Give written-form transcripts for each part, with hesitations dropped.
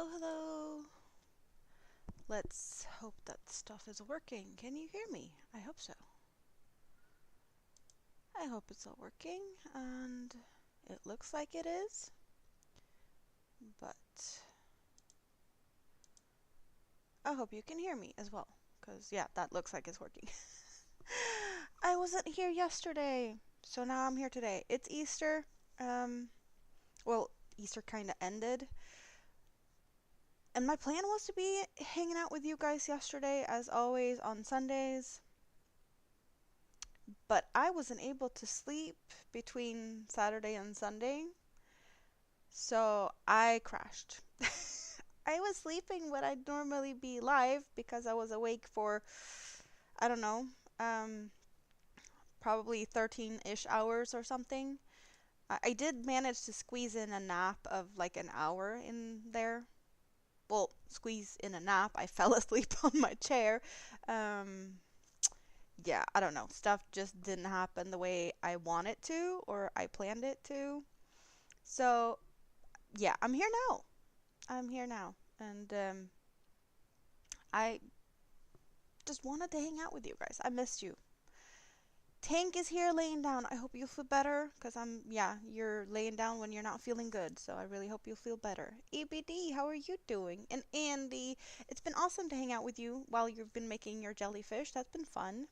Hello, hello. Let's hope that stuff is working. Can you hear me? I hope so. I hope it's all working, and it looks like it is, but I hope you can hear me as well, because yeah, that looks like it's working. I wasn't here yesterday, so now I'm here today. It's Easter. Um, well, Easter kind of ended, and my plan was to be hanging out with you guys yesterday, as always, on Sundays. But I wasn't able to sleep between Saturday and Sunday, so I crashed. I was sleeping when I'd normally be live because I was awake for, I don't know, um, probably 13-ish hours or something. I did manage to squeeze in a nap of like an hour in there. Well, squeeze in a nap. I fell asleep on my chair. Um, yeah, I don't know. Stuff just didn't happen the way I want it to or I planned it to. So, yeah, I'm here now. I'm here now. And I just wanted to hang out with you guys. I missed you. Tank is here laying down. I hope you feel better because yeah, you're laying down when you're not feeling good. So I really hope you feel better. EBD, how are you doing? And Andy, it's been awesome to hang out with you while you've been making your jellyfish. That's been fun.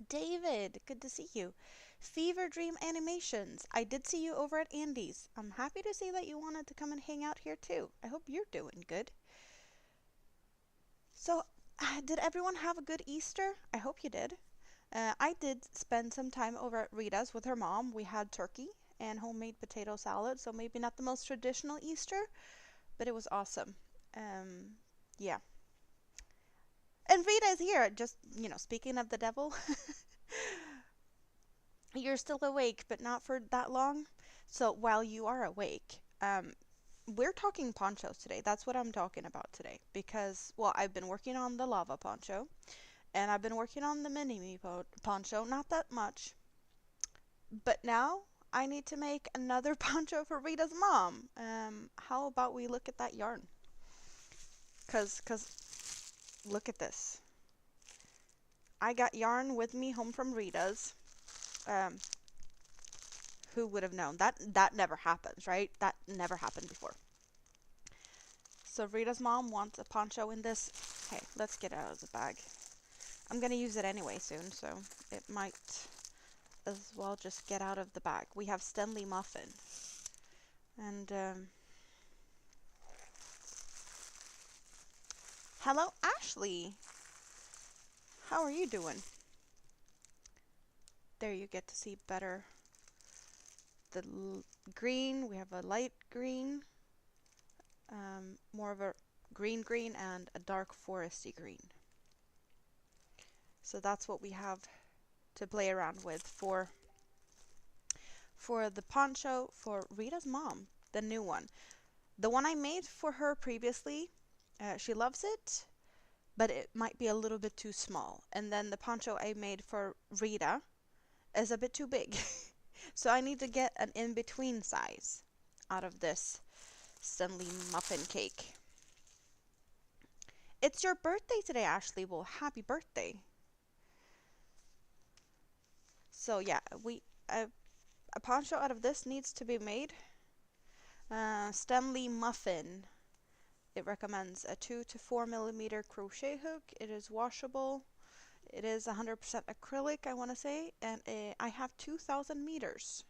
David, good to see you. Fever Dream Animations. I did see you over at Andy's. I'm happy to see that you wanted to come and hang out here too. I hope you're doing good. So, did everyone have a good Easter? I hope you did. I did spend some time over at Rita's with her mom. We had turkey and homemade potato salad, so maybe not the most traditional Easter, but it was awesome. Yeah. And Rita is here. Just, speaking of the devil, you're still awake, but not for that long. So while you are awake, we're talking ponchos today. That's what I'm talking about today. Because, well, I've been working on the lava poncho, and I've been working on the mini me poncho. Not that much. But now I need to make another poncho for Rita's mom. How about we look at that yarn? Cause look at this. I got yarn with me home from Rita's. Um, who would have known? That never happens, right? That never happened before. So Rita's mom wants a poncho in this. Hey, let's get it out of the bag. I'm gonna use it anyway soon, so it might as well just get out of the bag. We have Stanley Muffin. And hello Ashley. How are you doing? There you get to see better the green. We have a light green, more of a green and a dark foresty green. So that's what we have to play around with for the poncho for Rita's mom, the new one. The one I made for her previously, she loves it, but it might be a little bit too small. And then the poncho I made for Rita is a bit too big. So I need to get an in-between size out of this Stanley muffin cake. It's your birthday today, Ashley. Well, happy birthday. So yeah, a poncho out of this needs to be made. Stanley muffin. It recommends a 2 to 4 millimeter crochet hook. It is washable. It is 100% acrylic, I want to say, and I have 2,000 meters.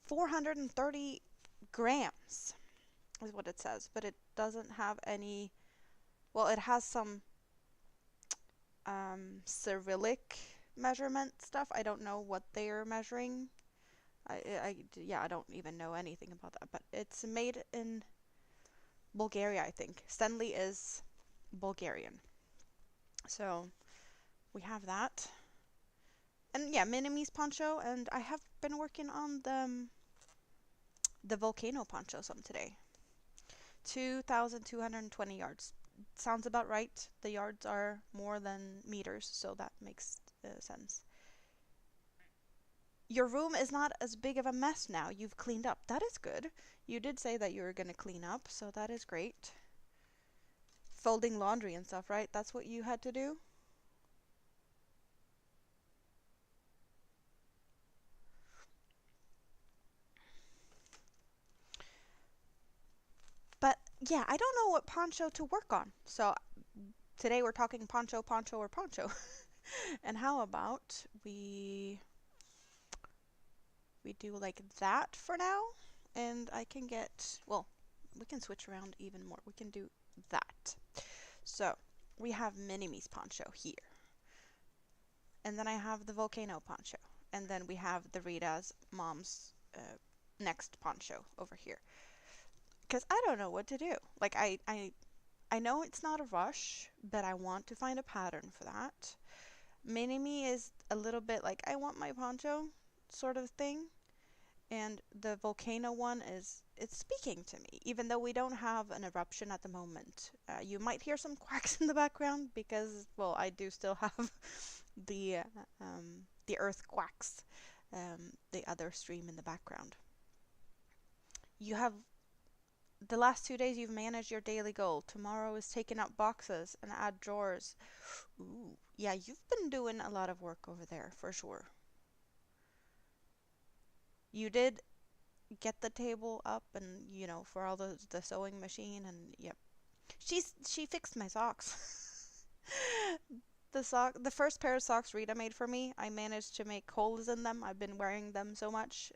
430 grams is what it says, but it doesn't have any, well, it has some Cyrillic measurement stuff. I don't know what they're measuring. Yeah, I don't even know anything about that, but it's made in Bulgaria, I think. Stanley is Bulgarian. So we have that. And yeah, Minime's poncho, and I have been working on the volcano poncho some today. 2,220 yards. Sounds about right. The yards are more than meters, so that makes sense. Your room is not as big of a mess now. You've cleaned up. That is good. You did say that you were going to clean up, so that is great. Folding laundry and stuff, right? That's what you had to do? But yeah, I don't know what poncho to work on. So today we're talking poncho, poncho, or poncho. And how about we do like that for now? And I can get, well, we can switch around even more. We can do that. So we have Mini-Me's poncho here. And then I have the volcano poncho. And then we have the Rita's mom's next poncho over here. Because I don't know what to do. Like, I know it's not a rush, but I want to find a pattern for that. Mini-Me is a little bit like, I want my poncho sort of thing. And the volcano one is, it's speaking to me, even though we don't have an eruption at the moment. You might hear some quacks in the background because, well, I do still have the the earth quacks, the other stream in the background. You have the last 2 days you've managed your daily goal. Tomorrow is taking out boxes and add drawers. Ooh, yeah, you've been doing a lot of work over there for sure. You did get the table up and for all the sewing machine and yep. She fixed my socks. The first pair of socks Rita made for me, I managed to make holes in them. I've been wearing them so much.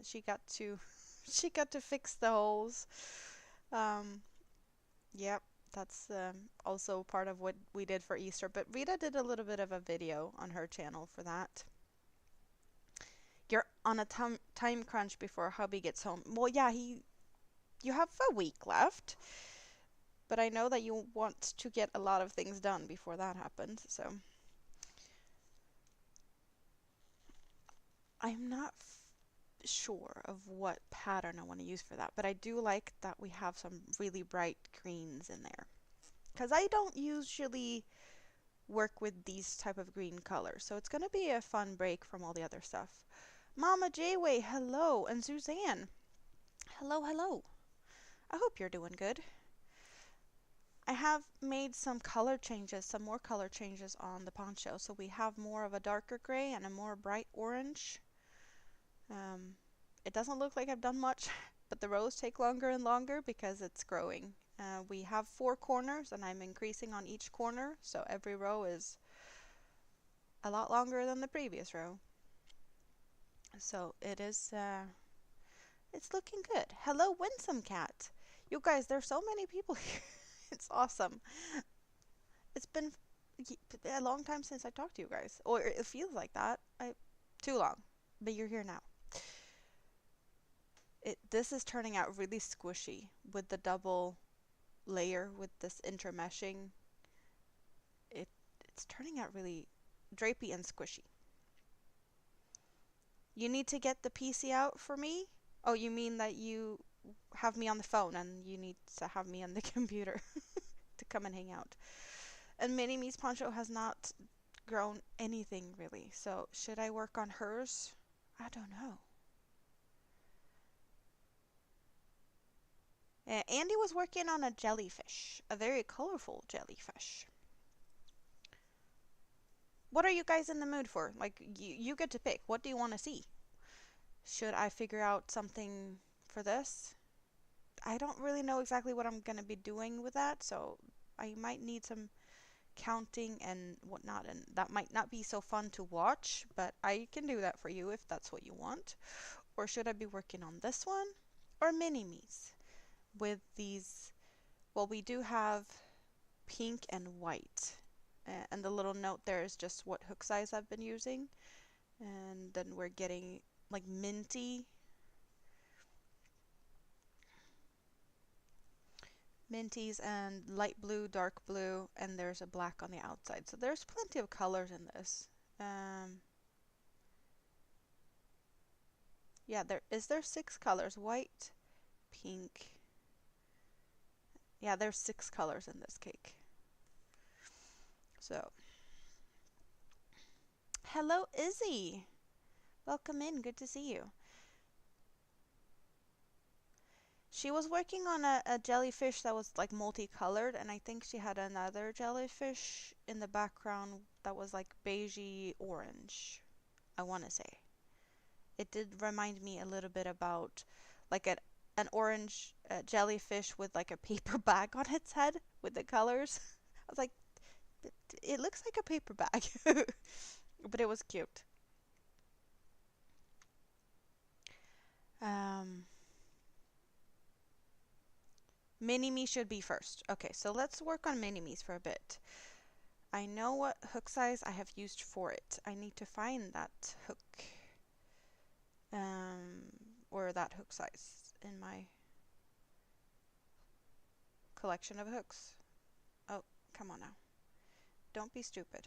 She got to she got to fix the holes. Um, yep, that's also part of what we did for Easter. But Rita did a little bit of a video on her channel for that. You're on a time crunch before hubby gets home. Well, yeah, you have a week left, but I know that you want to get a lot of things done before that happens, so I'm not sure of what pattern I want to use for that, but I do like that we have some really bright greens in there. Because I don't usually work with these type of green colors, so it's going to be a fun break from all the other stuff. Mama Jayway, hello, and Suzanne, hello, hello. I hope you're doing good. I have made some color changes, some more color changes on the poncho. So we have more of a darker gray and a more bright orange. It doesn't look like I've done much, but the rows take longer and longer because it's growing. We have 4 corners and I'm increasing on each corner, so every row is a lot longer than the previous row. So it's looking good. Hello, Winsome Cat. You guys, there's so many people here. It's awesome. It's been a long time since I talked to you guys, or it feels like that. Too long, but you're here now. This is turning out really squishy with the double layer with this intermeshing. It's turning out really drapey and squishy. You need to get the PC out for me? Oh, you mean that you have me on the phone and you need to have me on the computer to come and hang out. And Mini-Me's poncho has not grown anything really. So should I work on hers? I don't know. Andy was working on a jellyfish, a very colorful jellyfish. What are you guys in the mood for? Like, you get to pick. What do you want to see? Should I figure out something for this? I don't really know exactly what I'm going to be doing with that, so I might need some counting and whatnot, and that might not be so fun to watch, but I can do that for you if that's what you want. Or should I be working on this one? Or Mini-Me's? With these, well, we do have pink and white. And the little note there is just what hook size I've been using. And then we're getting like minties and light blue, dark blue, and there's a black on the outside. So there's plenty of colors in this. Yeah, there 6 colors. White, pink. Yeah, there's 6 colors in this cake. So, hello Izzy. Welcome in. Good to see you. She was working on a jellyfish that was like multicolored, and I think she had another jellyfish in the background that was like beigey orange, I want to say. It did remind me a little bit about like an orange jellyfish with like a paper bag on its head with the colors. I was like, it looks like a paper bag, but it was cute. Um, Mini-me should be first. Okay, so let's work on mini-me's for a bit. I know what hook size I have used for it. I need to find that hook, um, or that hook size in my collection of hooks. Oh, come on now. Don't be stupid.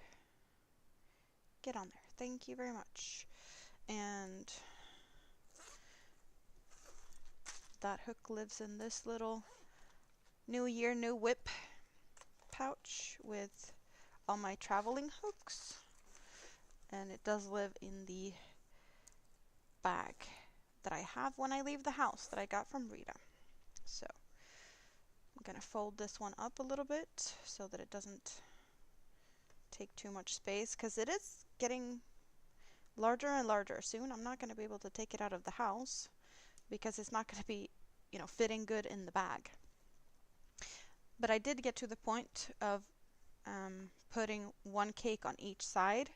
Get on there. Thank you very much. And that hook lives in this little New Year, New Whip pouch with all my traveling hooks. And it does live in the bag that I have when I leave the house that I got from Rita. So I'm gonna fold this one up a little bit so that it doesn't take too much space, because it is getting larger and larger. Soon I'm not going to be able to take it out of the house because it's not going to be, fitting good in the bag. But I did get to the point of putting one cake on each side.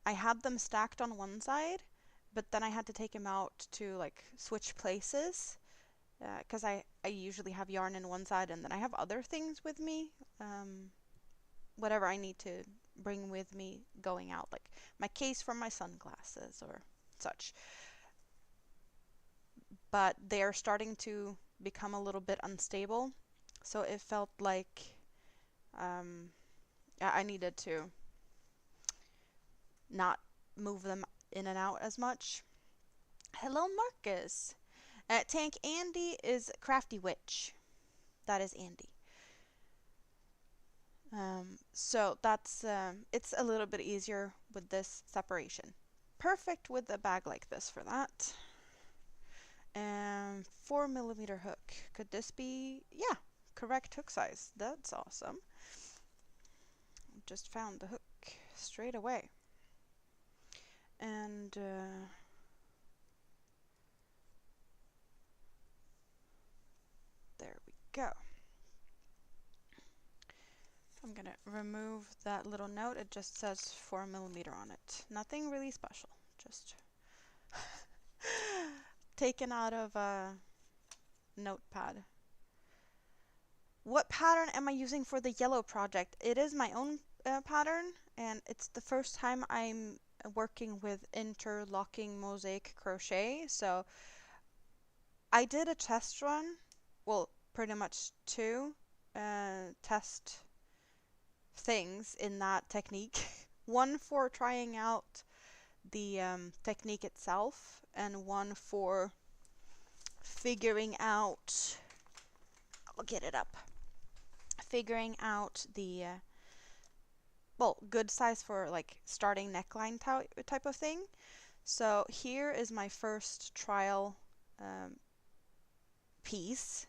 I had them stacked on one side, but then I had to take them out to like switch places, because I usually have yarn in one side and then I have other things with me, whatever I need to bring with me going out, like my case for my sunglasses or such. But they're starting to become a little bit unstable, so it felt like I needed to not move them in and out as much. Hello, Marcus. Tank Andy is Crafty Witch. That is Andy. So that's it's a little bit easier with this separation. Perfect with a bag like this for that. And 4mm hook. Could this be, yeah, correct hook size? That's awesome. Just found the hook straight away. And there we go. I'm gonna remove that little note. It just says 4mm on it. Nothing really special. Just taken out of a notepad. What pattern am I using for the yellow project? It is my own pattern, and it's the first time I'm working with interlocking mosaic crochet. So I did a test run, well, pretty much two test things in that technique. One for trying out the technique itself, and one for figuring out, I'll get it up, figuring out the good size for like starting neckline type of thing. So here is my first trial piece,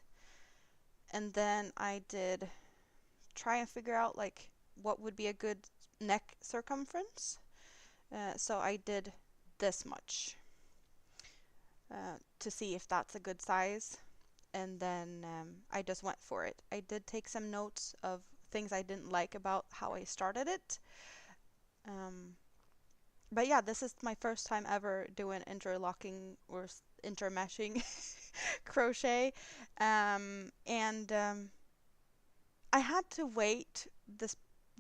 and then I did try and figure out like what would be a good neck circumference. So I did this much to see if that's a good size, and then I just went for it. I did take some notes of things I didn't like about how I started it. But yeah, this is my first time ever doing interlocking or intermeshing crochet, and I had to wait.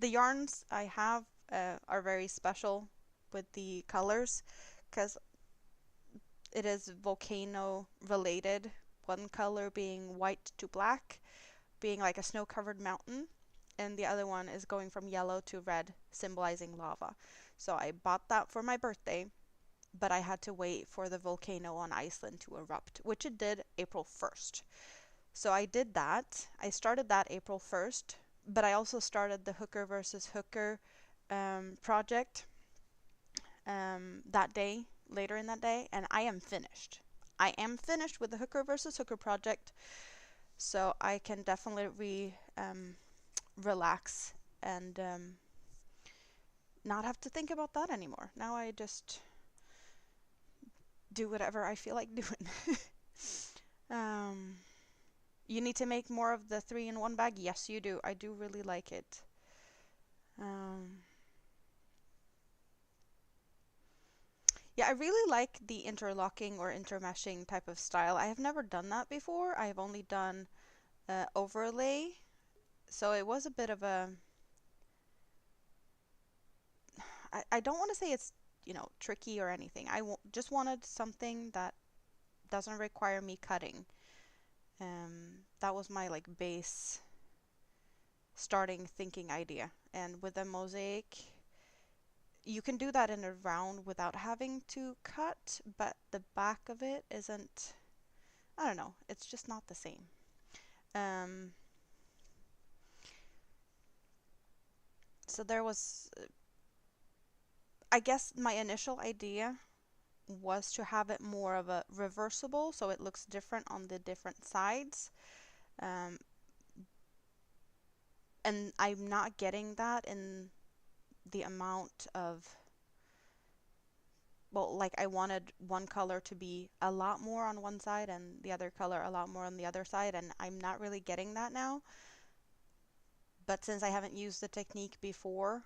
The yarns I have are very special with the colors, because it is volcano related. One color being white to black, being like a snow-covered mountain, and the other one is going from yellow to red, symbolizing lava. So I bought that for my birthday, but I had to wait for the volcano on Iceland to erupt, which it did April 1st. So I did that. I started that April 1st, but I also started the Hooker versus Hooker project that day, later in that day, and I am finished. I am finished with the hooker versus hooker project, so I can definitely relax and not have to think about that anymore. Now I just do whatever I feel like doing. um, you need to make more of the 3-in-1 bag? Yes, you do. I do really like it. Um, yeah, I really like the interlocking or intermeshing type of style. I have never done that before. I have only done overlay, so it was a bit of a I don't want to say it's, tricky or anything. Just wanted something that doesn't require me cutting. That was my like base starting thinking idea. And with a mosaic, you can do that in a round without having to cut, but the back of it isn't, I don't know, it's just not the same. Um, so there was, I guess my initial idea was to have it more of a reversible so it looks different on the different sides. Um, and I'm not getting that in the amount of, well, like I wanted one color to be a lot more on one side and the other color a lot more on the other side, and I'm not really getting that now. But since I haven't used the technique before,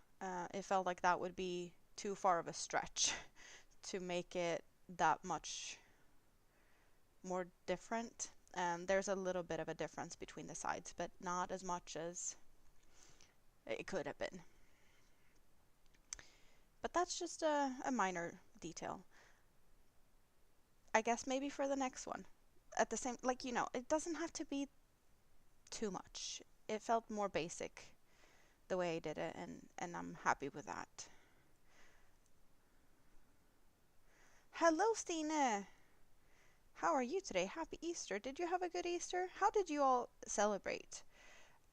it felt like that would be too far of a stretch to make it that much more different. There's a little bit of a difference between the sides, but not as much as it could have been. But that's just a minor detail. I guess maybe for the next one. At the same, like, it doesn't have to be too much. It felt more basic the way I did it, and I'm happy with that. Hello, Stine! How are you today? Happy Easter. Did you have a good Easter? How did you all celebrate?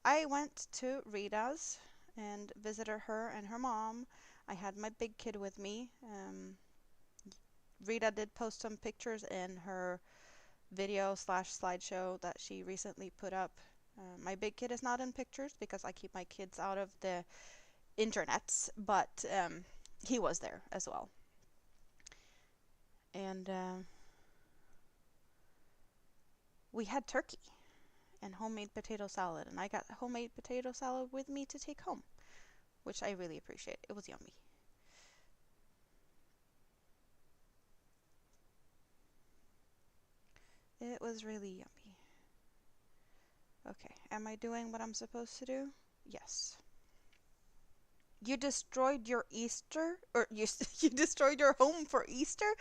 I went to Rita's and visited her and her mom. I had my big kid with me. Rita did post some pictures in her video slash slideshow that she recently put up. My big kid is not in pictures because I keep my kids out of the internets, but he was there as well. And we had turkey and homemade potato salad, and I got homemade potato salad with me to take home, which I really appreciate. It was yummy. It was really yummy. Okay, am I doing what I'm supposed to do? Yes. You destroyed your Easter? Or you, you destroyed your home for Easter?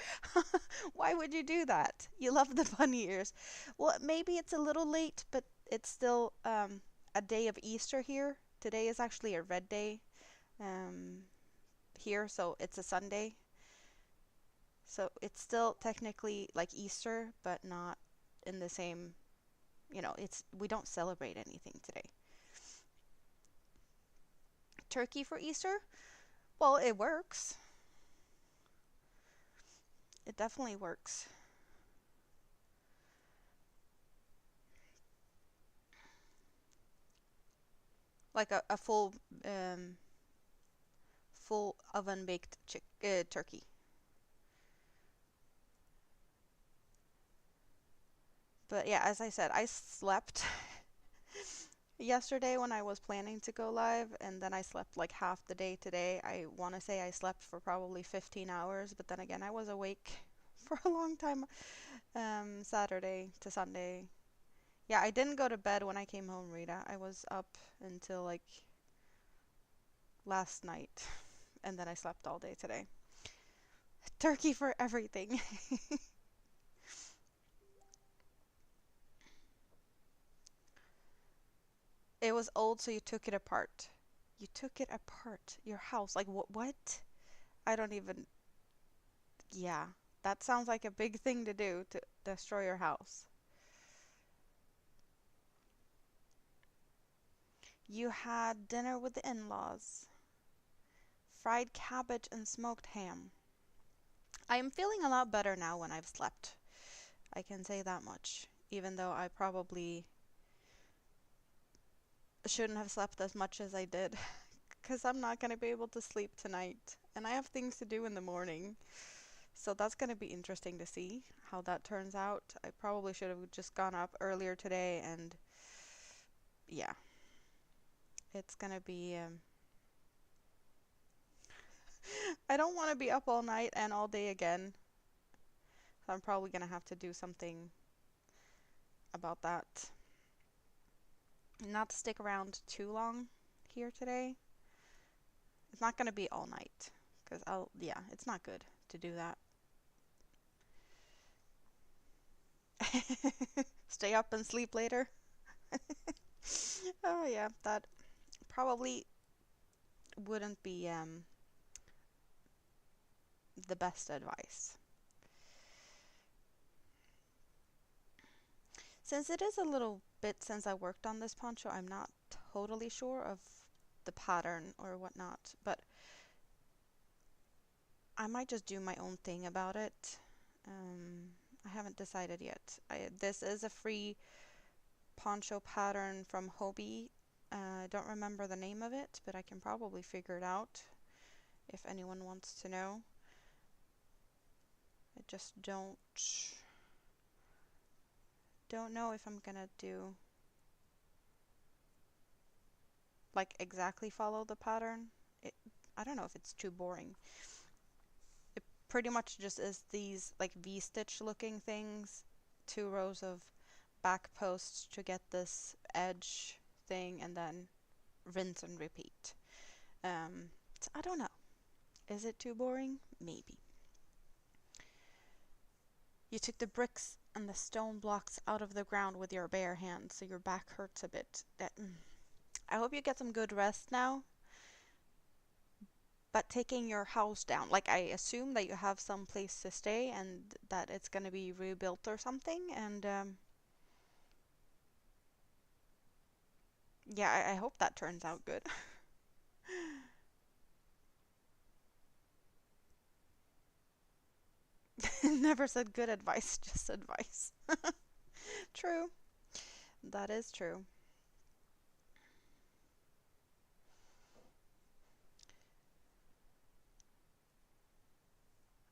Why would you do that? You love the bunny ears. Well, maybe it's a little late, but it's still a day of Easter here. Today is actually a red day um, here, so it's a Sunday. So it's still technically like Easter, but not in the same, it's we don't celebrate anything today. Turkey for Easter? Well, it works. It definitely works. Like a full oven baked turkey. But yeah, as I said, I slept yesterday when I was planning to go live, and then I slept like half the day today. I want to say I slept for probably 15 hours, but then again, I was awake for a long time Saturday to Sunday. Yeah, I didn't go to bed when I came home, Rita. I was up until like last night, and then I slept all day today. Turkey for everything. It was old, so you took it apart. You took it apart. Your house. Like, what? I don't even. Yeah. That sounds like a big thing to do to destroy your house. You had dinner with the in laws, fried cabbage and smoked ham. I'm feeling a lot better now when I've slept. I can say that much. Even though I probably shouldn't have slept as much as I did. Because I'm not going to be able to sleep tonight. And I have things to do in the morning. So that's going to be interesting to see how that turns out. I probably should have just gone up earlier today and yeah, it's going to be I don't want to be up all night and all day again. So I'm probably going to have to do something about that. Not to stick around too long here today. It's not going to be all night because yeah, it's not good to do that. Stay up and sleep later. Oh yeah, that probably wouldn't be the best advice. Since it is a little bit since I worked on this poncho, I'm not totally sure of the pattern or whatnot, but I might just do my own thing about it. I haven't decided yet. This is a free poncho pattern from Hobie. I don't remember the name of it, but I can probably figure it out if anyone wants to know. I just don't know if I'm gonna do like exactly follow the pattern. It, I don't know if it's too boring. It pretty much just is these like V-stitch looking things, 2 rows of back posts to get this edge thing, and then rinse and repeat. So I don't know. Is it too boring? Maybe. You took the bricks and the stone blocks out of the ground with your bare hands, so your back hurts a bit. I hope you get some good rest now. But taking your house down, like I assume that you have some place to stay and that it's going to be rebuilt or something. And yeah, I hope that turns out good. Never said good advice, just advice. True. That is true.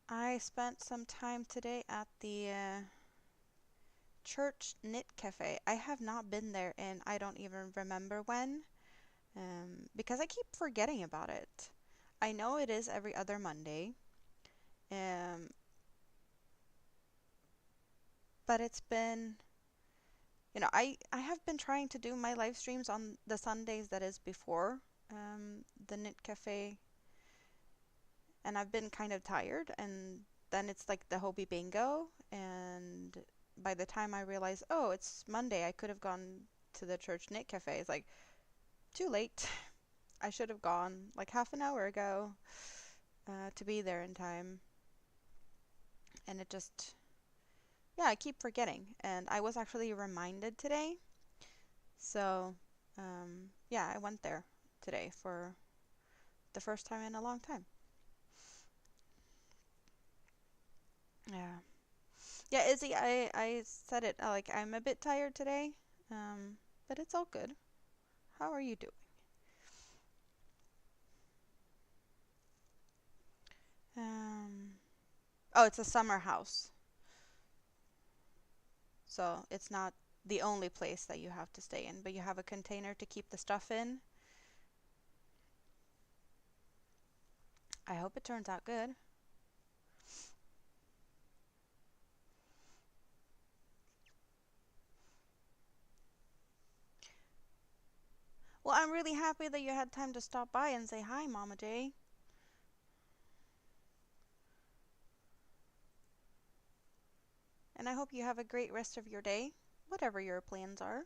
I spent some time today at the church knit cafe. I have not been there in I don't even remember when, because I keep forgetting about it. I know it is every other Monday, um, but it's been, I have been trying to do my live streams on the Sundays that is before the knit cafe, and I've been kind of tired, and then it's like the Hobie bingo, and by the time I realize, oh, it's Monday, I could have gone to the church knit cafe. It's like too late. I should have gone like half an hour ago to be there in time, and it just, yeah, I keep forgetting. And I was actually reminded today, so yeah, I went there today for the first time in a long time. Yeah. Yeah, Izzy, I said it, like, I'm a bit tired today, but it's all good. How are you doing? Um, oh, it's a summer house, so it's not the only place that you have to stay in, but you have a container to keep the stuff in. I hope it turns out good. Well, I'm really happy that you had time to stop by and say hi, Mama J. And I hope you have a great rest of your day, whatever your plans are.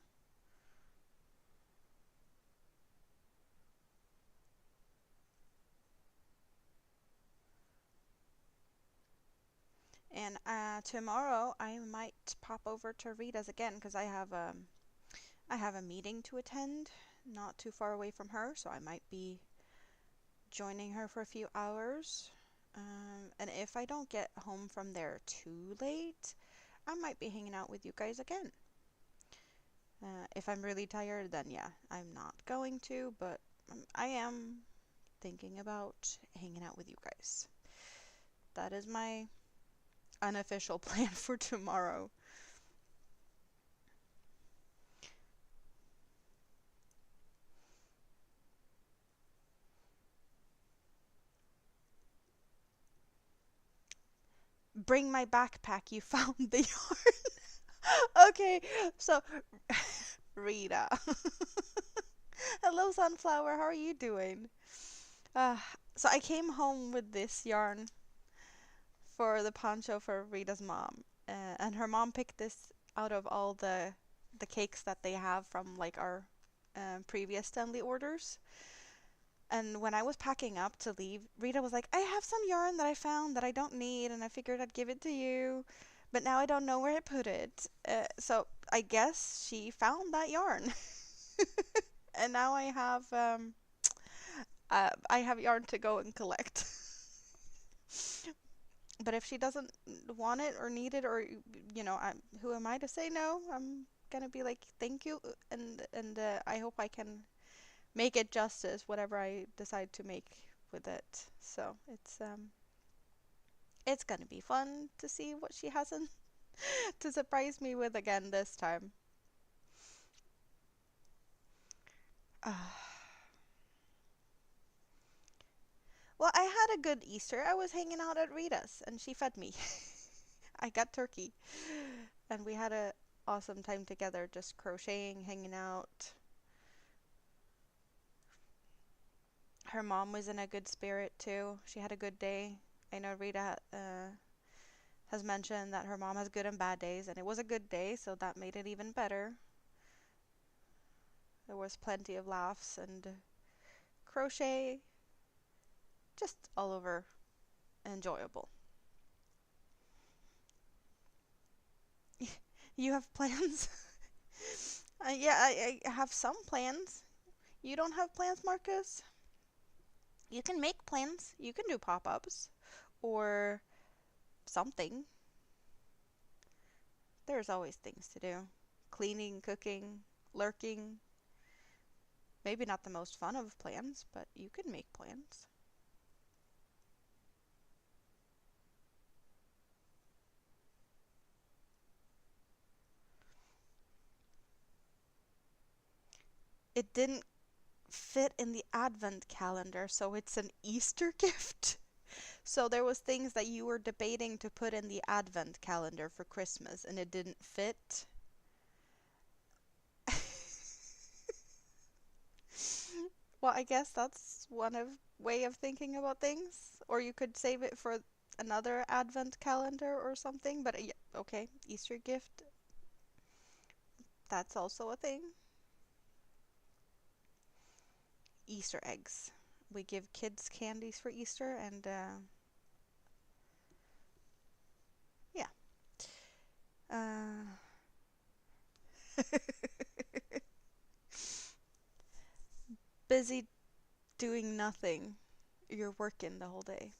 And tomorrow I might pop over to Rita's again because I have a meeting to attend not too far away from her, so I might be joining her for a few hours. And if I don't get home from there too late, I might be hanging out with you guys again. If I'm really tired, then yeah, I'm not going to, but I am thinking about hanging out with you guys. That is my unofficial plan for tomorrow. Bring my backpack, you found the yarn. Okay, so Rita. Hello, Sunflower, how are you doing? Uh, so I came home with this yarn for the poncho for Rita's mom. And her mom picked this out of all the cakes that they have from like our previous Stanley orders. And when I was packing up to leave, Rita was like, I have some yarn that I found that I don't need, and I figured I'd give it to you. But now I don't know where I put it. So I guess she found that yarn. And now I have yarn to go and collect. But if she doesn't want it or need it, or who am I to say no? I'm gonna be like, thank you, and I hope I can make it justice, whatever I decide to make with it. So it's gonna be fun to see what she has in to surprise me with again this time. Uh, well, I had a good Easter. I was hanging out at Rita's, and she fed me. I got turkey, and we had a awesome time together, just crocheting, hanging out. Her mom was in a good spirit too. She had a good day. I know Rita has mentioned that her mom has good and bad days, and it was a good day, so that made it even better. There was plenty of laughs and crochet, just all over enjoyable. You have plans? Yeah, I have some plans. You don't have plans, Marcus? You can make plans. You can do pop ups or something. There's always things to do. Cleaning, cooking, lurking. Maybe not the most fun of plans, but you can make plans. It didn't fit in the advent calendar, so it's an Easter gift. So there was things that you were debating to put in the advent calendar for Christmas and it didn't fit. Well, I guess that's one of way of thinking about things. Or you could save it for another advent calendar or something. But yeah, okay, Easter gift, that's also a thing. Easter eggs. We give kids candies for Easter, and yeah. Uh, busy doing nothing. You're working the whole day.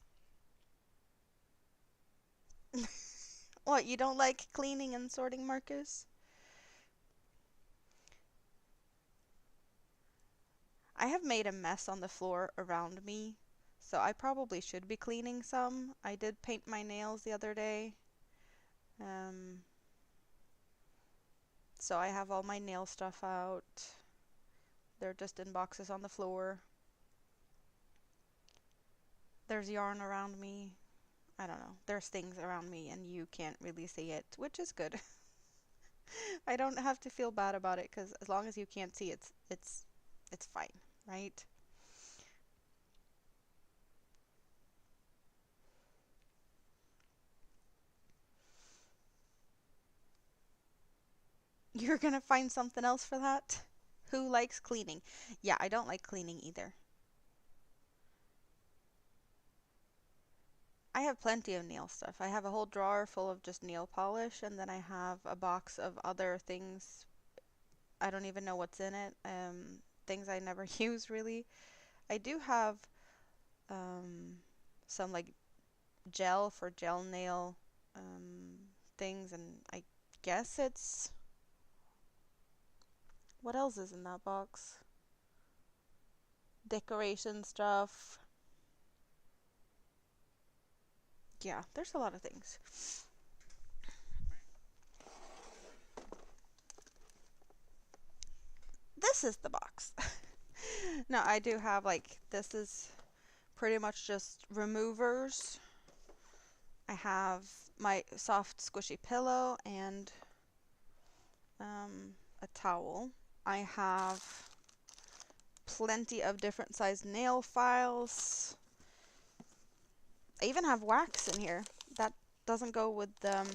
What, you don't like cleaning and sorting, Marcus? I have made a mess on the floor around me, so I probably should be cleaning some. I did paint my nails the other day. Um, so I have all my nail stuff out. They're just in boxes on the floor. There's yarn around me. I don't know. There's things around me and you can't really see it, which is good. I don't have to feel bad about it because as long as you can't see it, it's fine, right? You're gonna find something else for that? Who likes cleaning? Yeah, I don't like cleaning either. I have plenty of nail stuff. I have a whole drawer full of just nail polish, and then I have a box of other things. I don't even know what's in it. Things I never use really. I do have um, some like gel for gel nail um, things, and I guess it's what else is in that box? Decoration stuff. Yeah, there's a lot of things. This is the box. No, I do have like this is pretty much just removers. I have my soft squishy pillow and a towel. I have plenty of different size nail files. I even have wax in here. That doesn't go with the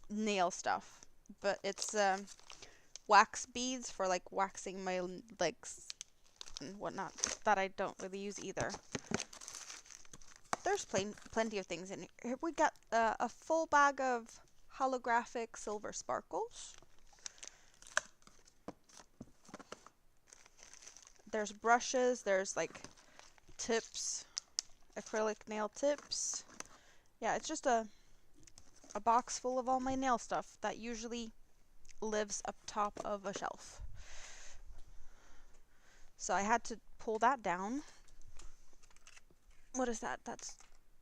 nail stuff, but it's wax beads for like waxing my legs and whatnot that I don't really use either. There's plenty of things in here. We got a full bag of holographic silver sparkles. There's brushes, there's like tips, acrylic nail tips. Yeah, it's just a box full of all my nail stuff that usually lives up top of a shelf. So I had to pull that down. What is that? That's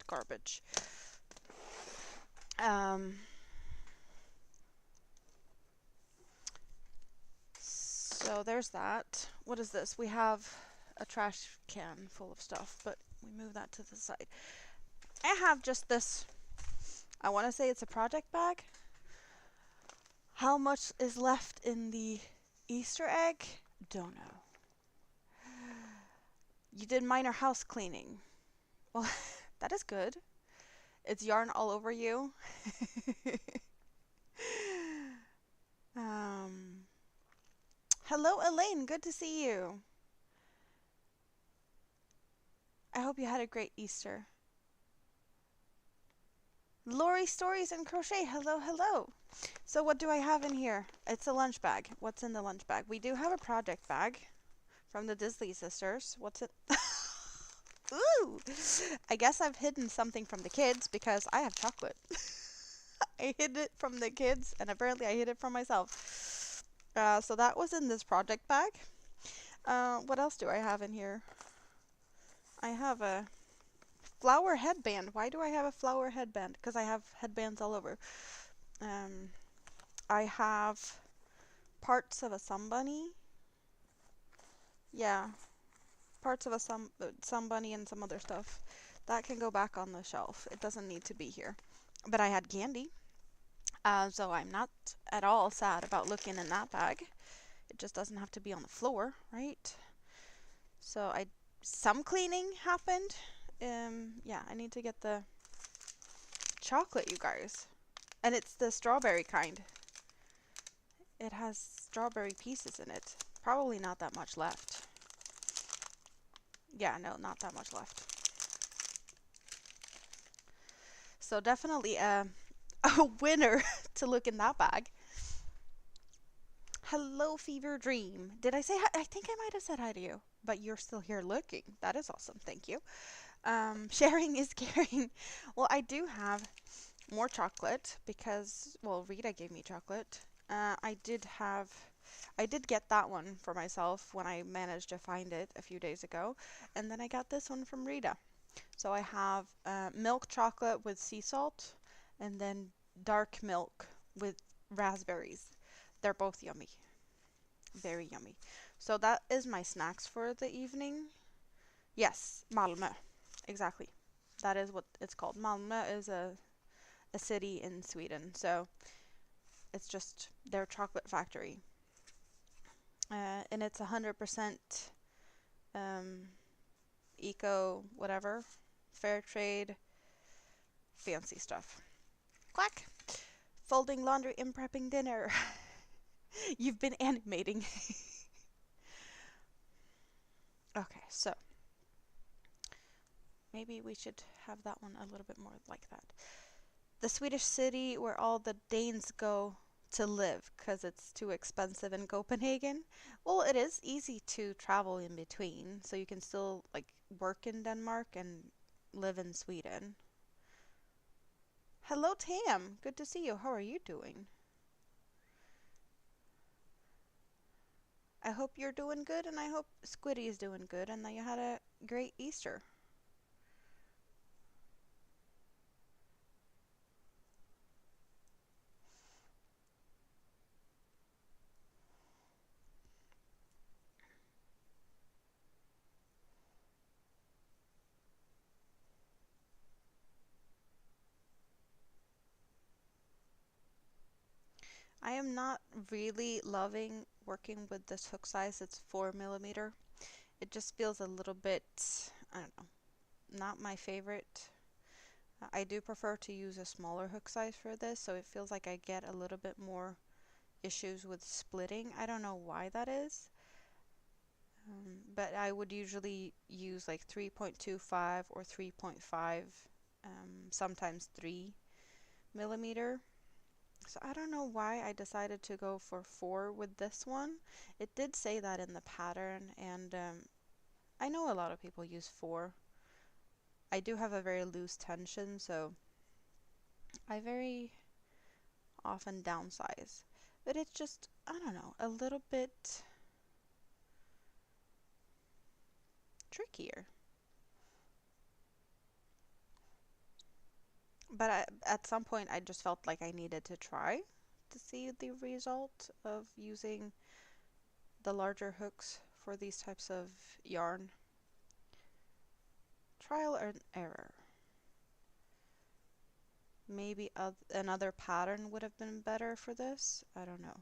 garbage. So there's that. What is this? We have a trash can full of stuff, but we move that to the side. I have just this, I want to say it's a project bag. How much is left in the Easter egg? Don't know. You did minor house cleaning. Well, that is good. It's yarn all over you. um, Hello, Elaine. Good to see you. I hope you had a great Easter. Lori Stories and Crochet. Hello, hello. So what do I have in here? It's a lunch bag. What's in the lunch bag? We do have a project bag from the Disley sisters. What's it? Ooh! I guess I've hidden something from the kids because I have chocolate. I hid it from the kids and apparently I hid it from myself. So that was in this project bag. What else do I have in here? I have a flower headband. Why do I have a flower headband? Because I have headbands all over. I have parts of a sun bunny. Yeah, parts of a sun bunny and some other stuff. That can go back on the shelf. It doesn't need to be here. But I had candy. So I'm not at all sad about looking in that bag. It just doesn't have to be on the floor, right? So some cleaning happened. Yeah, I need to get the chocolate, you guys. And it's the strawberry kind. It has strawberry pieces in it. Probably not that much left. Yeah, no, not that much left. So definitely a winner to look in that bag. Hello, Fever Dream. Did I say hi? I think I might have said hi to you, but you're still here looking. That is awesome. Thank you. Sharing is caring. Well, I do have more chocolate because, well, Rita gave me chocolate. I did get that one for myself when I managed to find it a few days ago. And then I got this one from Rita. So I have milk chocolate with sea salt and then dark milk with raspberries. They're both yummy. Very yummy. So that is my snacks for the evening. Yes, Malmö. Exactly. That is what it's called. Malmö is a city in Sweden. So it's just their chocolate factory. And it's 100% eco whatever, fair trade, fancy stuff. Quack! Folding laundry and prepping dinner. You've been animating. Okay, so maybe we should have that one a little bit more like that. The Swedish city where all the Danes go to live because it's too expensive in Copenhagen. Well, it is easy to travel in between, so you can still like work in Denmark and live in Sweden. Hello, Tam. Good to see you. How are you doing? I hope you're doing good, and I hope Squiddy is doing good, and that you had a great Easter. I am not really loving working with this hook size. It's 4 millimeter. It just feels a little bit, I don't know, not my favorite. I do prefer to use a smaller hook size for this, so it feels like I get a little bit more issues with splitting. I don't know why that is, but I would usually use like 3.25 or 3.5, sometimes 3 millimeter. So I don't know why I decided to go for 4 with this one. It did say that in the pattern, and I know a lot of people use 4. I do have a very loose tension, so I very often downsize. But it's just, I don't know, a little bit trickier. But at some point, I just felt like I needed to try to see the result of using the larger hooks for these types of yarn. Trial and error. Maybe another pattern would have been better for this. I don't know.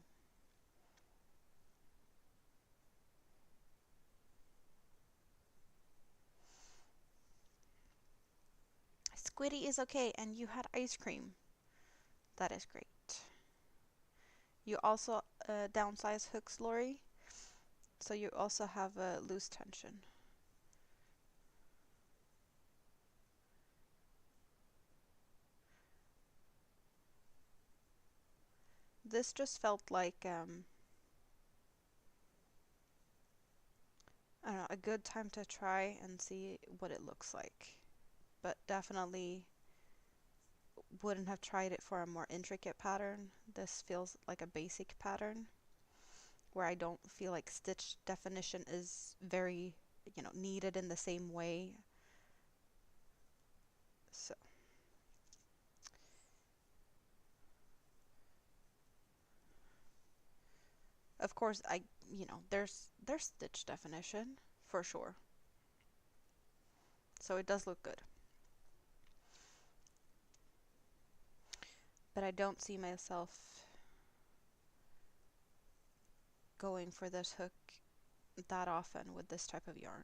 Squiddy is okay, and you had ice cream. That is great. You also downsize hooks, Lori, so you also have a loose tension. This just felt like I don't know, a good time to try and see what it looks like. But definitely wouldn't have tried it for a more intricate pattern. This feels like a basic pattern where I don't feel like stitch definition is very, needed in the same way. So, of course, there's stitch definition for sure. So it does look good. But I don't see myself going for this hook that often with this type of yarn.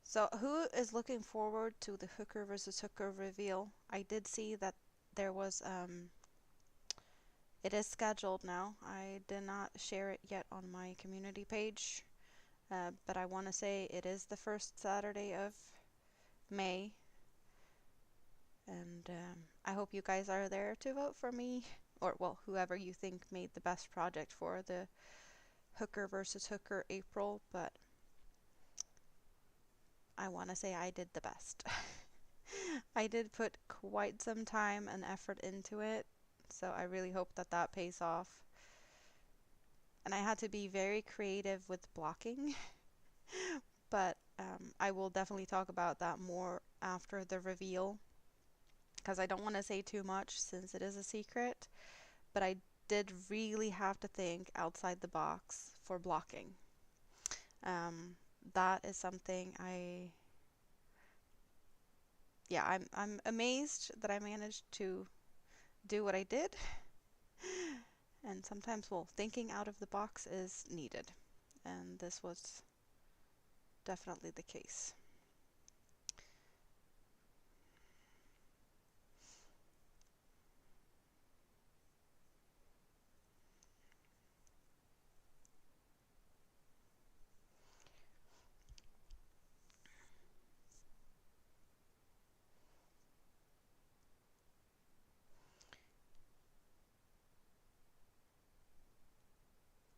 So who is looking forward to the hooker versus hooker reveal? I did see that there was it is scheduled now. I did not share it yet on my community page, but I want to say it is the first Saturday of May, and I hope you guys are there to vote for me, or well, whoever you think made the best project for the hooker versus hooker April, but I want to say I did the best. I did put quite some time and effort into it, so I really hope that that pays off. And I had to be very creative with blocking, but I will definitely talk about that more after the reveal because I don't want to say too much since it is a secret, but I did really have to think outside the box for blocking. Um, that is something I'm amazed that I managed to do what I did. And sometimes, well, thinking out of the box is needed. And this was definitely the case.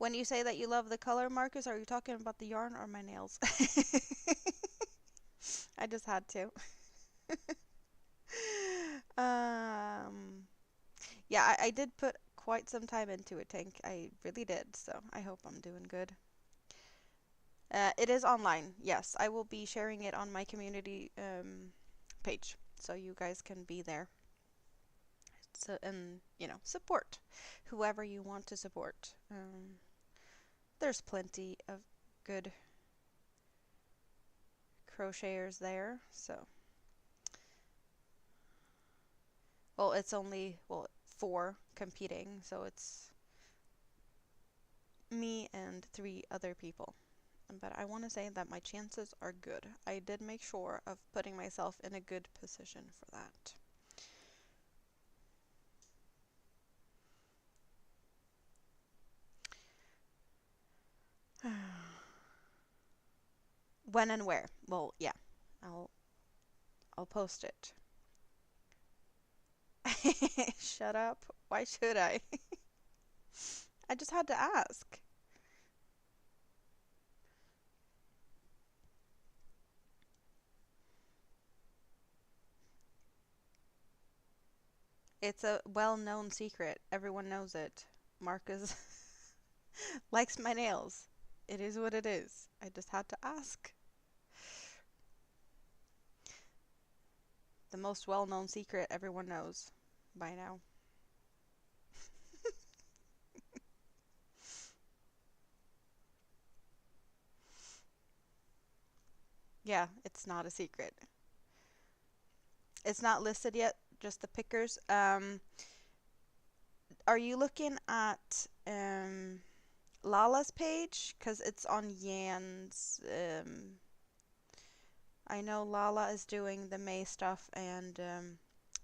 When you say that you love the color, Marcus, are you talking about the yarn or my nails? I just had to. Um, yeah, I did put quite some time into it, Tank. I really did, so I hope I'm doing good. It is online, yes. I will be sharing it on my community page, so you guys can be there. So, and, support whoever you want to support. There's plenty of good crocheters there, so. Well, it's only, well, four competing, so it's me and three other people. But I want to say that my chances are good. I did make sure of putting myself in a good position for that. When and where? Well, yeah, I'll I'll post it. Shut up. Why should I? I just had to ask. It's a well-known secret. Everyone knows it. Marcus likes my nails. It is what it is. I just had to ask. The most well-known secret everyone knows by now. Yeah, it's not a secret. It's not listed yet, just the pickers. Are you looking at Lala's page? Because it's on Yan's. I know Lala is doing the May stuff, and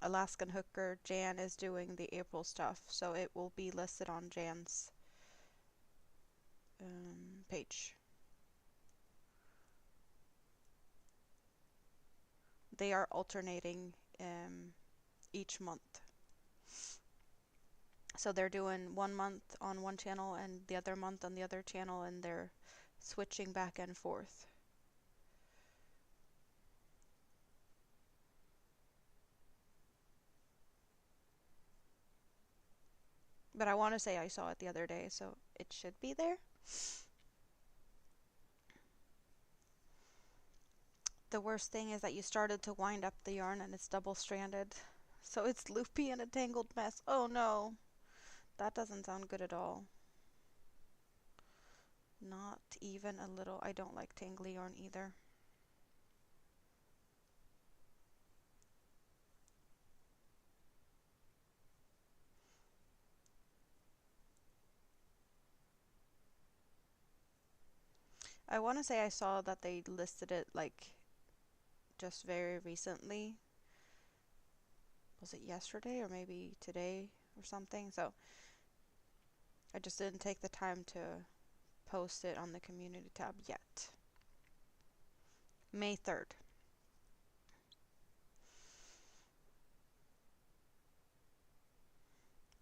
Alaskan Hooker Jan is doing the April stuff, so it will be listed on Jan's page. They are alternating each month. So they're doing 1 month on one channel and the other month on the other channel, and they're switching back and forth. But I want to say I saw it the other day, so it should be there. The worst thing is that you started to wind up the yarn and it's double stranded. So it's loopy and a tangled mess. Oh no, that doesn't sound good at all. Not even a little. I don't like tangly yarn either. I want to say I saw that they listed it like just very recently. Was it yesterday or maybe today or something? So I just didn't take the time to post it on the community tab yet. May 3rd.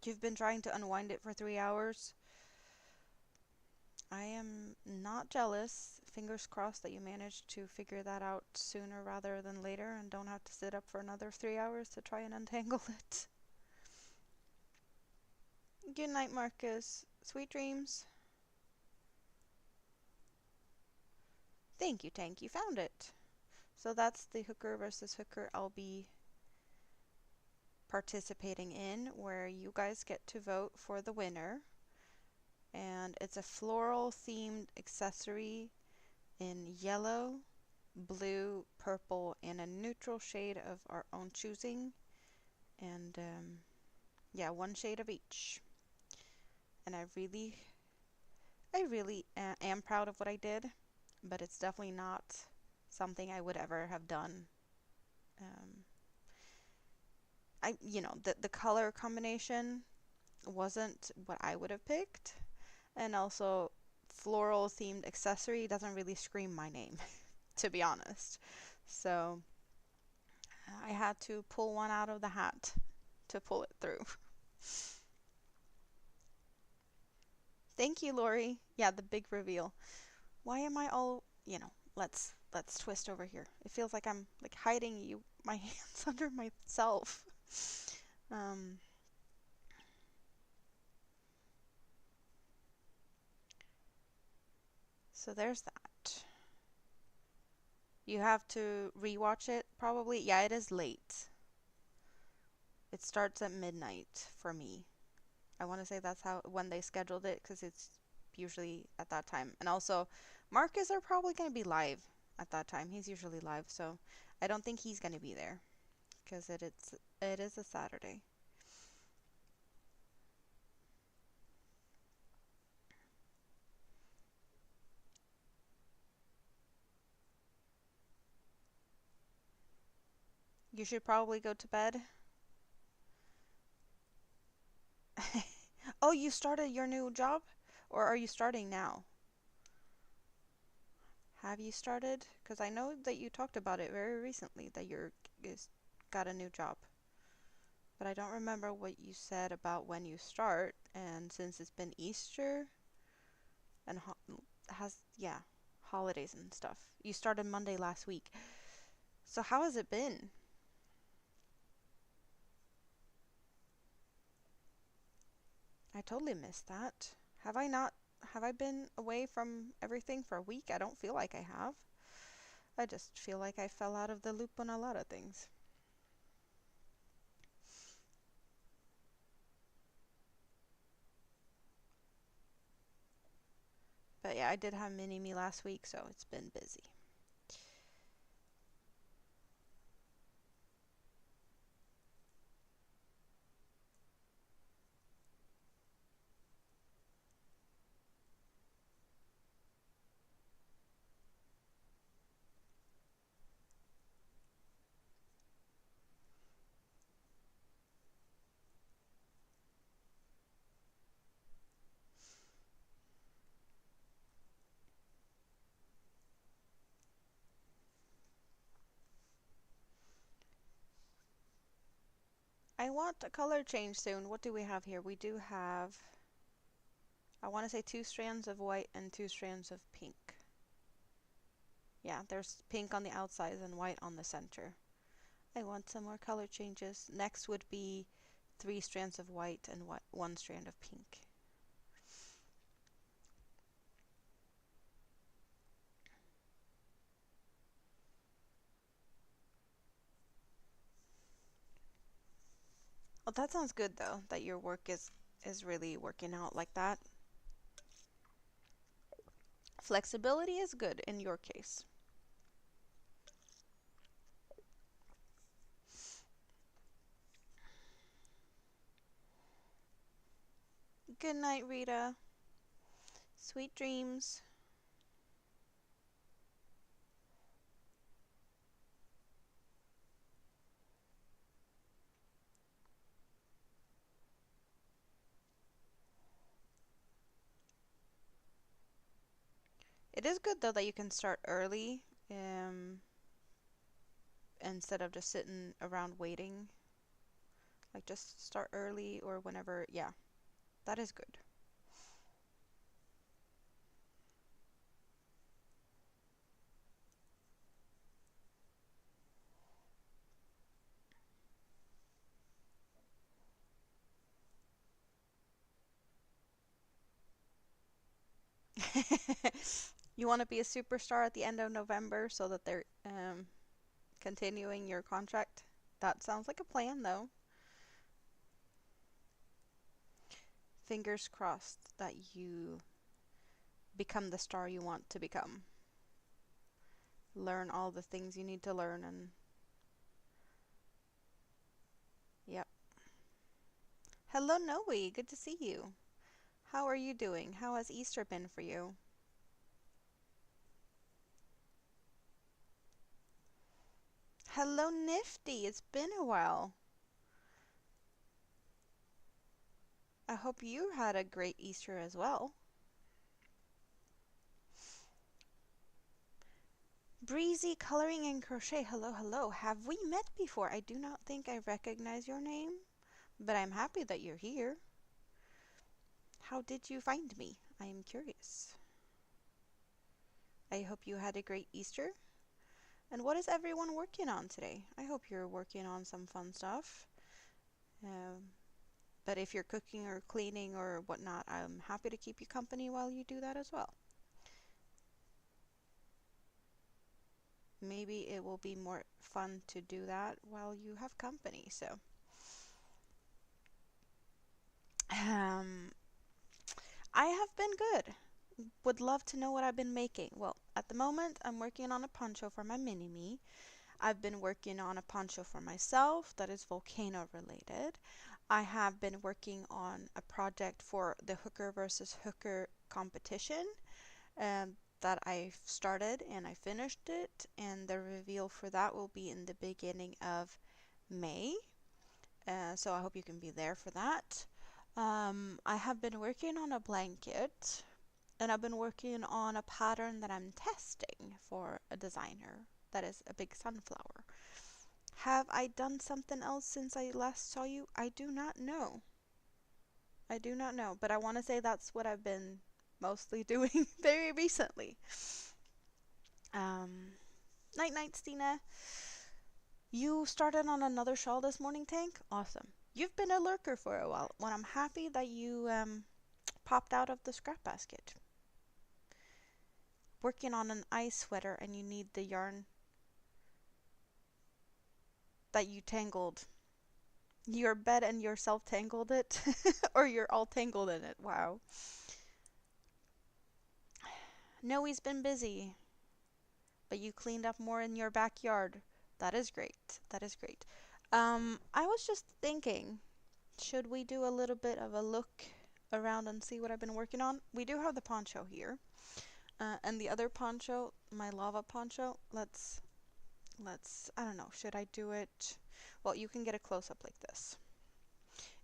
You've been trying to unwind it for 3 hours. I am not jealous. Fingers crossed that you managed to figure that out sooner rather than later and don't have to sit up for another 3 hours to try and untangle it. Good night, Marcus. Sweet dreams. Thank you, Tank. You found it. So that's the hooker versus hooker I'll be participating in, where you guys get to vote for the winner. And it's a floral themed accessory in yellow, blue, purple, and a neutral shade of our own choosing. And yeah, one shade of each. And I really am proud of what I did, but it's definitely not something I would ever have done. The color combination wasn't what I would have picked, and also floral themed accessory doesn't really scream my name, to be honest. So I had to pull one out of the hat to pull it through. Thank you, Lori. Yeah, the big reveal. Why am I let's twist over here. It feels like I'm like hiding you my hands under myself. Um, so there's that. You have to rewatch it probably. Yeah, it is late. It starts at midnight for me. I want to say that's how when they scheduled it because it's usually at that time. And also, Marcus are probably going to be live at that time. He's usually live, so I don't think he's going to be there because it is a Saturday. You should probably go to bed. Oh, you started your new job? Or are you starting now? Have you started? Because I know that you talked about it very recently that is got a new job. But I don't remember what you said about when you start. And since it's been Easter and has, yeah, holidays and stuff. You started Monday last week. So how has it been? I totally missed that. Have I not? Have I been away from everything for a week? I don't feel like I have. I just feel like I fell out of the loop on a lot of things. But yeah, I did have mini me last week, so it's been busy. I want a color change soon. What do we have here? We do have, I want to say 2 strands of white and 2 strands of pink. Yeah, there's pink on the outsides and white on the center. I want some more color changes. Next would be 3 strands of white and 1 strand of pink. Well, that sounds good though, that your work is really working out like that. Flexibility is good in your case. Good night, Rita. Sweet dreams. It is good though that you can start early, instead of just sitting around waiting. Like just start early or whenever. Yeah, that is good. You want to be a superstar at the end of November so that they're continuing your contract? That sounds like a plan though. Fingers crossed that you become the star you want to become. Learn all the things you need to learn and yep. Hello Noe, good to see you. How are you doing? How has Easter been for you? Hello Nifty, it's been a while. I hope you had a great Easter as well. Breezy Coloring and Crochet, hello, hello. Have we met before? I do not think I recognize your name, but I'm happy that you're here. How did you find me? I am curious. I hope you had a great Easter. And what is everyone working on today? I hope you're working on some fun stuff. Um, but if you're cooking or cleaning or whatnot, I'm happy to keep you company while you do that as well. Maybe it will be more fun to do that while you have company. So, um, I have been good. Would love to know what I've been making. Well, at the moment, I'm working on a poncho for my mini-me. I've been working on a poncho for myself that is volcano related. I have been working on a project for the hooker versus hooker competition that I started and I finished it, and the reveal for that will be in the beginning of May. So I hope you can be there for that. I have been working on a blanket and I've been working on a pattern that I'm testing for a designer that is a big sunflower. Have I done something else since I last saw you? I do not know. I do not know, but I want to say that's what I've been mostly doing very recently. Um, Night night, Stina. You started on another shawl this morning, Tank? Awesome. You've been a lurker for a while. Well, I'm happy that you popped out of the scrap basket. Working on an ice sweater and you need the yarn that you tangled. Your bed and yourself tangled it? Or you're all tangled in it? Wow. No, he's been busy, but you cleaned up more in your backyard. That is great. That is great. I was just thinking, should we do a little bit of a look around and see what I've been working on? We do have the poncho here. And the other poncho, my lava poncho, I don't know, should I do it? Well, you can get a close-up like this.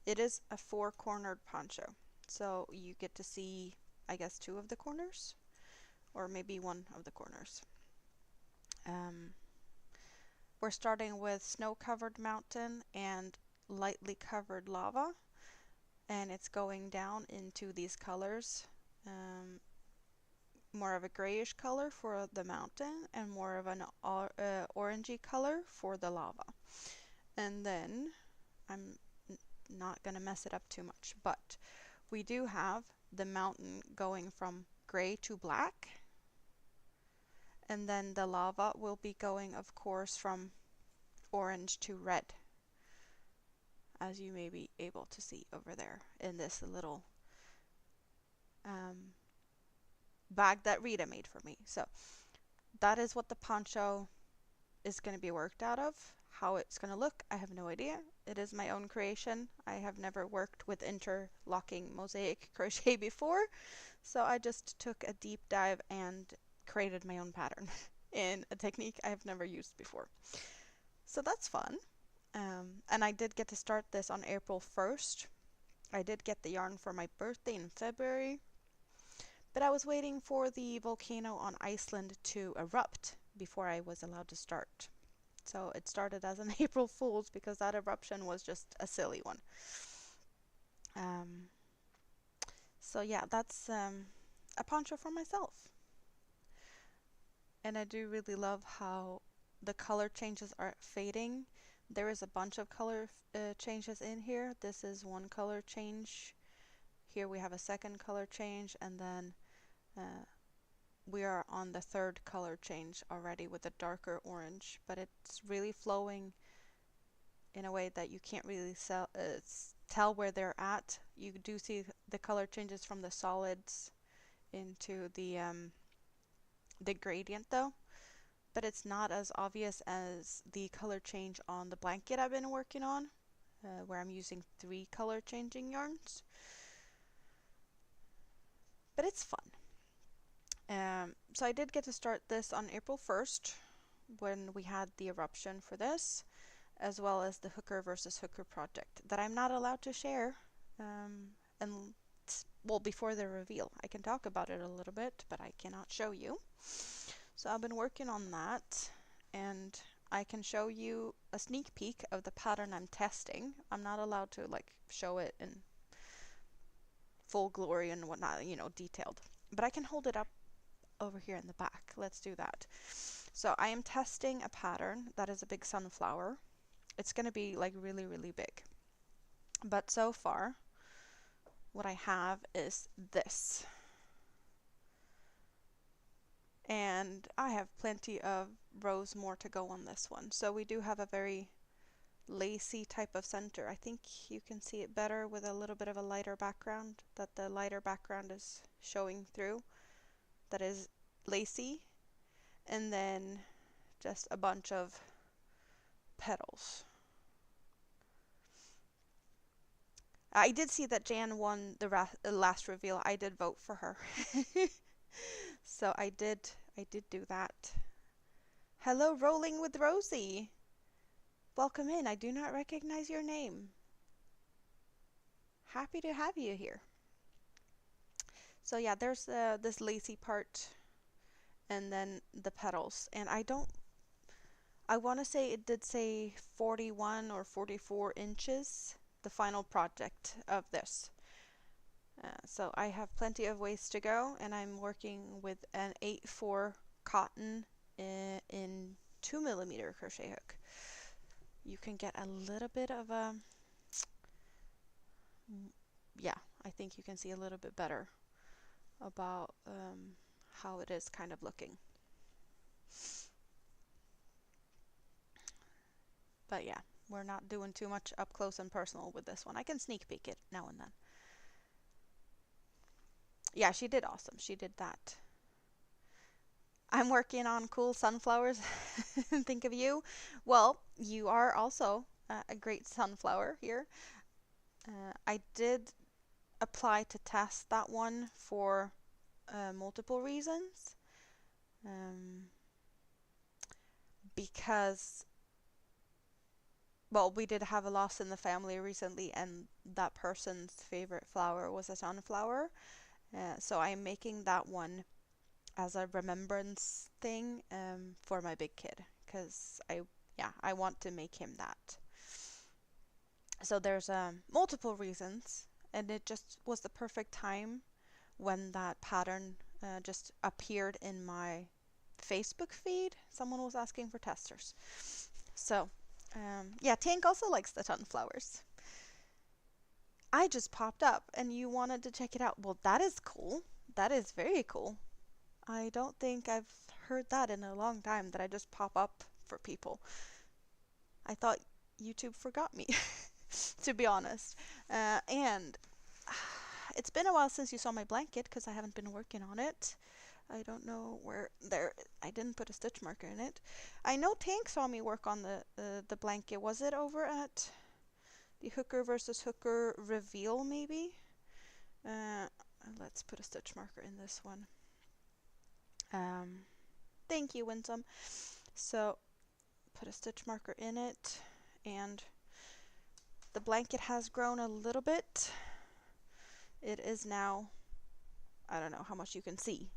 It is a four-cornered poncho. So you get to see, I guess, two of the corners, or maybe one of the corners. Um, we're starting with snow-covered mountain and lightly covered lava, and it's going down into these colors. More of a grayish color for the mountain and more of an orangey color for the lava. And then I'm not gonna mess it up too much, but we do have the mountain going from gray to black, and then the lava will be going, of course, from orange to red, as you may be able to see over there in this little bag that Rita made for me. So that is what the poncho is going to be worked out of. How it's going to look, I have no idea. It is my own creation. I have never worked with interlocking mosaic crochet before, so I just took a deep dive and created my own pattern in a technique I have never used before. So that's fun. And I did get to start this on April 1st. I did get the yarn for my birthday in February, but I was waiting for the volcano on Iceland to erupt before I was allowed to start. So it started as an April Fool's because that eruption was just a silly one. So yeah, that's a poncho for myself. And I do really love how the color changes are fading. There is a bunch of color changes in here. This is one color change. Here we have a second color change, and then we are on the third color change already with a darker orange, but it's really flowing in a way that you can't really tell where they're at. You do see the color changes from the solids into the gradient though, but it's not as obvious as the color change on the blanket I've been working on, where I'm using 3 color changing yarns. But it's fun. So I did get to start this on April 1st when we had the eruption for this, as well as the hooker versus hooker project that I'm not allowed to share, and well, before the reveal. I can talk about it a little bit, but I cannot show you. So I've been working on that, and I can show you a sneak peek of the pattern I'm testing. I'm not allowed to like show it in full glory and whatnot, detailed. But I can hold it up over here in the back. Let's do that. So I am testing a pattern that is a big sunflower. It's going to be like really, really big. But so far, what I have is this. And I have plenty of rows more to go on this one. So we do have a very lacy type of center. I think you can see it better with a little bit of a lighter background, that the lighter background is showing through. That is lacy. And then just a bunch of petals. I did see that Jan won the last reveal. I did vote for her. So I did do that. Hello, Rolling with Rosie. Welcome in. I do not recognize your name. Happy to have you here. So yeah, there's this lacy part and then the petals. And I want to say it did say 41 or 44 inches, the final project of this. So I have plenty of ways to go, and I'm working with an 8/4 cotton in 2mm crochet hook. You can get a little bit of a, yeah, I think you can see a little bit better about how it is kind of looking. But yeah, we're not doing too much up close and personal with this one. I can sneak peek it now and then. Yeah, she did awesome. She did that. I'm working on cool sunflowers. Think of you. Well, you are also a great sunflower here. I did apply to test that one for multiple reasons. Because, well, we did have a loss in the family recently, and that person's favorite flower was a sunflower. So I'm making that one as a remembrance thing for my big kid, because I want to make him that. So there's multiple reasons, and it just was the perfect time when that pattern just appeared in my Facebook feed. Someone was asking for testers. So yeah, Tank also likes the sunflowers. I just popped up and you wanted to check it out. Well, that is cool. That is very cool. I don't think I've heard that in a long time, that I just pop up for people. I thought YouTube forgot me, to be honest. And it's been a while since you saw my blanket, because I haven't been working on it. I don't know where there. I didn't put a stitch marker in it. I know Tank saw me work on the blanket. Was it over at the Hooker versus Hooker reveal, maybe? Let's put a stitch marker in this one. Thank you, Winsome. So put a stitch marker in it, and the blanket has grown a little bit. It is now, I don't know how much you can see,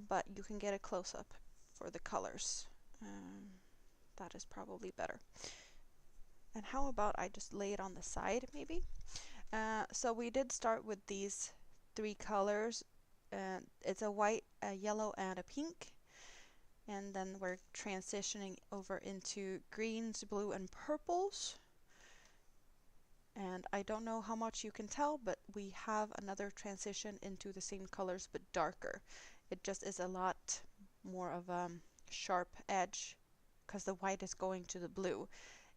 but you can get a close-up for the colors. That is probably better. And how about I just lay it on the side, maybe? So we did start with these 3 colors. It's a white, a yellow, and a pink. And then we're transitioning over into greens, blue, and purples. And I don't know how much you can tell, but we have another transition into the same colors but darker. It just is a lot more of a sharp edge, because the white is going to the blue.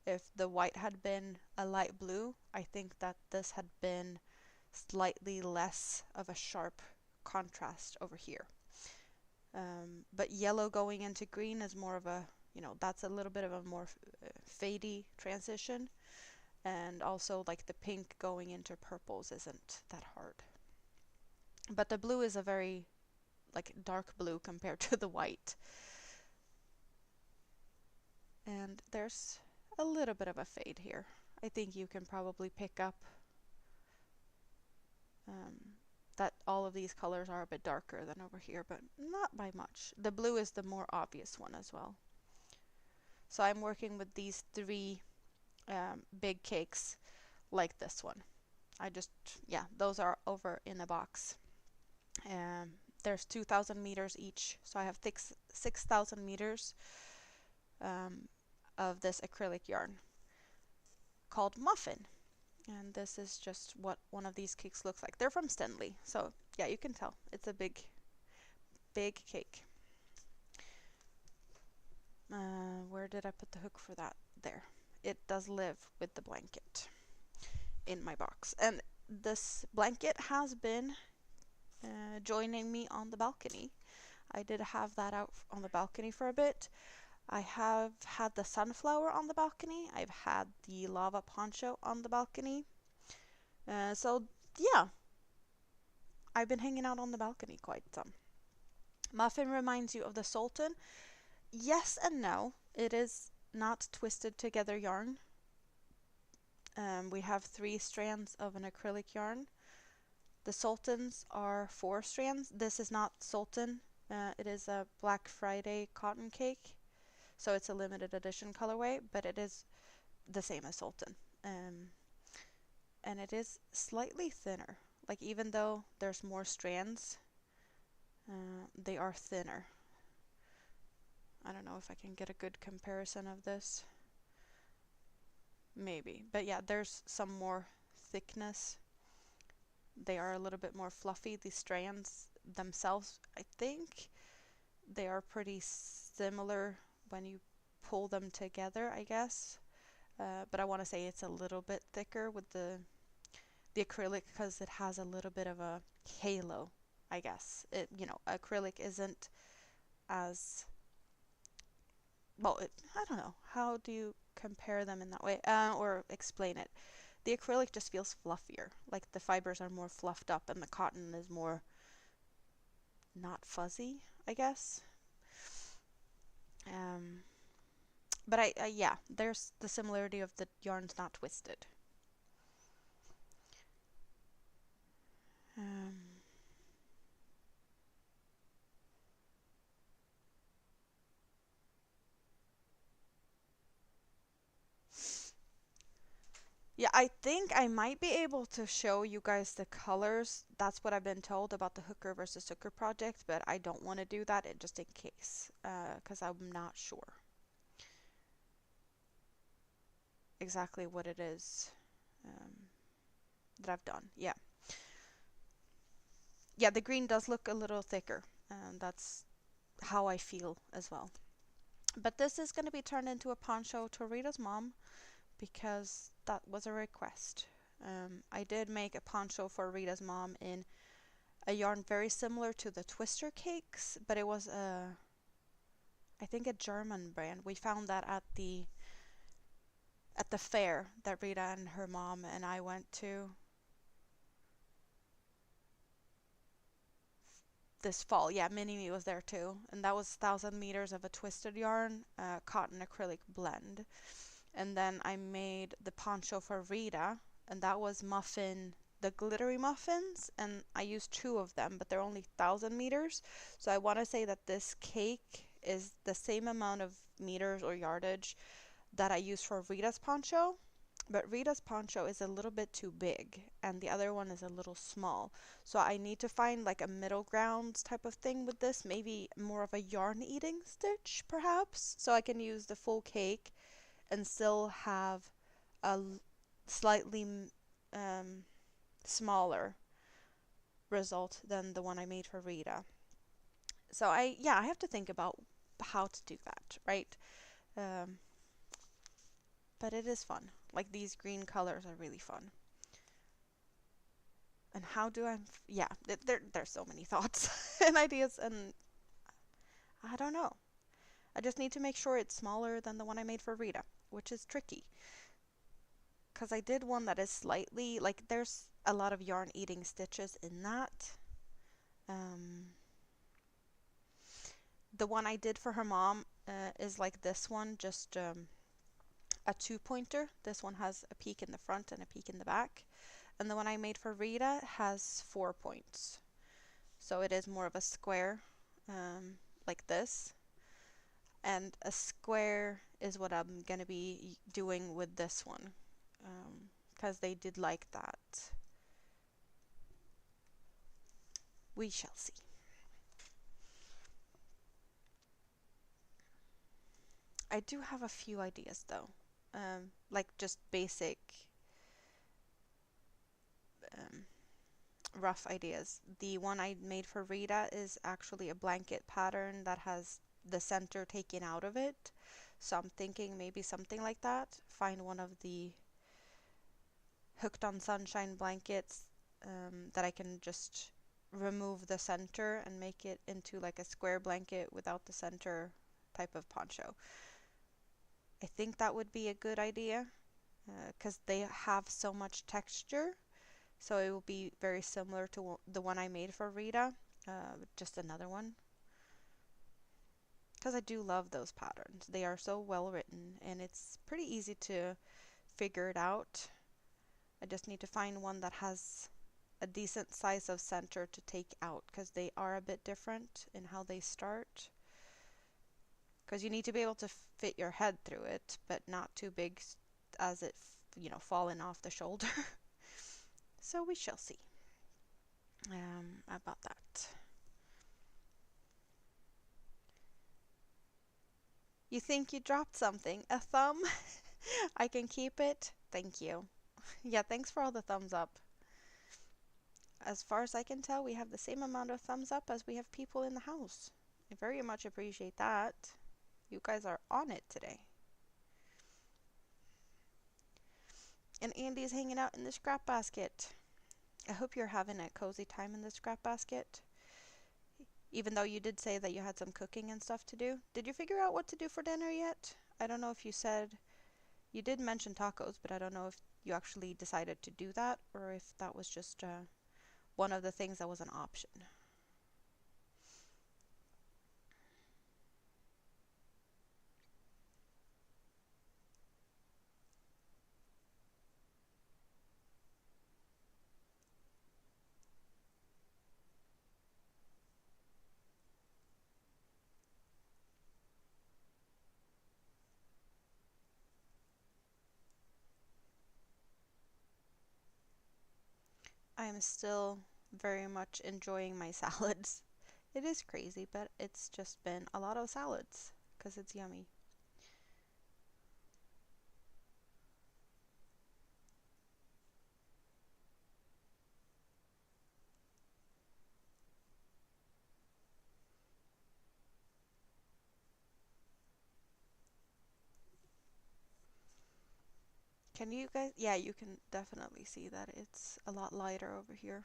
If the white had been a light blue, I think that this had been slightly less of a sharp contrast over here. But yellow going into green is more of a, that's a little bit of a more fadey transition. And also like the pink going into purples isn't that hard. But the blue is a very like dark blue compared to the white. And there's a little bit of a fade here. I think you can probably pick up that all of these colors are a bit darker than over here, but not by much. The blue is the more obvious one as well. So I'm working with these 3 big cakes like this one. I just, yeah, those are over in a box. Um, there's 2,000 meters each, so I have 6,000 meters um, of this acrylic yarn called Muffin. And this is just what one of these cakes looks like. They're from Stanley, so yeah, you can tell. It's a big, big cake. Where did I put the hook for that? There. It does live with the blanket in my box. And this blanket has been joining me on the balcony. I did have that out on the balcony for a bit. I have had the sunflower on the balcony. I've had the lava poncho on the balcony. So yeah, I've been hanging out on the balcony quite some. Muffin reminds you of the Sultan. Yes and no. It is not twisted together yarn. We have 3 strands of an acrylic yarn. The Sultans are 4 strands. This is not Sultan. It is a Black Friday cotton cake. So it's a limited edition colorway, but it is the same as Sultan. And it is slightly thinner. Like even though there's more strands, they are thinner. I don't know if I can get a good comparison of this. Maybe. But yeah, there's some more thickness. They are a little bit more fluffy. The strands themselves, I think they are pretty similar when you pull them together, I guess. But I want to say it's a little bit thicker with the acrylic because it has a little bit of a halo, I guess. Acrylic isn't as well, I don't know. How do you compare them in that way? Or explain it? The acrylic just feels fluffier. Like the fibers are more fluffed up and the cotton is more not fuzzy, I guess. Um, but yeah, there's the similarity of the yarns not twisted. Um, Yeah, I think I might be able to show you guys the colors. That's what I've been told about the hooker versus hooker project, but I don't want to do that just in case, because I'm not sure exactly what it is that I've done. Yeah. Yeah, the green does look a little thicker, and that's how I feel as well. But this is going to be turned into a poncho to Rita's mom because that was a request. I did make a poncho for Rita's mom in a yarn very similar to the Twister cakes, but it was I think a German brand. We found that at the fair that Rita and her mom and I went to this fall. Yeah, Mini Me was there too, and that was 1,000 meters of a twisted yarn, cotton acrylic blend. And then I made the poncho for Rita, and that was the glittery muffins, and I used 2 of them, but they're only 1,000 meters. So I want to say that this cake is the same amount of meters or yardage that I used for Rita's poncho, but Rita's poncho is a little bit too big, and the other one is a little small. So I need to find like a middle ground type of thing with this, maybe more of a yarn eating stitch, perhaps, so I can use the full cake and still have a slightly um, smaller result than the one I made for Rita. So I have to think about how to do that, right? Um, but it is fun. Like these green colors are really fun. And how do yeah, there's so many thoughts and ideas, and I don't know. I just need to make sure it's smaller than the one I made for Rita, which is tricky. Because I did one that is slightly, like there's a lot of yarn eating stitches in that. Um, the one I did for her mom is like this one, just a 2-pointer. This one has a peak in the front and a peak in the back. And the one I made for Rita has 4 points. So it is more of a square, like this. And a square is what I'm going to be doing with this one. Because they did like that. We shall see. I do have a few ideas though. Like just basic um, rough ideas. The one I made for Rita is actually a blanket pattern that has the center taken out of it. So I'm thinking maybe something like that. Find one of the hooked on sunshine blankets that I can just remove the center and make it into like a square blanket without the center type of poncho. I think that would be a good idea because they have so much texture. So it will be very similar to the one I made for Rita, just another one. Because I do love those patterns. They are so well written and it's pretty easy to figure it out. I just need to find one that has a decent size of center to take out because they are a bit different in how they start. Because you need to be able to fit your head through it, but not too big as it, falling off the shoulder. So we shall see about that. You think you dropped something? A thumb? I can keep it? Thank you. Yeah, thanks for all the thumbs up. As far as I can tell, we have the same amount of thumbs up as we have people in the house. I very much appreciate that. You guys are on it today. And Andy's hanging out in the scrap basket. I hope you're having a cozy time in the scrap basket. Even though you did say that you had some cooking and stuff to do. Did you figure out what to do for dinner yet? I don't know if you said, you did mention tacos, but I don't know if you actually decided to do that or if that was just one of the things that was an option. I am still very much enjoying my salads. It is crazy, but it's just been a lot of salads because it's yummy. Can you guys? Yeah, you can definitely see that it's a lot lighter over here.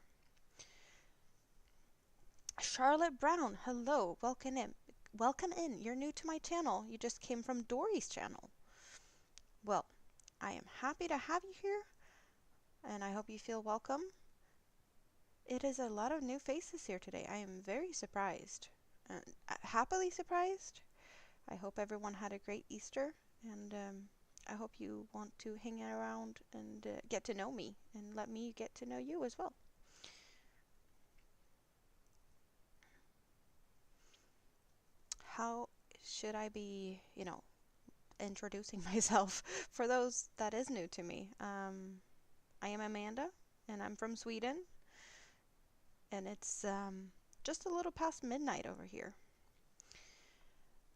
Charlotte Brown, hello, welcome in. Welcome in. You're new to my channel. You just came from Dory's channel. Well, I am happy to have you here, and I hope you feel welcome. It is a lot of new faces here today. I am very surprised. Happily surprised. I hope everyone had a great Easter, and I hope you want to hang around and get to know me, and let me get to know you as well. How should I be, introducing myself for those that is new to me? I am Amanda, and I'm from Sweden, and it's just a little past midnight over here.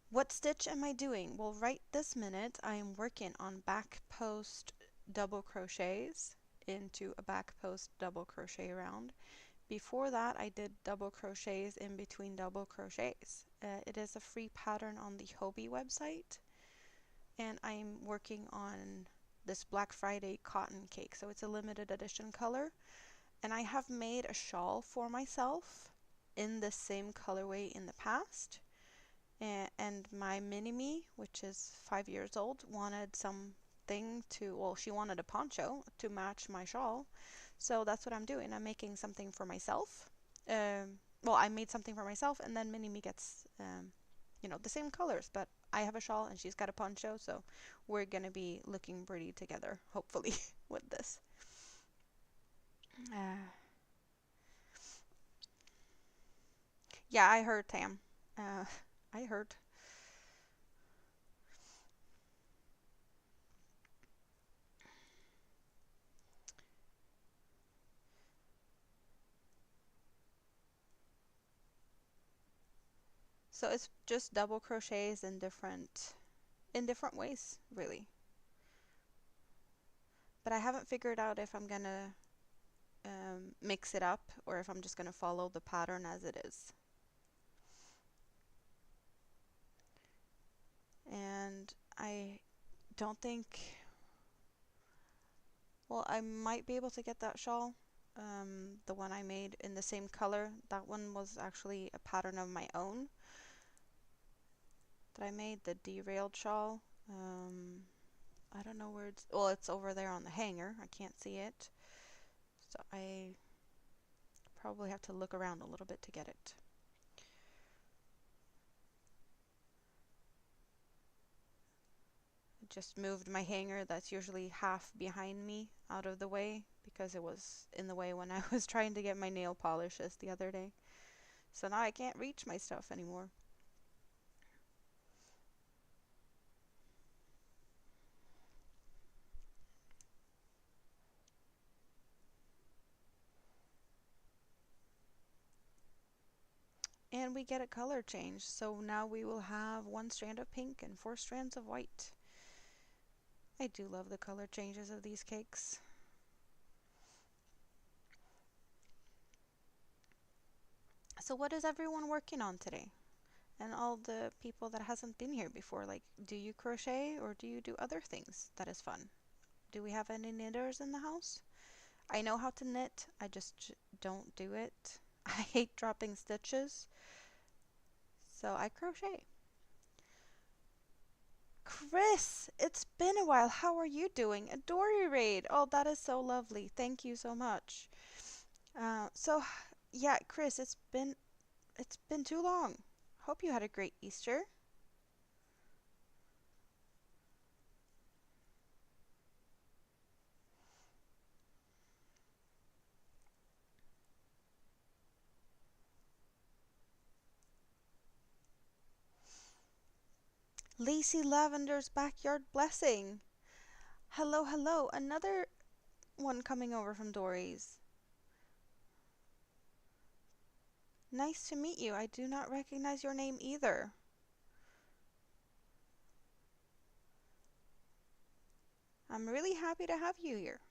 What stitch am I doing? Well, right this minute I am working on back post double crochets into a back post double crochet round. Before that I did double crochets in between double crochets. It is a free pattern on the Hobie website, and I'm working on this Black Friday cotton cake, so it's a limited edition color, and I have made a shawl for myself in the same colorway in the past. And my mini-me, which is 5 years old, wanted something to, well, she wanted a poncho to match my shawl. So that's what I'm doing. I'm making something for myself. Well, I made something for myself, and then mini-me gets, the same colors. But I have a shawl, and she's got a poncho, so we're going to be looking pretty together, hopefully, with this. Uh, yeah, I heard, Tam. I heard. So it's just double crochets in different ways, really. But I haven't figured out if I'm gonna mix it up or if I'm just gonna follow the pattern as it is. And I don't think, well, I might be able to get that shawl. The one I made in the same color. That one was actually a pattern of my own that I made, the derailed shawl. I don't know where it's, well, it's over there on the hanger. I can't see it. So I probably have to look around a little bit to get it. I just moved my hanger that's usually half behind me out of the way because it was in the way when I was trying to get my nail polishes the other day. So now I can't reach my stuff anymore. And we get a color change. So now we will have 1 strand of pink and 4 strands of white. I do love the color changes of these cakes. So what is everyone working on today? And all the people that hasn't been here before, like, do you crochet or do you do other things that is fun? Do we have any knitters in the house? I know how to knit, I just don't do it. I hate dropping stitches, so I crochet. Chris, it's been a while. How are you doing? A Dory raid. Oh, that is so lovely. Thank you so much. So yeah, Chris, it's been too long. Hope you had a great Easter. Lacey Lavender's backyard blessing. Hello, hello. Another one coming over from Dory's. Nice to meet you. I do not recognize your name either. I'm really happy to have you here.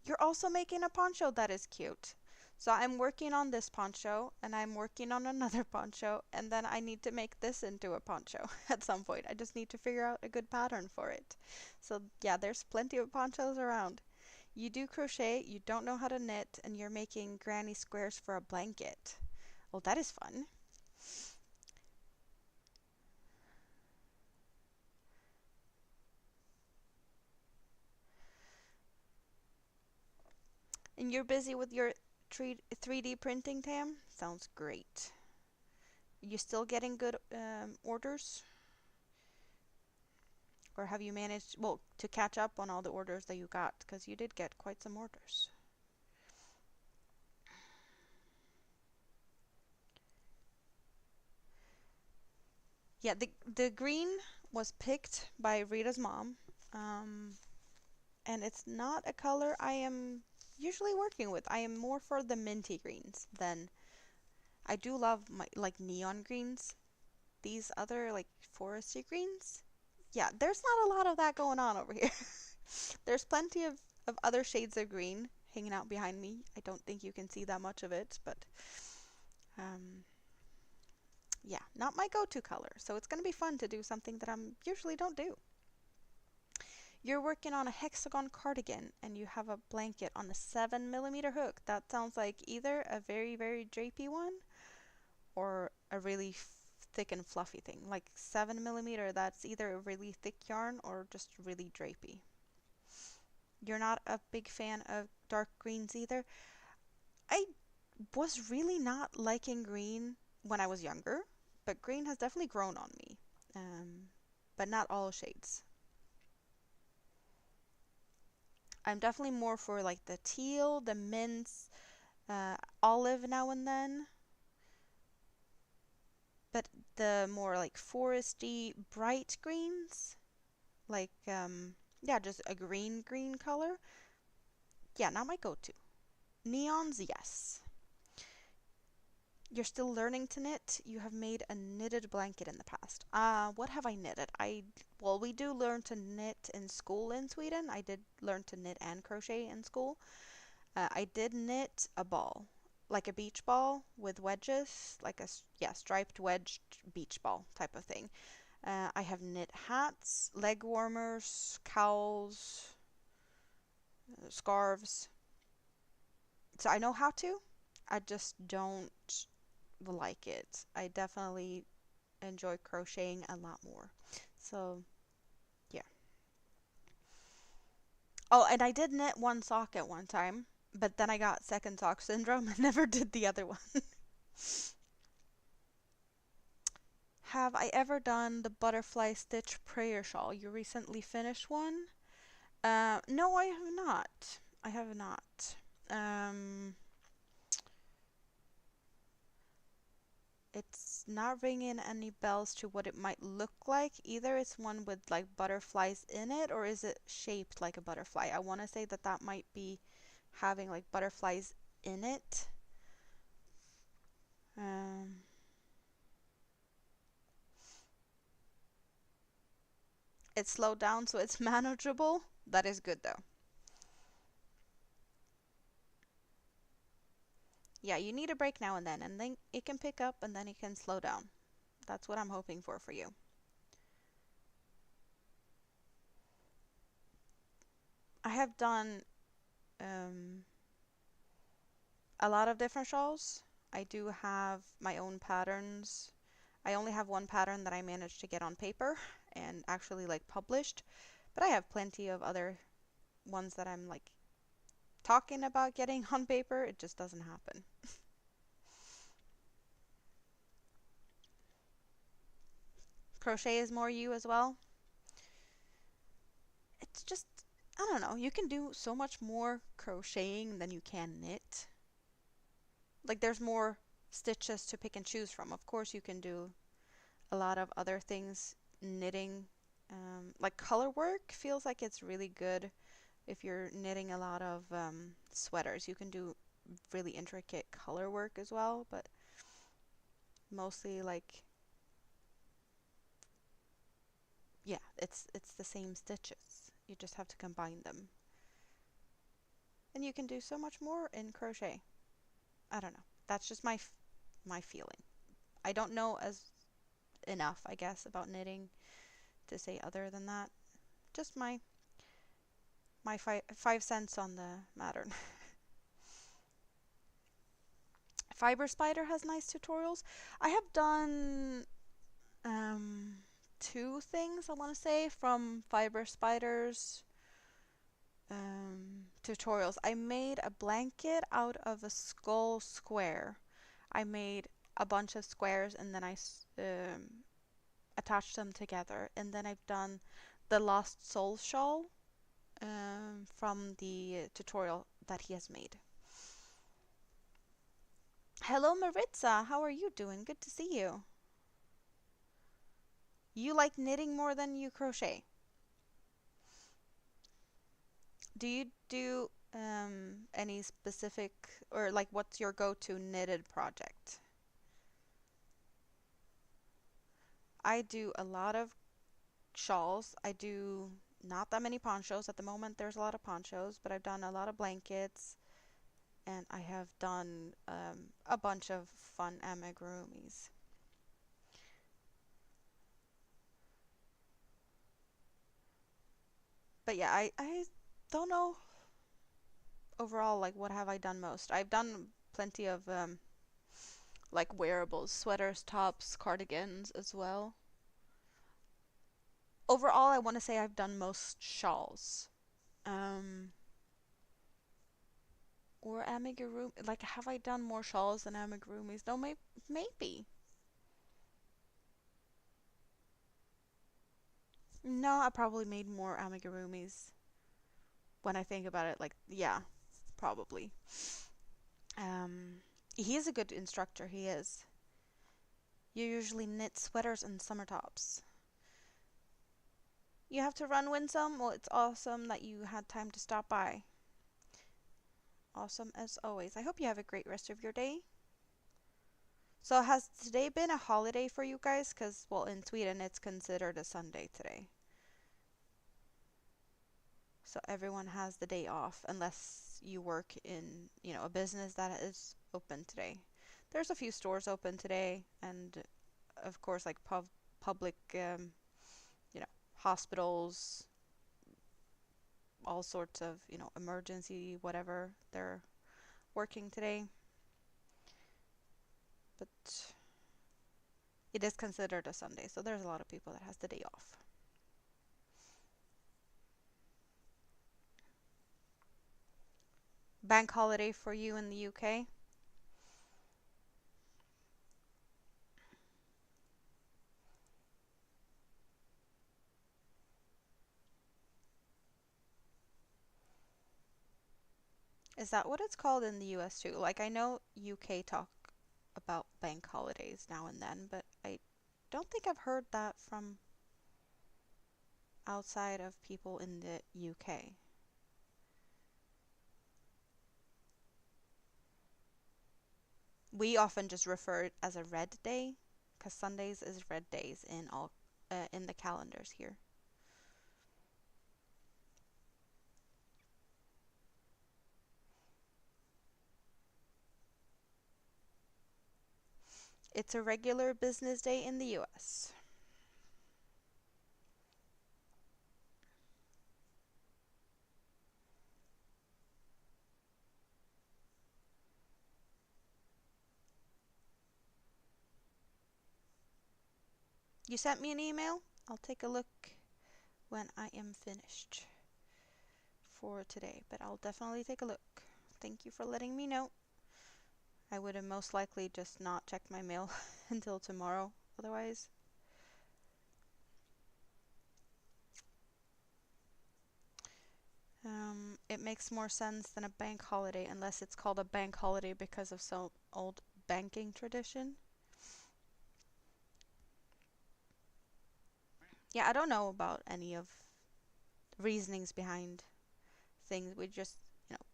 You're also making a poncho that is cute. So I'm working on this poncho and I'm working on another poncho and then I need to make this into a poncho at some point. I just need to figure out a good pattern for it. So yeah, there's plenty of ponchos around. You do crochet, you don't know how to knit, and you're making granny squares for a blanket. Well, that is fun. And you're busy with your 3D printing, Tam? Sounds great. You still getting good orders? Or have you managed, well, to catch up on all the orders that you got? Because you did get quite some orders. Yeah, the green was picked by Rita's mom. Um, and it's not a color I am usually working with. I am more for the minty greens than I do love my like neon greens. These other like foresty greens. Yeah, there's not a lot of that going on over here. There's plenty of other shades of green hanging out behind me. I don't think you can see that much of it, but um, yeah, not my go-to color. So it's going to be fun to do something that I usually don't do. You're working on a hexagon cardigan and you have a blanket on a 7mm hook. That sounds like either a very, very drapey one or a really thick and fluffy thing. Like 7mm, that's either a really thick yarn or just really drapey. You're not a big fan of dark greens either. I was really not liking green when I was younger, but green has definitely grown on me. But not all shades. I'm definitely more for like the teal, the mints, olive now and then. But the more like foresty, bright greens, like yeah, just a green color. Yeah, not my go-to. Neons, yes. You're still learning to knit. You have made a knitted blanket in the past. What have I knitted? Well, we do learn to knit in school in Sweden. I did learn to knit and crochet in school. I did knit a ball, like a beach ball with wedges, like yeah, striped wedged beach ball type of thing. I have knit hats, leg warmers, cowls, scarves. So I know how to. I just don't like it. I definitely enjoy crocheting a lot more. So, yeah. Oh, and I did knit one sock at one time, but then I got second sock syndrome and never did the other one. Have I ever done the butterfly stitch prayer shawl? You recently finished one? No, I have not. I have not. Um, it's not ringing any bells to what it might look like. Either it's one with like butterflies in it, or is it shaped like a butterfly? I want to say that that might be having like butterflies in it. Um, it's slowed down so it's manageable. That is good though. Yeah, you need a break now and then it can pick up and then it can slow down. That's what I'm hoping for you. I have done um, a lot of different shawls. I do have my own patterns. I only have one pattern that I managed to get on paper and actually like published, but I have plenty of other ones that I'm like talking about getting on paper. It just doesn't happen. Crochet is more you as well. It's just, I don't know, you can do so much more crocheting than you can knit. Like there's more stitches to pick and choose from. Of course, you can do a lot of other things knitting. Like color work feels like it's really good if you're knitting a lot of sweaters. You can do really intricate color work as well, but mostly like yeah, it's the same stitches. You just have to combine them. And you can do so much more in crochet. I don't know. That's just my feeling. I don't know as enough, I guess, about knitting to say other than that. Just my 5 cents on the matter. Fiber Spider has nice tutorials. I have done um, two things I want to say from Fiber Spider's tutorials. I made a blanket out of a skull square. I made a bunch of squares and then I attached them together. And then I've done the Lost Soul shawl from the tutorial that he has made. Hello Maritza, how are you doing? Good to see you. You like knitting more than you crochet. Do you do any specific or like what's your go-to knitted project? I do a lot of shawls. I do not that many ponchos at the moment. There's a lot of ponchos, but I've done a lot of blankets and I have done a bunch of fun amigurumis. But yeah, I don't know overall like what have I done most. I've done plenty of like wearables, sweaters, tops, cardigans as well. Overall, I want to say I've done most shawls. Um, or amigurumi. Like, have I done more shawls than amigurumis? No, maybe. No, I probably made more amigurumis when I think about it. Like, yeah, probably. He is a good instructor. He is. You usually knit sweaters and summer tops. You have to run, Winsome? Well, it's awesome that you had time to stop by. Awesome as always. I hope you have a great rest of your day. So has today been a holiday for you guys? Because, well, in Sweden it's considered a Sunday today. So everyone has the day off unless you work in, a business that is open today. There's a few stores open today, and of course, like public, you know, hospitals, all sorts of, emergency, whatever, they're working today. But it is considered a Sunday, so there's a lot of people that has the day off. Bank holiday for you in the UK? Is that what it's called in the US too? Like I know UK talk about bank holidays now and then, but I don't think I've heard that from outside of people in the UK. We often just refer it as a red day because Sundays is red days in the calendars here. It's a regular business day in the US. You sent me an email? I'll take a look when I am finished for today, but I'll definitely take a look. Thank you for letting me know. I would have most likely just not checked my mail until tomorrow otherwise. It makes more sense than a bank holiday unless it's called a bank holiday because of some old banking tradition. Yeah, I don't know about any of the reasonings behind things. We just, you know,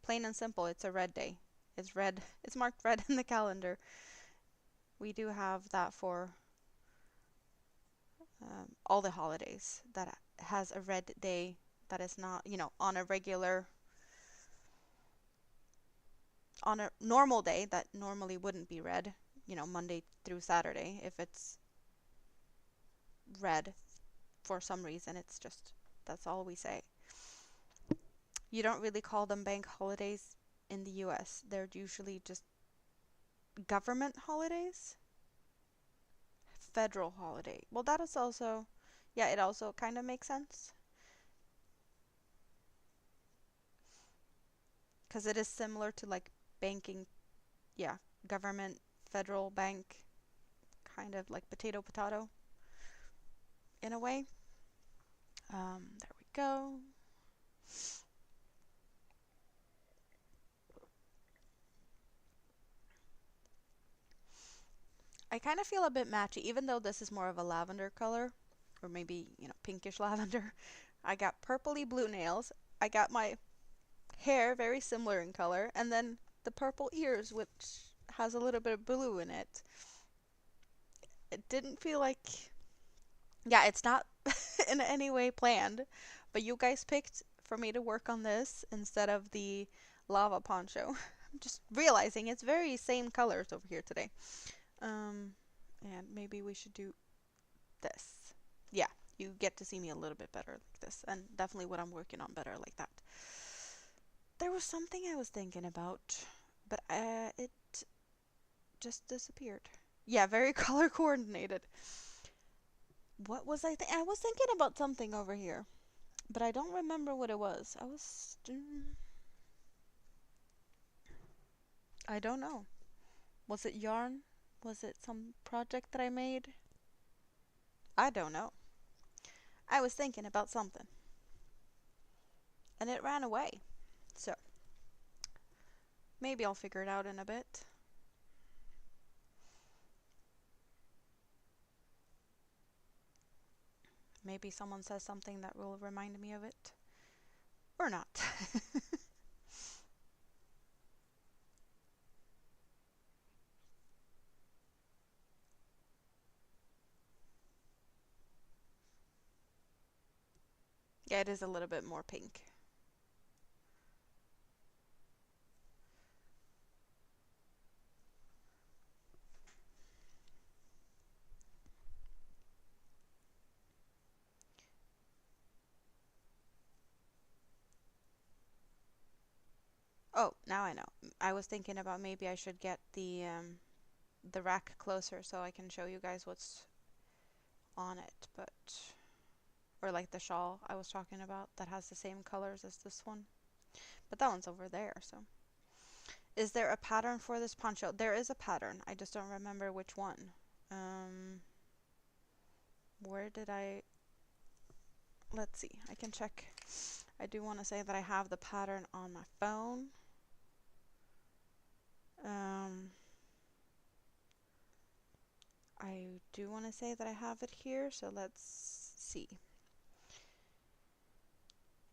plain and simple, it's a red day. It's red, it's marked red in the calendar. We do have that for all the holidays that has a red day that is not, on a regular, on a normal day that normally wouldn't be red, Monday through Saturday. If it's red for some reason, it's just, that's all we say. You don't really call them bank holidays in the US. They're usually just government holidays. Federal holiday. Well, that is also, yeah, it also kind of makes sense because it is similar to like banking, yeah, government, federal bank, kind of like potato potato in a way. There we go. I kind of feel a bit matchy, even though this is more of a lavender color, or maybe, pinkish lavender. I got purpley blue nails. I got my hair very similar in color, and then the purple ears, which has a little bit of blue in it. It didn't feel like, yeah, it's not in any way planned, but you guys picked for me to work on this instead of the lava poncho. I'm just realizing it's very same colors over here today. Um, and maybe we should do this. Yeah, you get to see me a little bit better like this, and definitely what I'm working on better like that. There was something I was thinking about, but it just disappeared. Yeah, very color coordinated. What was I was thinking about something over here, but I don't remember what it was. I don't know. Was it yarn? Was it some project that I made? I don't know. I was thinking about something, and it ran away. So, maybe I'll figure it out in a bit. Maybe someone says something that will remind me of it. Or not. Yeah, it is a little bit more pink. Oh, now I know. I was thinking about maybe I should get the rack closer so I can show you guys what's on it, but or like the shawl I was talking about that has the same colors as this one. But that one's over there, so. Is there a pattern for this poncho? There is a pattern. I just don't remember which one. Um, where did I... Let's see. I can check. I do want to say that I have the pattern on my phone. I do want to say that I have it here, so let's see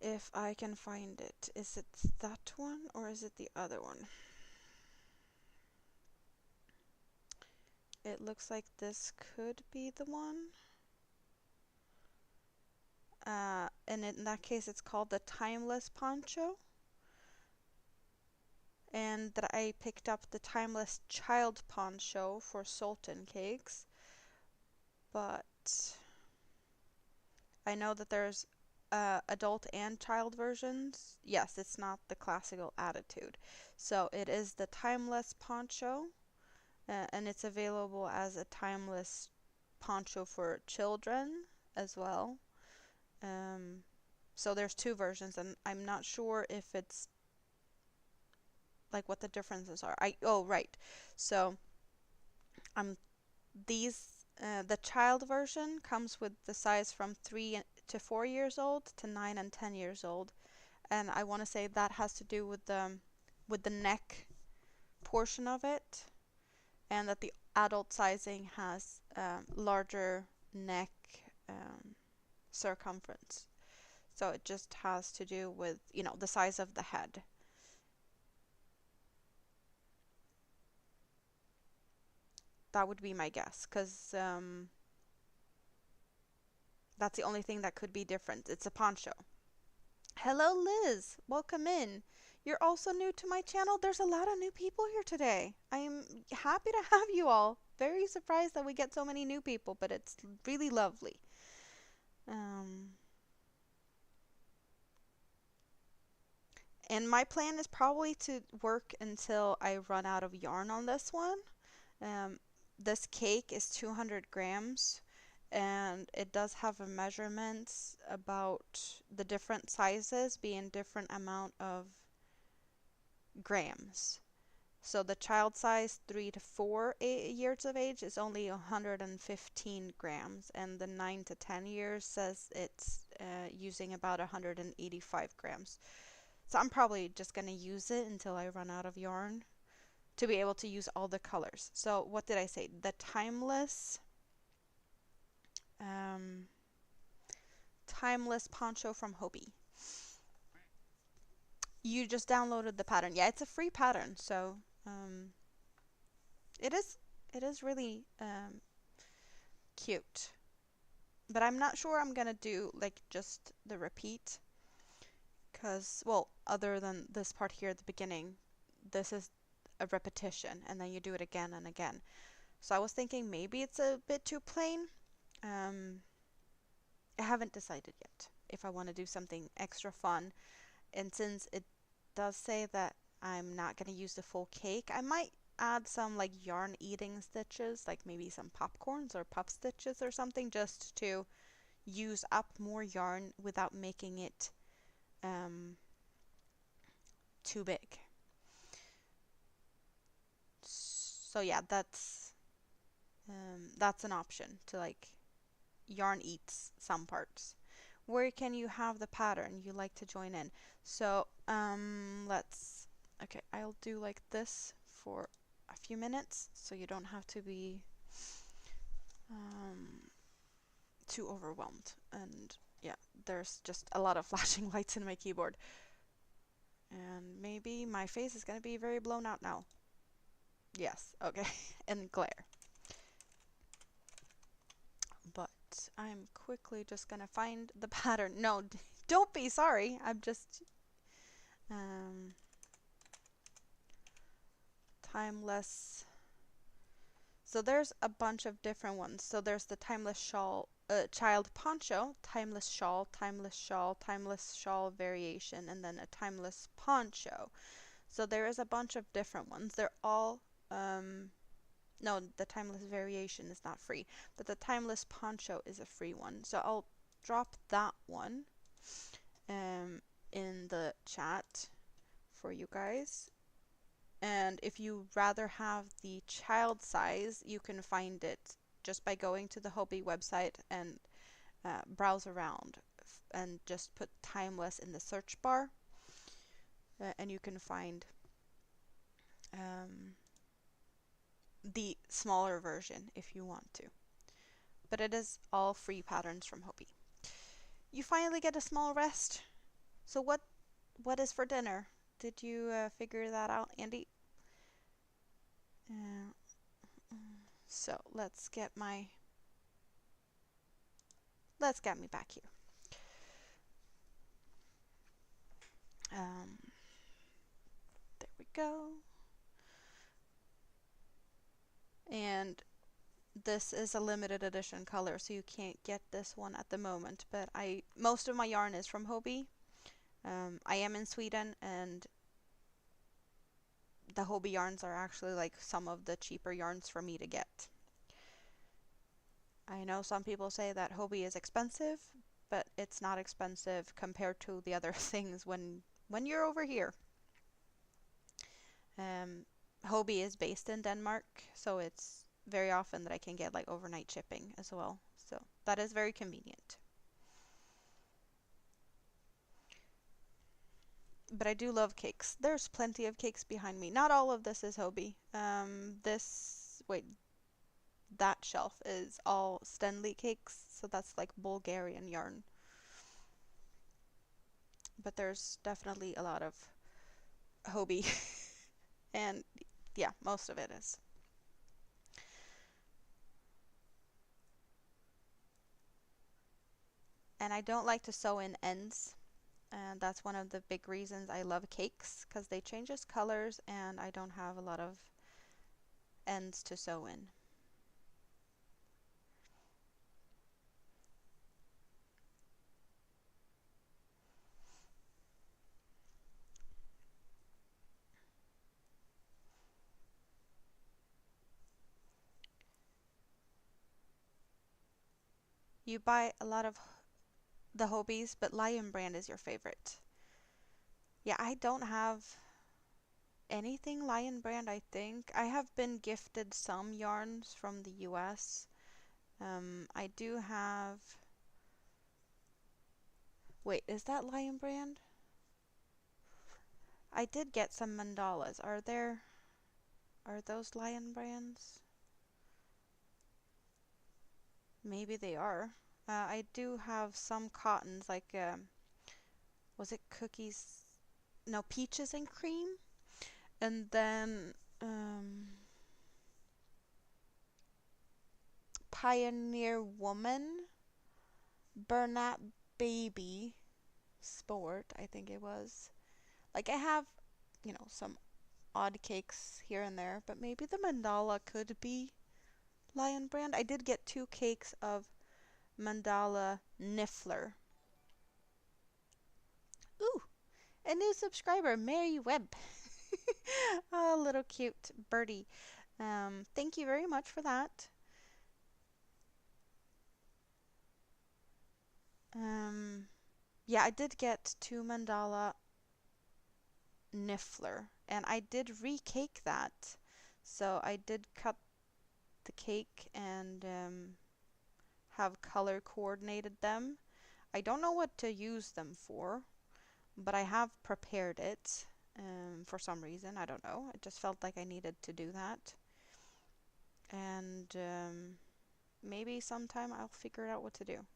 if I can find it. Is it that one or is it the other one? It looks like this could be the one. And in that case, it's called the Timeless Poncho. And that I picked up the Timeless Child Poncho for Sultan Cakes. But I know that there's adult and child versions. Yes, it's not the classical attitude. So it is the Timeless Poncho. And it's available as a timeless poncho for children as well. So there's two versions, and I'm not sure if it's like what the differences are. Oh right. So um the child version comes with the size from 3 to 4 years old to 9 and 10 years old, and I want to say that has to do with the neck portion of it, and that the adult sizing has larger neck circumference. So it just has to do with, you know, the size of the head. That would be my guess, because that's the only thing that could be different. It's a poncho. Hello, Liz. Welcome in. You're also new to my channel. There's a lot of new people here today. I am happy to have you all. Very surprised that we get so many new people, but it's really lovely. And my plan is probably to work until I run out of yarn on this one. Um, this cake is 200 grams, and it does have a measurements about the different sizes being different amount of grams. So the child size 3 to 4 years of age is only 115 grams, and the 9 to 10 years says it's using about 185 grams. So I'm probably just gonna use it until I run out of yarn to be able to use all the colors. So what did I say? The um, timeless poncho from Hobie. You just downloaded the pattern. Yeah, it's a free pattern, so it is really cute. But I'm not sure I'm gonna do like just the repeat, because well, other than this part here at the beginning, this is a repetition, and then you do it again and again. So I was thinking maybe it's a bit too plain. I haven't decided yet if I want to do something extra fun. And since it does say that I'm not going to use the full cake, I might add some like yarn eating stitches, like maybe some popcorns or puff stitches or something, just to use up more yarn without making it too big. So yeah, that's an option to like yarn eats some parts. Where can you have the pattern you like to join in? So okay, I'll do like this for a few minutes so you don't have to be too overwhelmed. And yeah, there's just a lot of flashing lights in my keyboard. And maybe my face is gonna be very blown out now. Yes, okay, and glare. But I'm quickly just gonna find the pattern. No, Don't be sorry. I'm just um, timeless. So there's a bunch of different ones. So there's the timeless shawl, child poncho, timeless shawl, timeless shawl variation, and then a timeless poncho. So there is a bunch of different ones. They're all no, the timeless variation is not free, but the timeless poncho is a free one. So I'll drop that one um, in the chat for you guys. And if you rather have the child size, you can find it just by going to the Hobie website and browse around and just put timeless in the search bar, and you can find um, the smaller version if you want to. But it is all free patterns from Hobie. You finally get a small rest. So what is for dinner? Did you figure that out, Andy? Uh, so let's get me back here. Um, there we go. And this is a limited edition color, so you can't get this one at the moment. But most of my yarn is from Hobie. I am in Sweden, and the Hobie yarns are actually like some of the cheaper yarns for me to get. I know some people say that Hobie is expensive, but it's not expensive compared to the other things when you're over here. Hobie is based in Denmark, so it's very often that I can get like overnight shipping as well. So that is very convenient. But I do love cakes. There's plenty of cakes behind me. Not all of this is Hobie. That shelf is all Stenley cakes, so that's like Bulgarian yarn. But there's definitely a lot of Hobie, and yeah, most of it is. And I don't like to sew in ends, and that's one of the big reasons I love cakes, because they change its colors and I don't have a lot of ends to sew in. You buy a lot of the Hobies, but Lion Brand is your favorite. Yeah, I don't have anything Lion Brand, I think. I have been gifted some yarns from the US. I do have... Wait, is that Lion Brand? I did get some mandalas. Are those Lion Brands? Maybe they are. I do have some cottons, like, was it cookies? No, peaches and cream? And then, Pioneer Woman, Bernat Baby, Sport, I think it was. Like, I have, some odd cakes here and there, but maybe the mandala could be Lion Brand. I did get 2 cakes of mandala Niffler. Ooh, a new subscriber, Mary Webb. Oh, little cute birdie. Thank you very much for that. Yeah, I did get 2 mandala Niffler, and I did recake that. So I did cut the cake and have color coordinated them. I don't know what to use them for, but I have prepared it for some reason. I don't know. I just felt like I needed to do that. And maybe sometime I'll figure out what to do.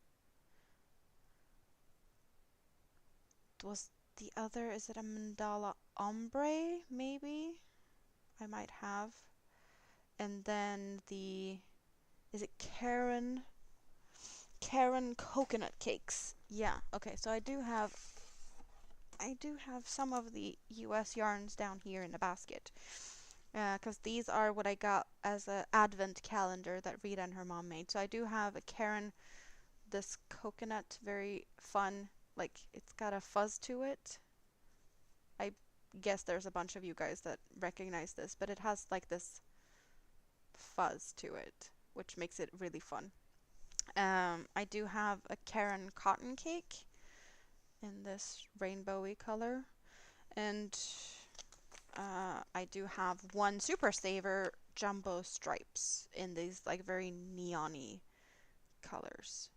Was the other, is it a mandala ombre? Maybe I might have. And then is it Karen? Karen coconut cakes. Yeah. Okay. So I do have some of the U.S. yarns down here in the basket. Because these are what I got as a advent calendar that Rita and her mom made. So I do have a Karen, this coconut, very fun. Like it's got a fuzz to it. I guess there's a bunch of you guys that recognize this, but it has like this fuzz to it, which makes it really fun. I do have a Karen cotton cake in this rainbowy color, and I do have one Super Saver jumbo stripes in these like very neon-y colors.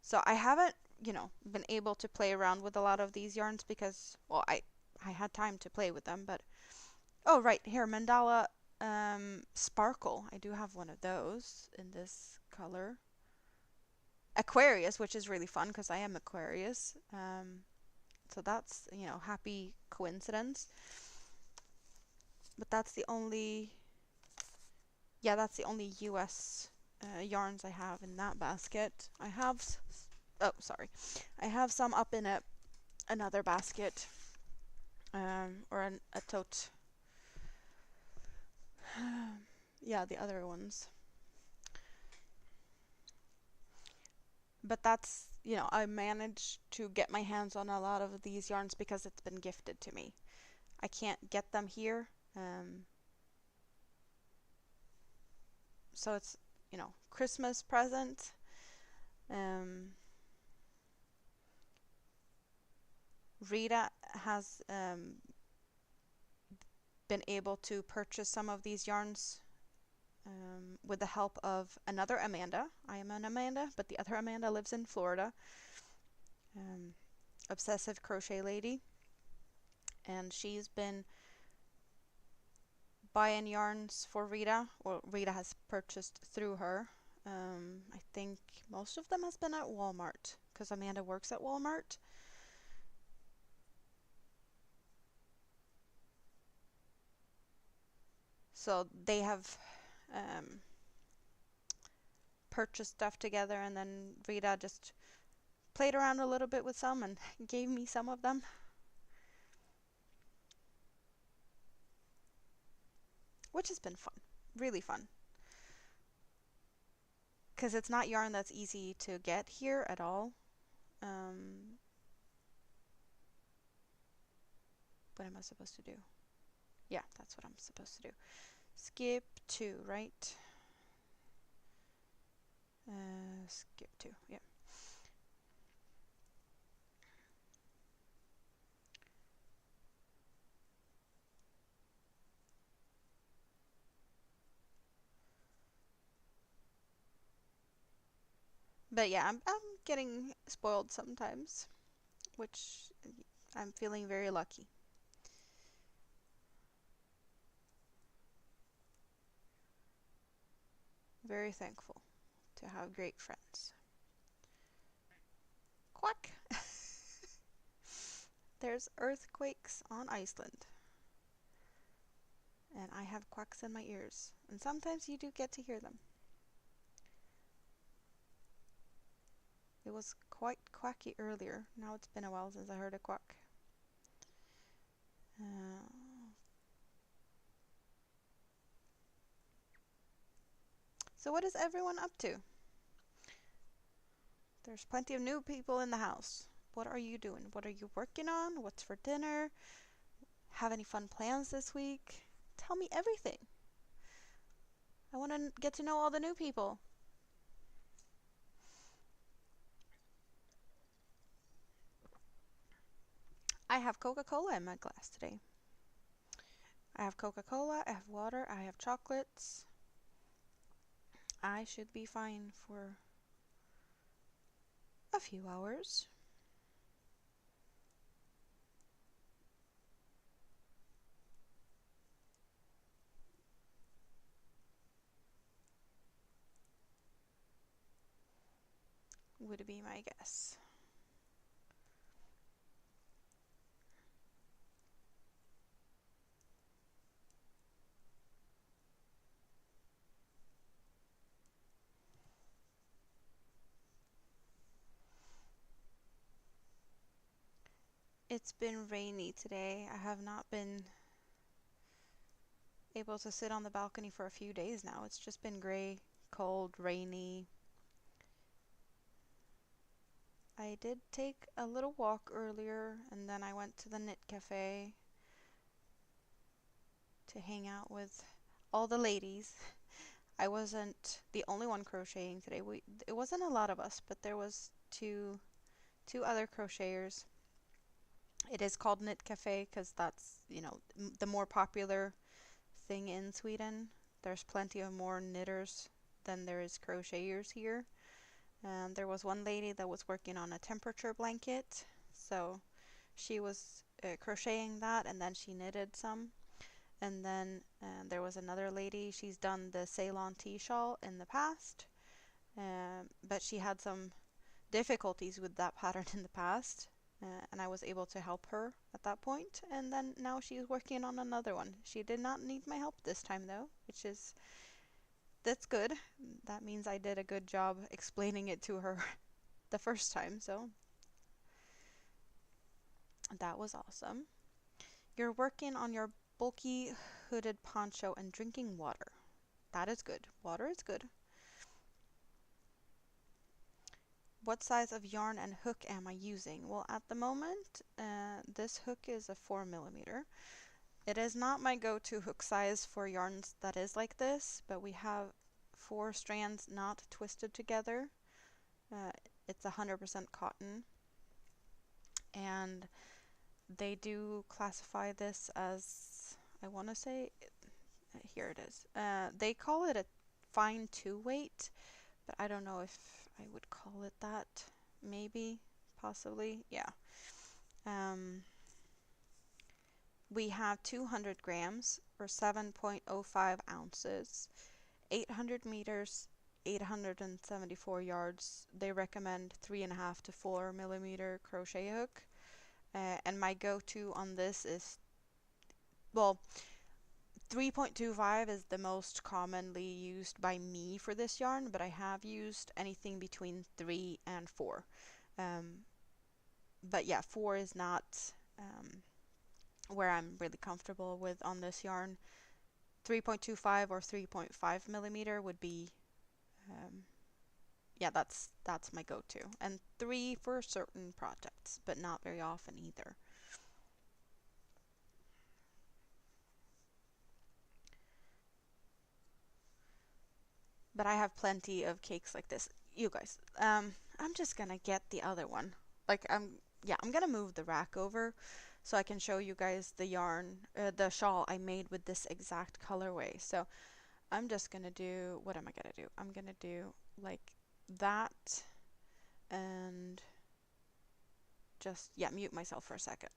So I haven't, been able to play around with a lot of these yarns because, well, I had time to play with them, but oh right here, mandala sparkle. I do have one of those in this color. Aquarius, which is really fun because I am Aquarius. So that's, happy coincidence. But that's the only US yarns I have in that basket. Oh, sorry. I have some up in another basket, or a tote. Yeah, the other ones. But that's, I managed to get my hands on a lot of these yarns because it's been gifted to me. I can't get them here. So it's, Christmas present. Rita has been able to purchase some of these yarns with the help of another Amanda. I am an Amanda, but the other Amanda lives in Florida. Obsessive crochet lady. And she's been buying yarns for Rita. Well, Rita has purchased through her. I think most of them has been at Walmart because Amanda works at Walmart. So they have purchased stuff together, and then Rita just played around a little bit with some and gave me some of them. Which has been fun. Really fun. Because it's not yarn that's easy to get here at all. What am I supposed to do? Yeah, that's what I'm supposed to do. Skip 2, right? Skip 2, yeah. But yeah, I'm getting spoiled sometimes, which I'm feeling very lucky. Very thankful to have great friends. Quack! There's earthquakes on Iceland. And I have quacks in my ears. And sometimes you do get to hear them. It was quite quacky earlier. Now it's been a while since I heard a quack. So what is everyone up to? There's plenty of new people in the house. What are you doing? What are you working on? What's for dinner? Have any fun plans this week? Tell me everything. I want to get to know all the new people. I have Coca-Cola in my glass today. I have Coca-Cola, I have water, I have chocolates. I should be fine for a few hours. Would be my guess. It's been rainy today. I have not been able to sit on the balcony for a few days now. It's just been gray, cold, rainy. I did take a little walk earlier and then I went to the knit cafe to hang out with all the ladies. I wasn't the only one crocheting today. It wasn't a lot of us, but there was two other crocheters. It is called Knit Cafe because that's, the more popular thing in Sweden. There's plenty of more knitters than there is crocheters here. There was one lady that was working on a temperature blanket, so she was crocheting that and then she knitted some. And then there was another lady, she's done the Ceylon tea shawl in the past, but she had some difficulties with that pattern in the past. And I was able to help her at that point, and then now she's working on another one. She did not need my help this time though, that's good. That means I did a good job explaining it to her the first time, so that was awesome. You're working on your bulky hooded poncho and drinking water. That is good. Water is good. What size of yarn and hook am I using? Well, at the moment, this hook is a 4mm. It is not my go-to hook size for yarns that is like this, but we have 4 strands not twisted together. It's 100% cotton, and they do classify this as, I want to say, here it is. They call it a fine 2-weight, but I don't know if I would call it that. Maybe, possibly, yeah. We have 200 grams or 7.05 ounces, 800 meters, 874 yards. They recommend 3.5 to 4mm crochet hook. And my go-to on this is, well, 3.25 is the most commonly used by me for this yarn, but I have used anything between 3 and 4. But yeah, 4 is not where I'm really comfortable with on this yarn. 3.25 or 3.5mm would be, yeah, that's my go-to. And 3 for certain projects, but not very often either. But I have plenty of cakes like this. You guys, I'm just gonna get the other one. Like, I'm gonna move the rack over so I can show you guys the yarn, the shawl I made with this exact colorway. So I'm just gonna do, what am I gonna do? I'm gonna do like that and just, yeah, mute myself for a second.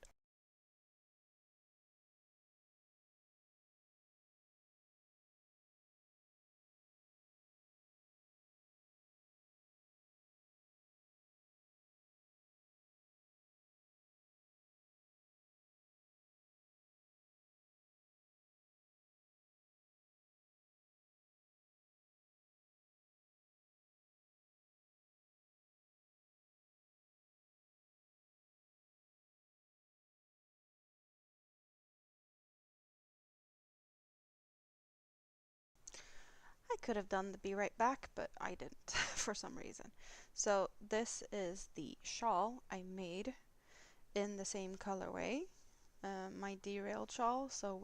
I could have done the be right back, but I didn't for some reason. So this is the shawl I made in the same colorway, my derailed shawl. So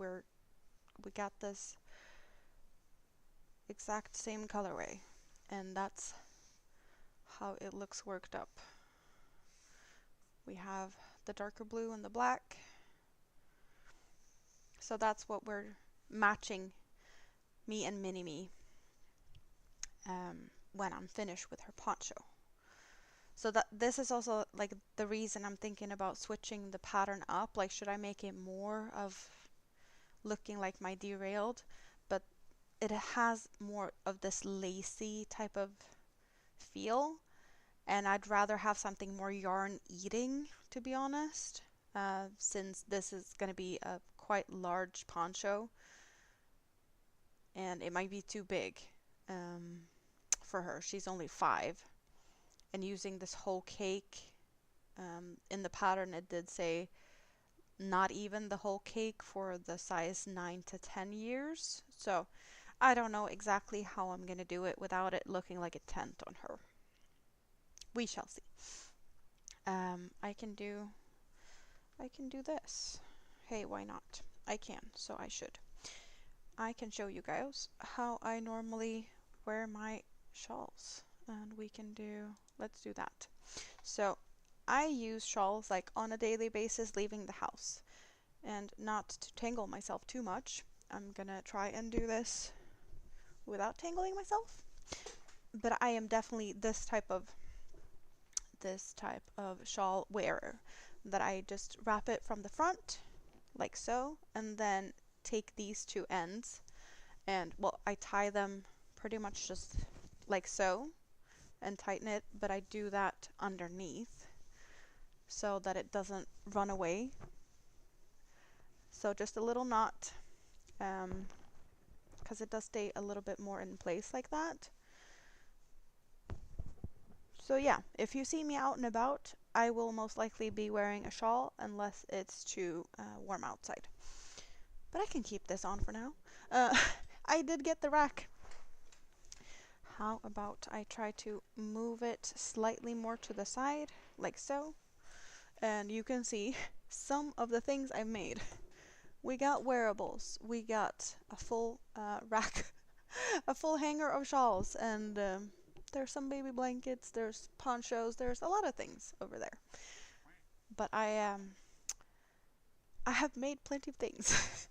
we got this exact same colorway, and that's how it looks worked up. We have the darker blue and the black, so that's what we're matching, me and Mini-Me, when I'm finished with her poncho. So that this is also like the reason I'm thinking about switching the pattern up. Like, should I make it more of looking like my derailed, but it has more of this lacy type of feel, and I'd rather have something more yarn eating, to be honest, since this is going to be a quite large poncho and it might be too big for her. She's only 5, and using this whole cake, in the pattern it did say not even the whole cake for the size 9 to 10 years. So I don't know exactly how I'm gonna do it without it looking like a tent on her. We shall see. I can do this. Hey, why not? I can, so I should. I can show you guys how I normally wear my shawls. And we can do, let's do that. So I use shawls like on a daily basis leaving the house. And not to tangle myself too much, I'm gonna try and do this without tangling myself. But I am definitely this type of shawl wearer, that I just wrap it from the front like so, and then take these two ends and, well, I tie them pretty much just like so and tighten it, but I do that underneath so that it doesn't run away. So just a little knot, because it does stay a little bit more in place like that. So yeah, if you see me out and about, I will most likely be wearing a shawl unless it's too warm outside. But I can keep this on for now. Uh, I did get the rack. How about I try to move it slightly more to the side, like so. And you can see some of the things I made. We got wearables, we got a full rack, a full hanger of shawls, and there's some baby blankets, there's ponchos, there's a lot of things over there. But I have made plenty of things.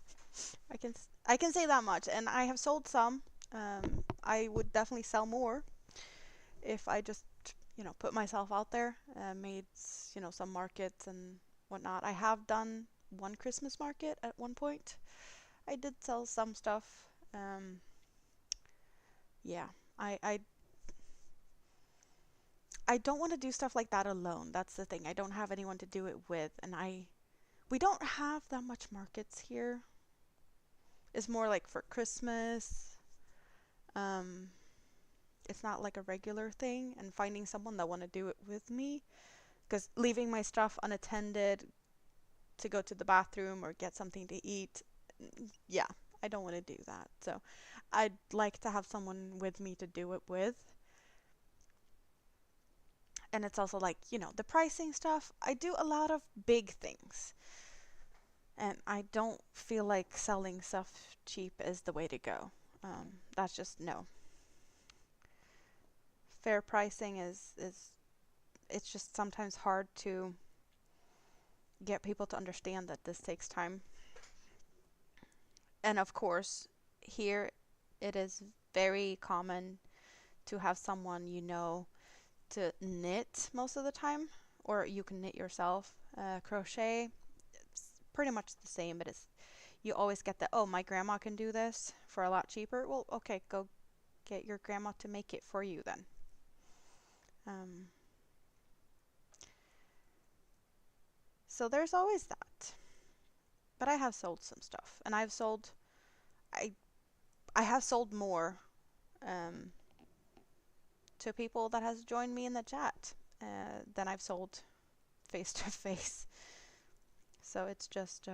I can say that much, and I have sold some. I would definitely sell more if I just, put myself out there, made, some markets and whatnot. I have done one Christmas market at one point. I did sell some stuff. Yeah, I, I, I don't want to do stuff like that alone. That's the thing. I don't have anyone to do it with, and we don't have that much markets here. It's more like for Christmas. Um, it's not like a regular thing, and finding someone that want to do it with me, because leaving my stuff unattended to go to the bathroom or get something to eat, yeah, I don't want to do that. So I'd like to have someone with me to do it with. And it's also like, the pricing stuff. I do a lot of big things, and I don't feel like selling stuff cheap is the way to go. That's just no. Fair pricing is it's just sometimes hard to get people to understand that this takes time. And of course, here it is very common to have someone to knit most of the time, or you can knit yourself. Crochet, it's pretty much the same, but you always get the, oh, my grandma can do this for a lot cheaper. Well, okay, go get your grandma to make it for you then. Um, so there's always that. But I have sold some stuff, and I I have sold more um, to people that has joined me in the chat than I've sold face to face. So it's just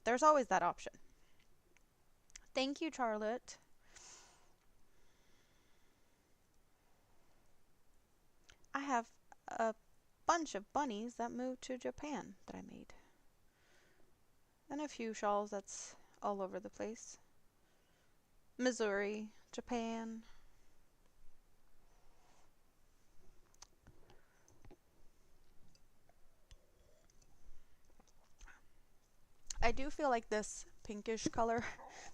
there's always that option. Thank you, Charlotte. I have a bunch of bunnies that moved to Japan that I made, and a few shawls that's all over the place. Missouri, Japan. I do feel like this pinkish color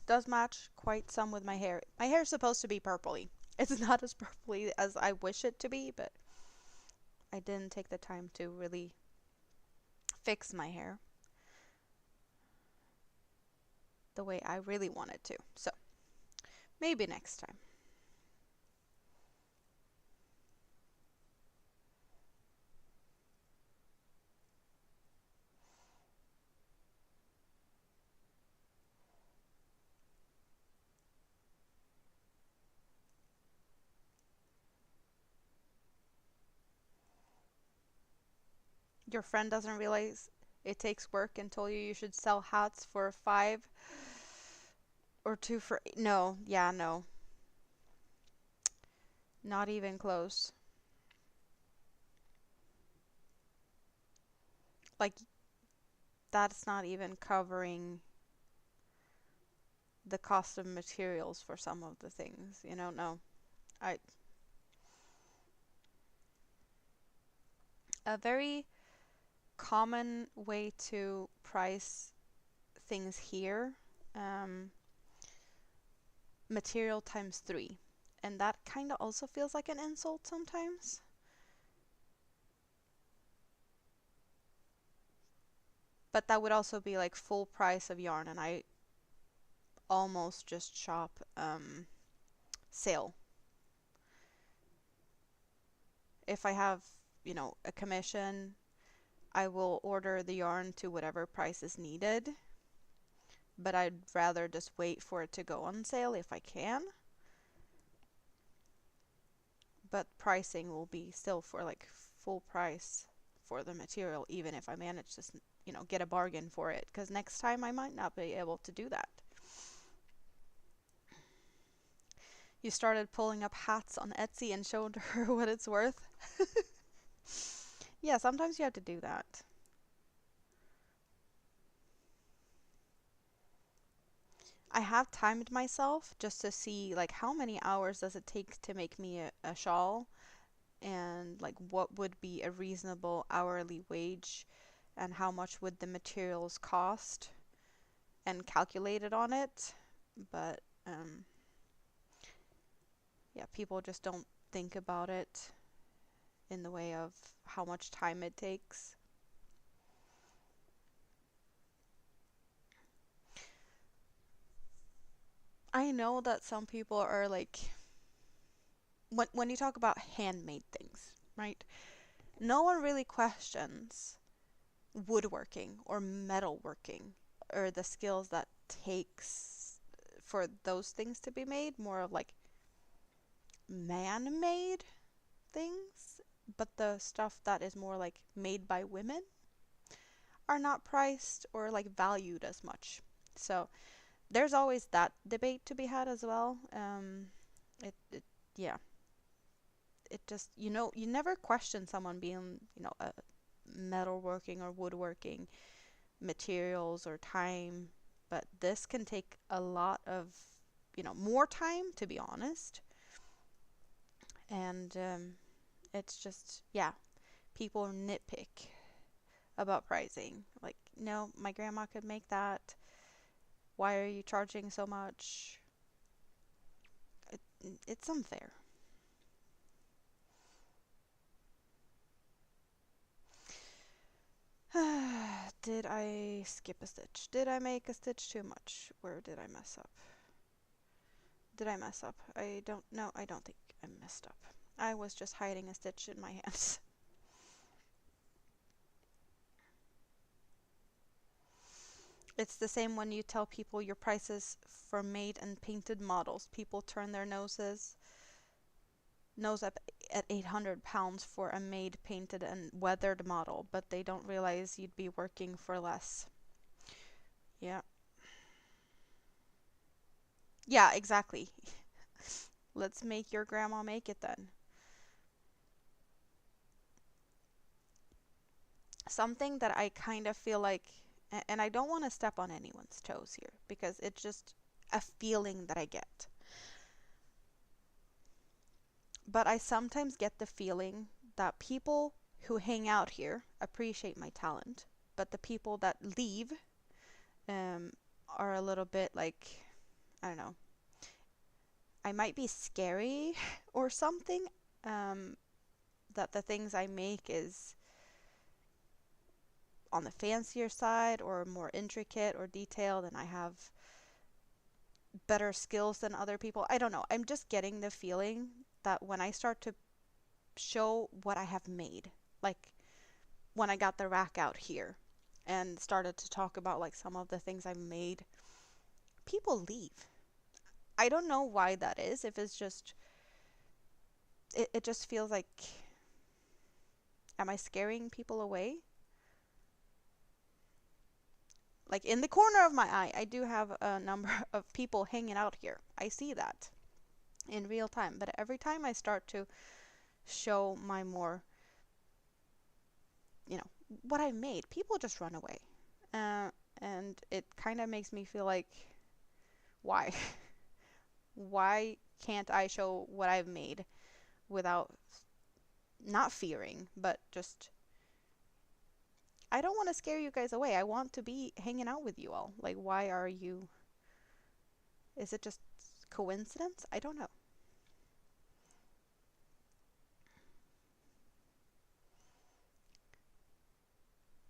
does match quite some with my hair. My hair is supposed to be purpley. It's not as purpley as I wish it to be, but I didn't take the time to really fix my hair the way I really wanted to. So maybe next time. Your friend doesn't realize It takes work and told you should sell hats for five or two for no, yeah, no, not even close. Like that's not even covering the cost of materials for some of the things, you know? No. I A very common way to price things here, um, material times three. And that kind of also feels like an insult sometimes. But that would also be like full price of yarn, and I almost just shop sale. If I have, a commission, I will order the yarn to whatever price is needed, but I'd rather just wait for it to go on sale if I can. But pricing will be still for like full price for the material, even if I manage to, get a bargain for it, because next time I might not be able to do that. You started pulling up hats on Etsy and showed her what it's worth. Yeah, sometimes you have to do that. I have timed myself just to see like how many hours does it take to make me a shawl, and like what would be a reasonable hourly wage and how much would the materials cost, and calculated on it. But yeah, people just don't think about it in the way of how much time it takes. I know that some people are like, when you talk about handmade things, right? No one really questions woodworking or metalworking or the skills that takes for those things to be made, more of like man-made things. But the stuff that is more like made by women are not priced or like valued as much. So there's always that debate to be had as well. It yeah, it just, you never question someone being, a metalworking or woodworking materials or time, but this can take a lot of, more time, to be honest. And it's just, yeah, people nitpick about pricing. Like, no, my grandma could make that. Why are you charging so much? It, it's unfair. Did I skip a stitch? Did I make a stitch too much? Where did I mess up? Did I mess up? I don't know. I don't think I messed up. I was just hiding a stitch in my hands. It's the same when you tell people your prices for made and painted models. People turn their nose up at £800 for a made, painted, and weathered model, but they don't realize you'd be working for less. Yeah. Yeah, exactly. Let's make your grandma make it then. Something that I kind of feel like, and I don't want to step on anyone's toes here because it's just a feeling that I get. But I sometimes get the feeling that people who hang out here appreciate my talent, but the people that leave um, are a little bit like, I don't know, I might be scary or something. Um, that the things I make is on the fancier side or more intricate or detailed, and I have better skills than other people. I don't know. I'm just getting the feeling that when I start to show what I have made, like when I got the rack out here and started to talk about like some of the things I've made, people leave. I don't know why that is. If it's just, it just feels like, am I scaring people away? Like in the corner of my eye, I do have a number of people hanging out here. I see that in real time. But every time I start to show my more, you know, what I made, people just run away. Uh, and it kind of makes me feel like, why? Why can't I show what I've made without not fearing, but just I don't want to scare you guys away. I want to be hanging out with you all. Like, why are you? Is it just coincidence? I don't know.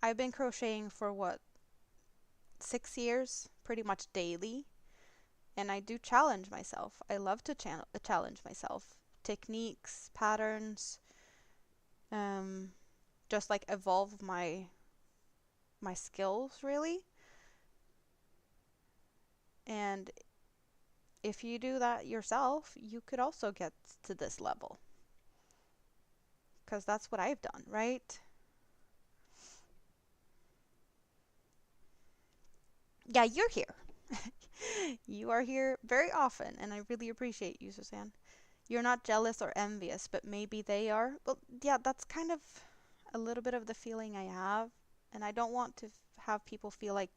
I've been crocheting for what, 6 years, pretty much daily, and I do challenge myself. I love to challenge myself. Techniques, patterns, um, just like evolve my skills really. And if you do that yourself, you could also get to this level. Because that's what I've done, right? Yeah, you're here. You are here very often, and I really appreciate you, Suzanne. You're not jealous or envious, but maybe they are. Well, yeah, that's kind of a little bit of the feeling I have, and I don't want to have people feel like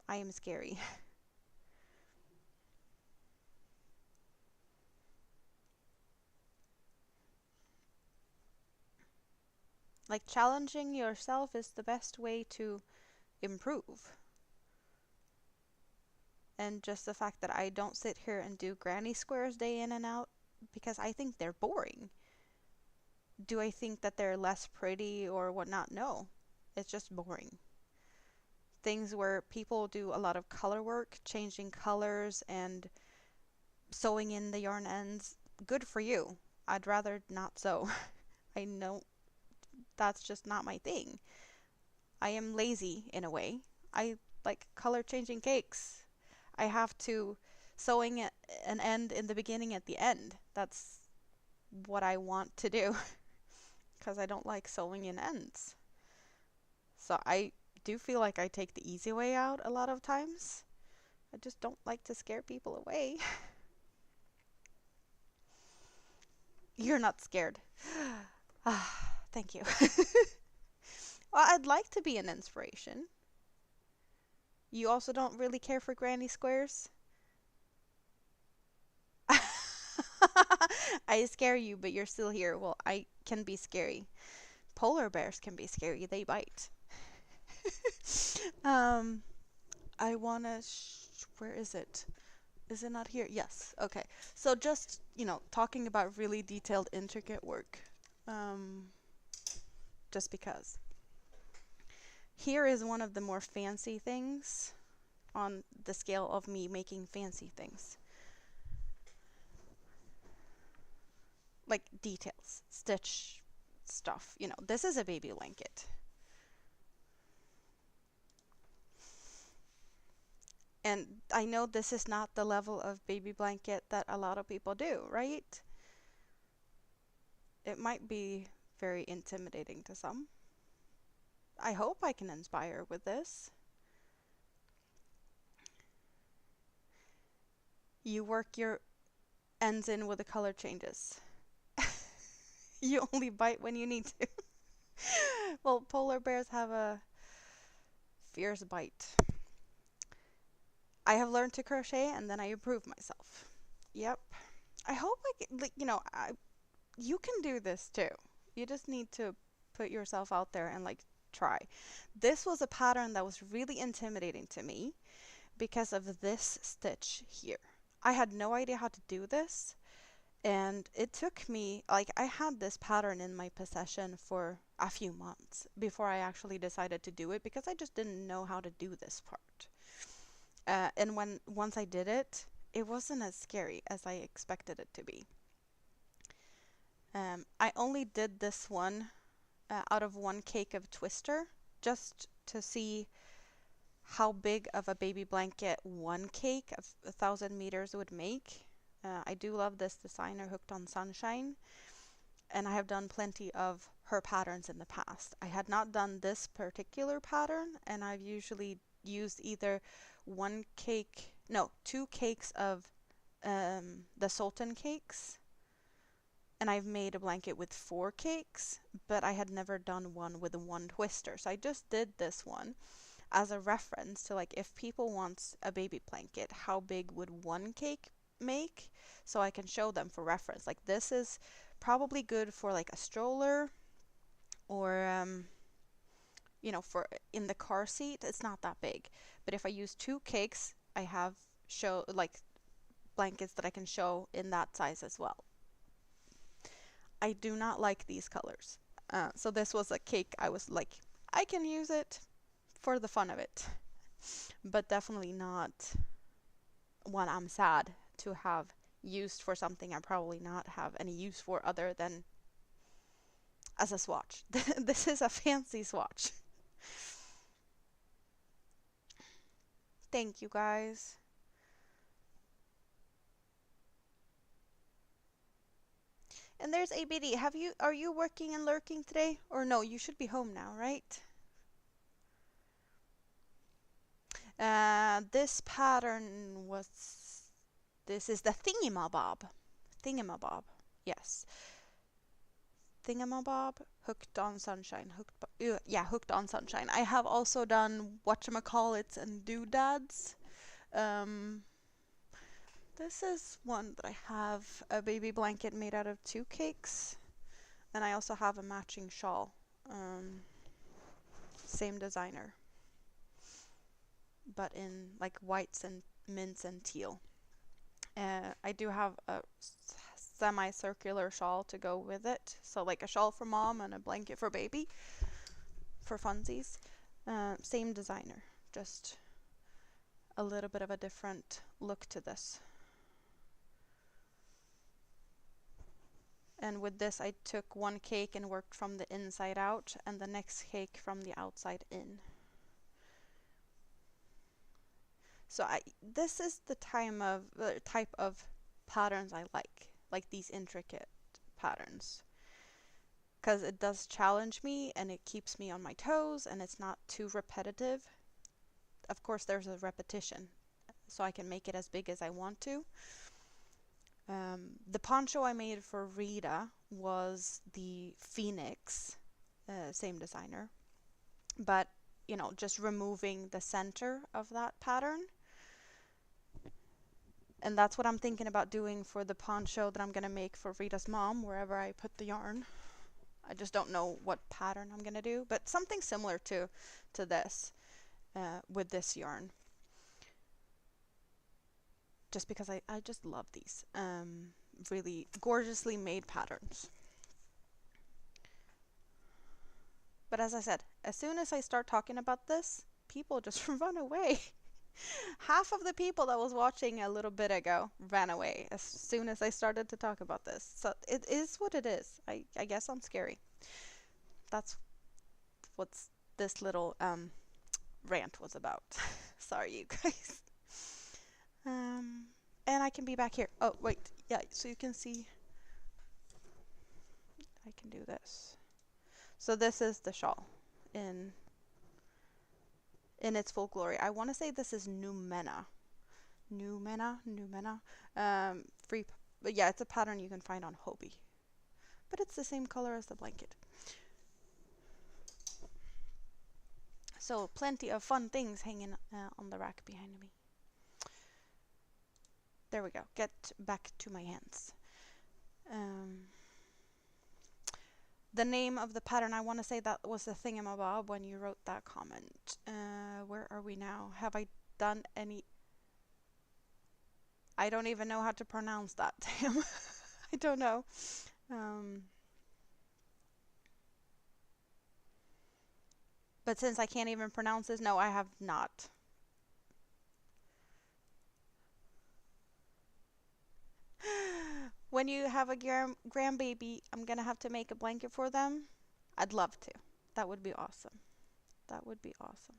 I am scary. Like, challenging yourself is the best way to improve. And just the fact that I don't sit here and do granny squares day in and out because I think they're boring. Do I think that they're less pretty or whatnot? No, it's just boring. Things where people do a lot of color work, changing colors and sewing in the yarn ends, good for you. I'd rather not sew. I know that's just not my thing. I am lazy in a way. I like color changing cakes. I have to sewing an end in the beginning at the end. That's what I want to do because I don't like sewing in ends. So I do feel like I take the easy way out a lot of times. I just don't like to scare people away. You're not scared. Ah, thank you. Well, I'd like to be an inspiration. You also don't really care for granny squares? I scare you, but you're still here. Well, I can be scary. Polar bears can be scary. They bite. um, I wanna. Where is it? Is it not here? Yes. Okay. So just talking about really detailed, intricate work. Um, just because. Here is one of the more fancy things on the scale of me making fancy things. Like details, stitch stuff. This is a baby blanket. And I know this is not the level of baby blanket that a lot of people do, right? It might be very intimidating to some. I hope I can inspire with this. You work your ends in with the color changes. You only bite when you need to. Well, polar bears have a fierce bite. I have learned to crochet and then I improve myself. Yep. I hope I can, you can do this too. You just need to put yourself out there and try. This was a pattern that was really intimidating to me because of this stitch here. I had no idea how to do this, and it took me, I had this pattern in my possession for a few months before I actually decided to do it because I just didn't know how to do this part. And once I did it, it wasn't as scary as I expected it to be. I only did this one out of one cake of Twister just to see how big of a baby blanket one cake of 1,000 meters would make. I do love this designer, Hooked on Sunshine. and I have done plenty of her patterns in the past. I had not done this particular pattern, and I've usually used either one cake, no, two cakes of the Sultan cakes, and I've made a blanket with four cakes, but I had never done one with one twister. So I just did this one as a reference to, like, if people want a baby blanket, how big would one cake make? So I can show them for reference. Like, this is probably good for like a stroller, or for in the car seat. It's not that big. But if I use two cakes, I have show like blankets that I can show in that size as well. I do not like these colors. So this was a cake I was like, I can use it for the fun of it, but definitely not one I'm sad to have used for something I probably not have any use for other than as a swatch. This is a fancy swatch. Thank you guys. And there's ABD. Are you working and lurking today? Or no, you should be home now, right? This pattern was, this is the thingamabob. Thingamabob. Yes. Thingamabob, hooked on sunshine. Hooked on sunshine. I have also done whatchamacallits and doodads. Um, this is one that I have a baby blanket made out of two cakes. And I also have a matching shawl. Same designer, but in like whites and mints and teal. I do have a semicircular shawl to go with it. So like a shawl for mom and a blanket for baby for funsies. Same designer, just a little bit of a different look to this. And with this, I took one cake and worked from the inside out, and the next cake from the outside in. So this is the type of patterns I like these intricate patterns, because it does challenge me and it keeps me on my toes and it's not too repetitive. Of course, there's a repetition, so I can make it as big as I want to. The poncho I made for Rita was the Phoenix, same designer, but just removing the center of that pattern. And that's what I'm thinking about doing for the poncho that I'm going to make for Rita's mom, wherever I put the yarn. I just don't know what pattern I'm going to do, but something similar to this with this yarn. Just because I just love these really gorgeously made patterns. But as I said, as soon as I start talking about this, people just run away. Half of the people that was watching a little bit ago ran away as soon as I started to talk about this. So it is what it is. I guess I'm scary. That's what this little rant was about. Sorry, you guys. And I can be back here. Oh, wait. Yeah, so you can see. I can do this. So this is the shawl in its full glory. I want to say this is Numena. Free, but yeah, it's a pattern you can find on Hobie. But it's the same color as the blanket. So plenty of fun things hanging on the rack behind me. There we go. Get back to my hands. The name of the pattern, I want to say that was the thingamabob when you wrote that comment. Where are we now? Have I done any? I don't even know how to pronounce that. Damn. I don't know. But since I can't even pronounce this, no, I have not. When you have a grandbaby, I'm gonna have to make a blanket for them. I'd love to. That would be awesome. That would be awesome.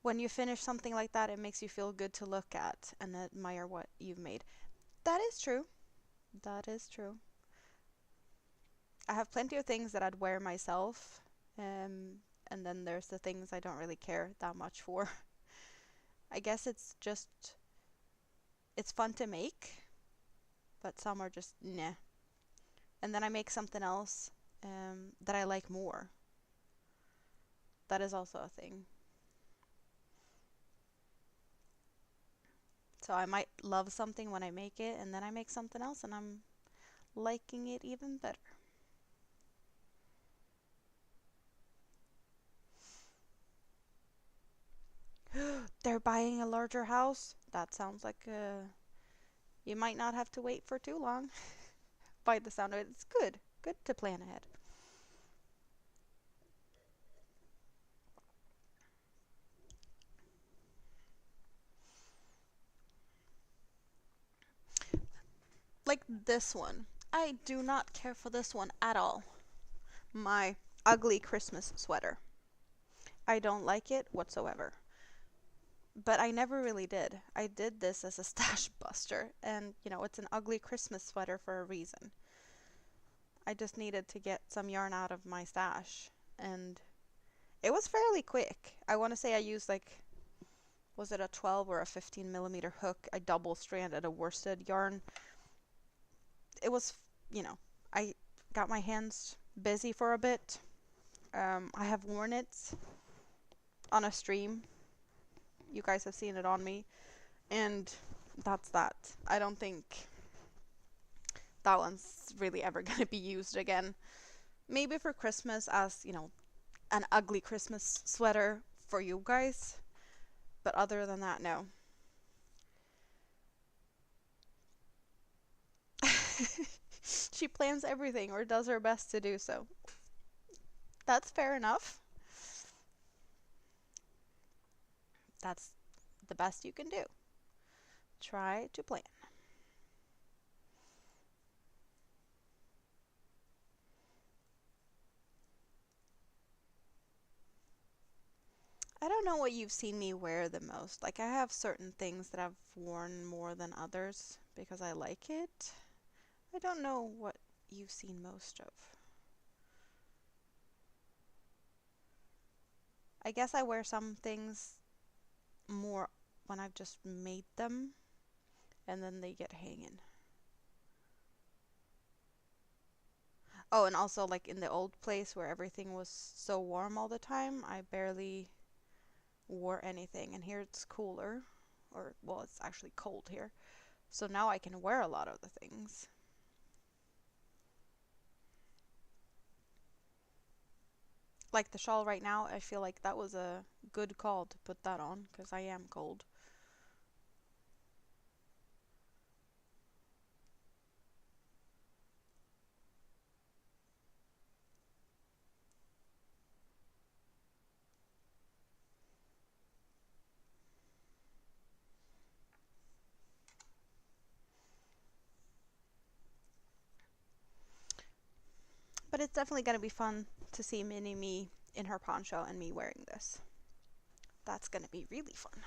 When you finish something like that, it makes you feel good to look at and admire what you've made. That is true. That is true. I have plenty of things that I'd wear myself, and then there's the things I don't really care that much for. I guess it's fun to make, but some are just nah. And then I make something else that I like more. That is also a thing. So I might love something when I make it, and then I make something else and I'm liking it even better. They're buying a larger house? That sounds like you might not have to wait for too long. By the sound of it, it's good. Good to plan ahead. Like this one. I do not care for this one at all. My ugly Christmas sweater. I don't like it whatsoever. But I never really did. I did this as a stash buster, and it's an ugly Christmas sweater for a reason. I just needed to get some yarn out of my stash, and it was fairly quick. I want to say I used like, was it a 12 or a 15 millimeter hook? I double stranded a worsted yarn. It was, I got my hands busy for a bit. I have worn it on a stream. You guys have seen it on me, and that's that. I don't think that one's really ever going to be used again. Maybe for Christmas as, an ugly Christmas sweater for you guys. But other than that, no. She plans everything or does her best to do so. That's fair enough. That's the best you can do. Try to plan. I don't know what you've seen me wear the most. Like, I have certain things that I've worn more than others because I like it. I don't know what you've seen most of. I guess I wear some things more when I've just made them and then they get hanging. Oh, and also like in the old place where everything was so warm all the time, I barely wore anything. And here it's cooler, or well, it's actually cold here. So now I can wear a lot of the things. Like the shawl right now, I feel like that was a good call to put that on because I am cold. But it's definitely going to be fun to see mini me in her poncho and me wearing this. That's going to be really fun.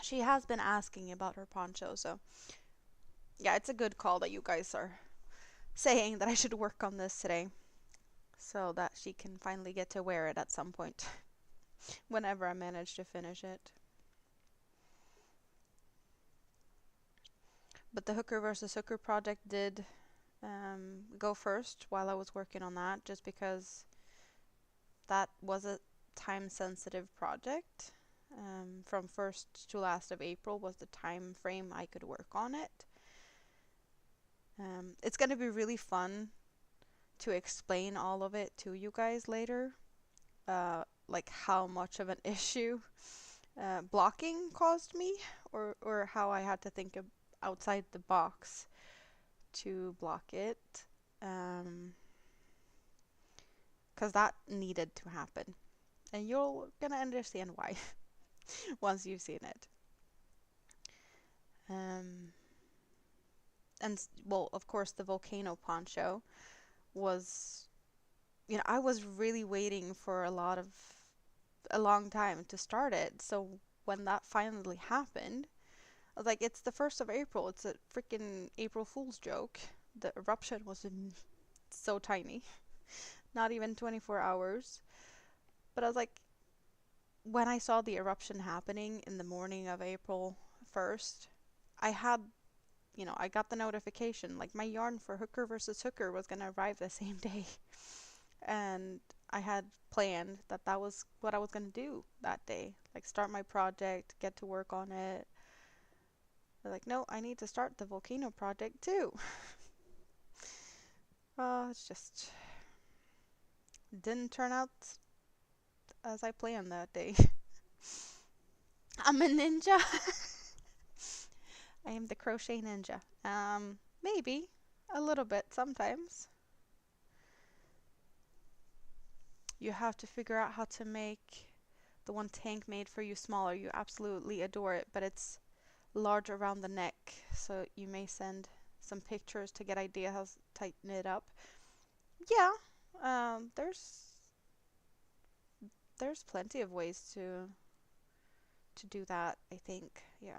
She has been asking about her poncho, so yeah, it's a good call that you guys are saying that I should work on this today so that she can finally get to wear it at some point whenever I manage to finish it. But the hooker versus hooker project did go first while I was working on that, just because that was a time sensitive project. From 1st to last of April was the time frame I could work on it. It's going to be really fun to explain all of it to you guys later, like how much of an issue blocking caused me, or how I had to think of outside the box to block it, because that needed to happen, and you're gonna understand why once you've seen it. And well, of course, the volcano poncho was, I was really waiting for a long time to start it. So when that finally happened, I was like, it's the 1st of April. It's a freaking April Fool's joke. The eruption was so tiny, not even 24 hours. But I was like, when I saw the eruption happening in the morning of April 1st, I had, I got the notification like my yarn for Hooker versus Hooker was going to arrive the same day. And I had planned that that was what I was going to do that day. Like start my project, get to work on it. They're like, no, I need to start the volcano project too. It's just didn't turn out as I planned that day. I'm a ninja. I am the crochet ninja. Maybe a little bit sometimes. You have to figure out how to make the one Tank made for you smaller. You absolutely adore it, but it's large around the neck, so you may send some pictures to get idea how to tighten it up. Yeah, there's plenty of ways to do that, I think. Yeah.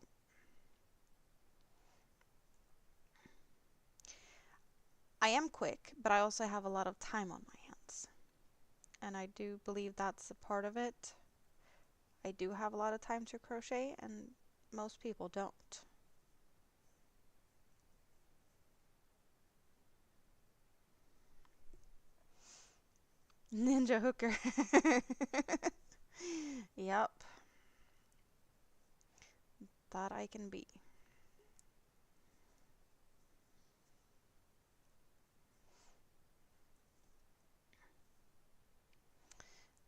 I am quick, but I also have a lot of time on my hands. And I do believe that's a part of it. I do have a lot of time to crochet, and most people don't. Ninja hooker. Yep, that I can be.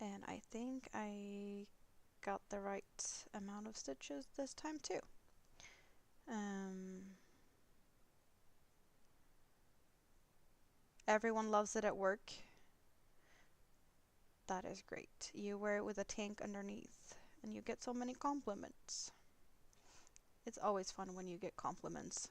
And I think I got the right amount of stitches this time too. Um, Everyone loves it at work. That is great. You wear it with a tank underneath, and you get so many compliments. It's always fun when you get compliments.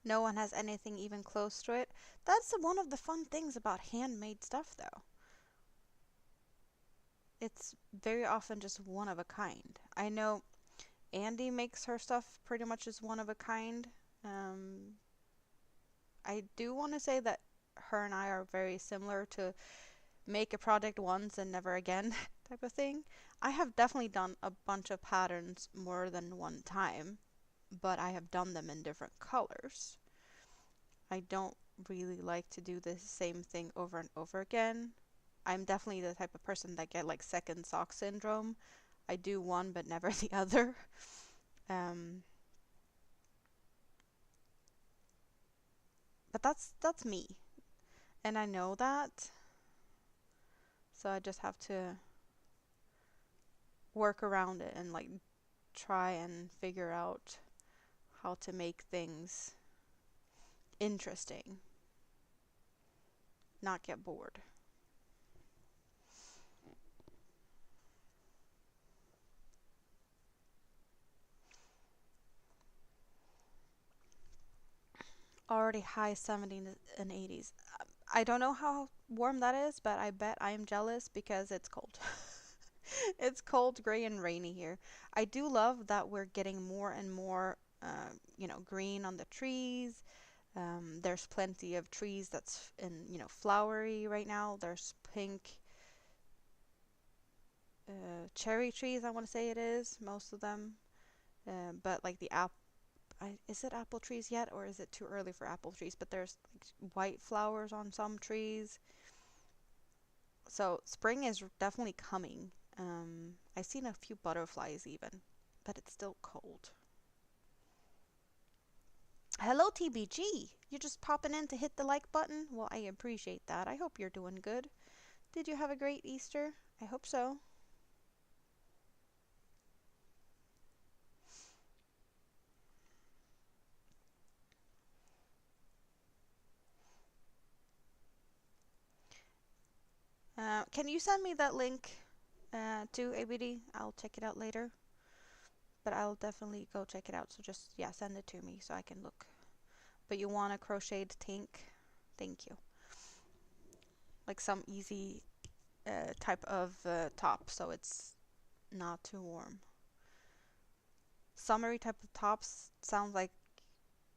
No one has anything even close to it. That's one of the fun things about handmade stuff, though. It's very often just one of a kind. I know Andy makes her stuff pretty much as one of a kind. Um, I do want to say that her and I are very similar to make a project once and never again type of thing. I have definitely done a bunch of patterns more than one time, but I have done them in different colors. I don't really like to do the same thing over and over again. I'm definitely the type of person that get like second sock syndrome. I do one but never the other. Um, but that's me, and I know that, so I just have to work around it and like try and figure out how to make things interesting, not get bored. Already high 70s and 80s. I don't know how warm that is, but I bet I am jealous because it's cold. It's cold, gray, and rainy here. I do love that we're getting more and more, green on the trees. There's plenty of trees that's flowery right now. There's pink cherry trees, I want to say it is, most of them. But like the is it apple trees yet, or is it too early for apple trees? But there's like white flowers on some trees. So spring is definitely coming. I've seen a few butterflies even, but it's still cold. Hello, TBG. You're just popping in to hit the like button? Well, I appreciate that. I hope you're doing good. Did you have a great Easter? I hope so. Can you send me that link to ABD? I'll check it out later. But I'll definitely go check it out. So just, yeah, send it to me so I can look. But you want a crocheted tank? Thank you. Like some easy type of top so it's not too warm. Summery type of tops sounds like,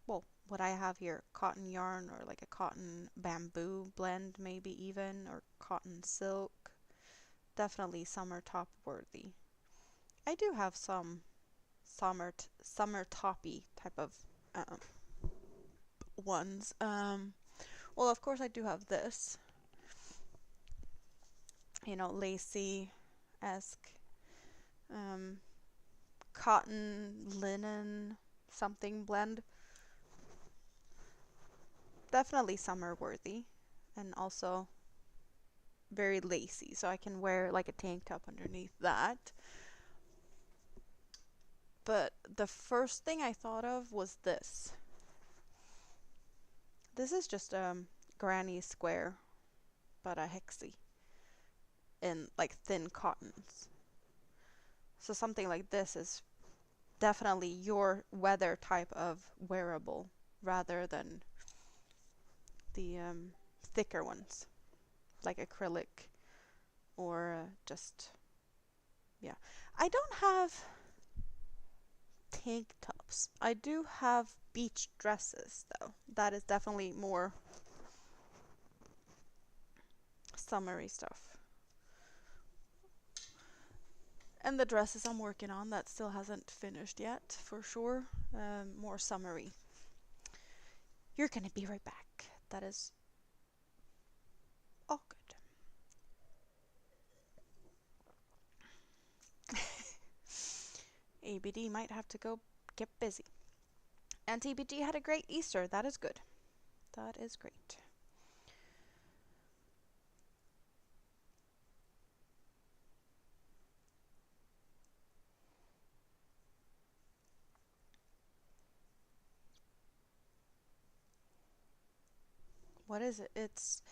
well, what I have here, cotton yarn or like a cotton bamboo blend maybe even, or cotton silk. Definitely summer top worthy. I do have some summer toppy type of um, ones. Well, of course I do have this, lacy-esque, um, cotton, linen, something blend. Definitely summer worthy, and also very lacy, so I can wear like a tank top underneath that. But the first thing I thought of was this. This is just granny square, but a hexie in like thin cottons. So something like this is definitely your weather type of wearable rather than the thicker ones like acrylic or just, yeah. I don't have tank tops. I do have beach dresses though. That is definitely more summery stuff. And the dresses I'm working on, that still hasn't finished yet, for sure. More summery. You're gonna be right back. That is all good. ABD might have to go get busy. And TBG had a great Easter. That is good. That is great. What is it? It's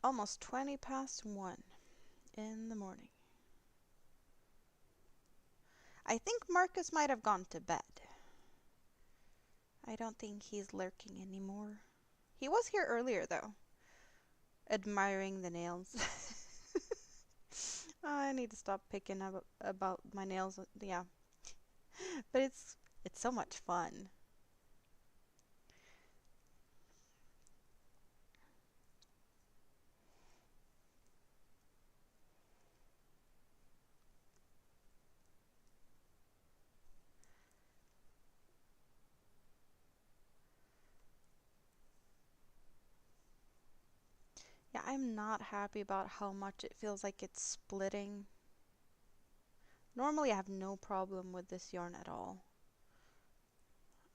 almost 20 past 1 in the morning. I think Marcus might have gone to bed. I don't think he's lurking anymore. He was here earlier, though, admiring the nails. I need to stop picking up about my nails. Yeah, but it's so much fun. Yeah, I'm not happy about how much it feels like it's splitting. Normally, I have no problem with this yarn at all.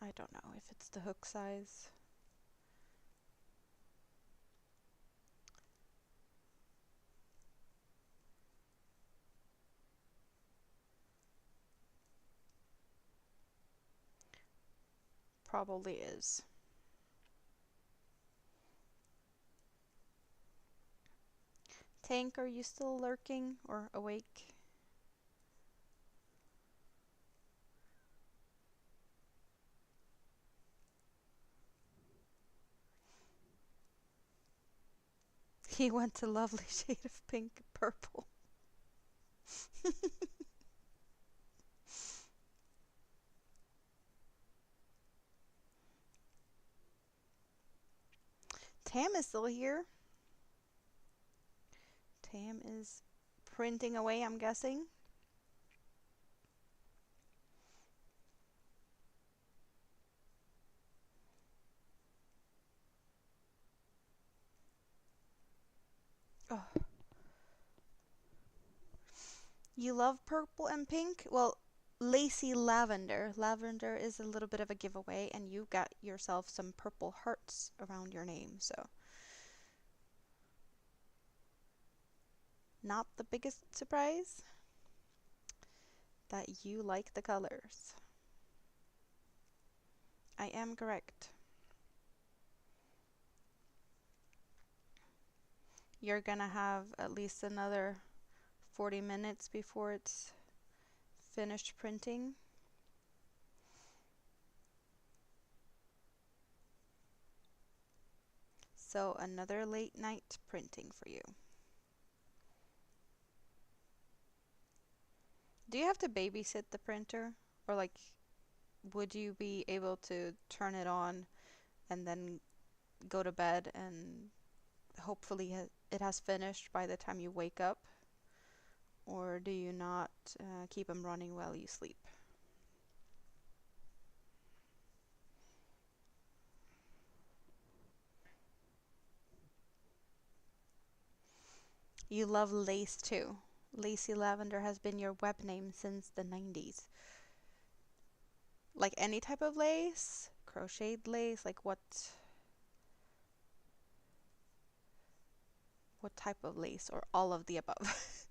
I don't know if it's the hook size. Probably is. Tank, are you still lurking or awake? He went to lovely shade of pink purple. Tam is still here. Tam is printing away, I'm guessing. Oh, you love purple and pink? Well, Lacy lavender. Lavender is a little bit of a giveaway, and you got yourself some purple hearts around your name, so not the biggest surprise that you like the colors. I am correct. You're gonna have at least another 40 minutes before it's finished printing. So another late night printing for you. Do you have to babysit the printer? Or like, would you be able to turn it on and then go to bed and hopefully it has finished by the time you wake up? Or do you not keep them running while you sleep? You love lace too. Lacy Lavender has been your web name since the 90s. Like any type of lace? Crocheted lace? Like what type of lace, or all of the above?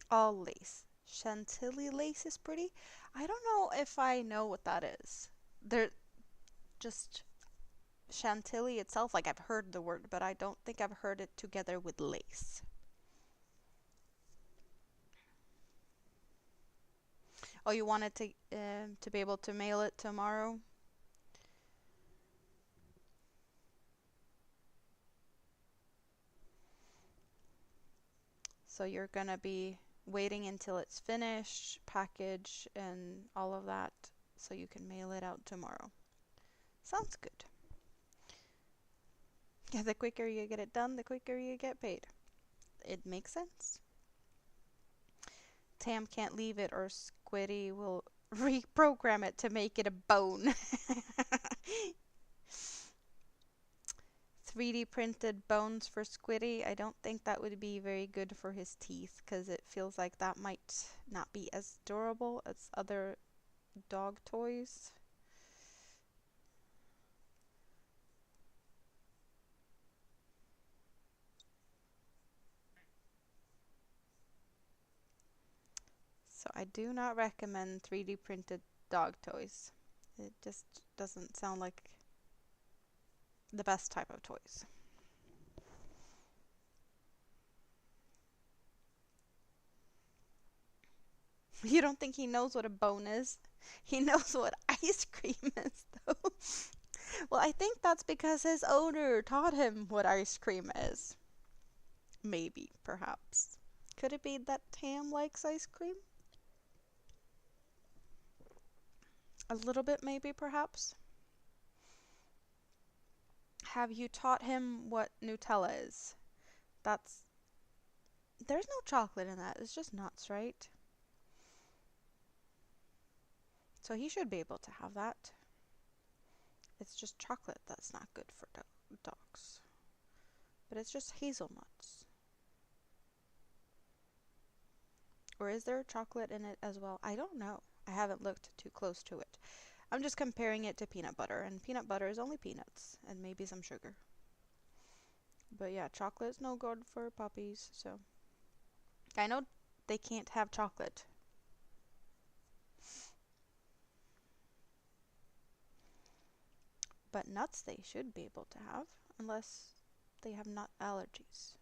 All lace. Chantilly lace is pretty. I don't know if I know what that is. They're just Chantilly itself, like I've heard the word, but I don't think I've heard it together with lace. Oh, you wanted to be able to mail it tomorrow? So you're gonna be waiting until it's finished, packaged, and all of that, so you can mail it out tomorrow. Sounds good. Yeah, the quicker you get it done, the quicker you get paid. It makes sense. Tam can't leave it or Squiddy will reprogram it to make it a bone. 3D printed bones for Squiddy. I don't think that would be very good for his teeth because it feels like that might not be as durable as other dog toys. So I do not recommend 3D printed dog toys. It just doesn't sound like the best type of toys. You don't think he knows what a bone is? He knows what ice cream is, though. Well, I think that's because his owner taught him what ice cream is. Maybe, perhaps. Could it be that Tam likes ice cream? A little bit, maybe, perhaps. Have you taught him what Nutella is? That's. There's no chocolate in that. It's just nuts, right? So he should be able to have that. It's just chocolate that's not good for dogs. But it's just hazelnuts. Or is there chocolate in it as well? I don't know. I haven't looked too close to it. I'm just comparing it to peanut butter, and peanut butter is only peanuts and maybe some sugar. But yeah, chocolate is no good for puppies, so I know they can't have chocolate. But nuts they should be able to have, unless they have nut allergies.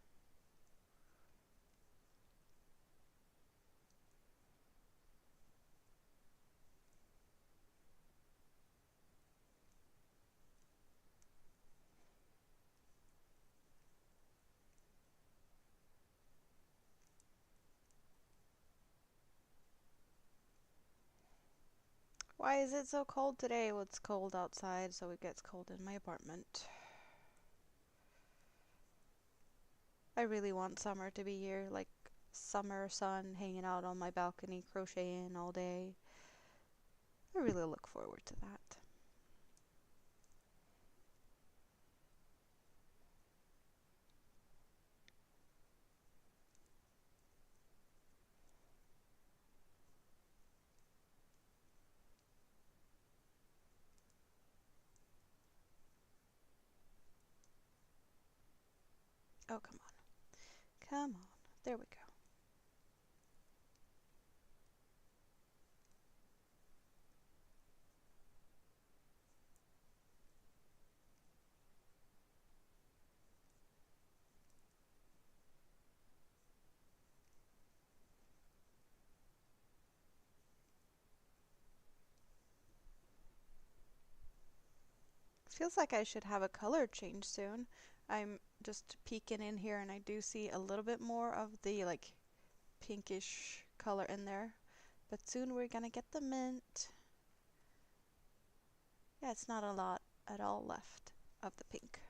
Why is it so cold today? Well, it's cold outside, so it gets cold in my apartment. I really want summer to be here, like summer sun, hanging out on my balcony, crocheting all day. I really look forward to that. Oh, come on. Come on. There we go. Feels like I should have a color change soon. I'm just peeking in here and I do see a little bit more of the like pinkish color in there. But soon we're gonna get the mint. Yeah, it's not a lot at all left of the pink.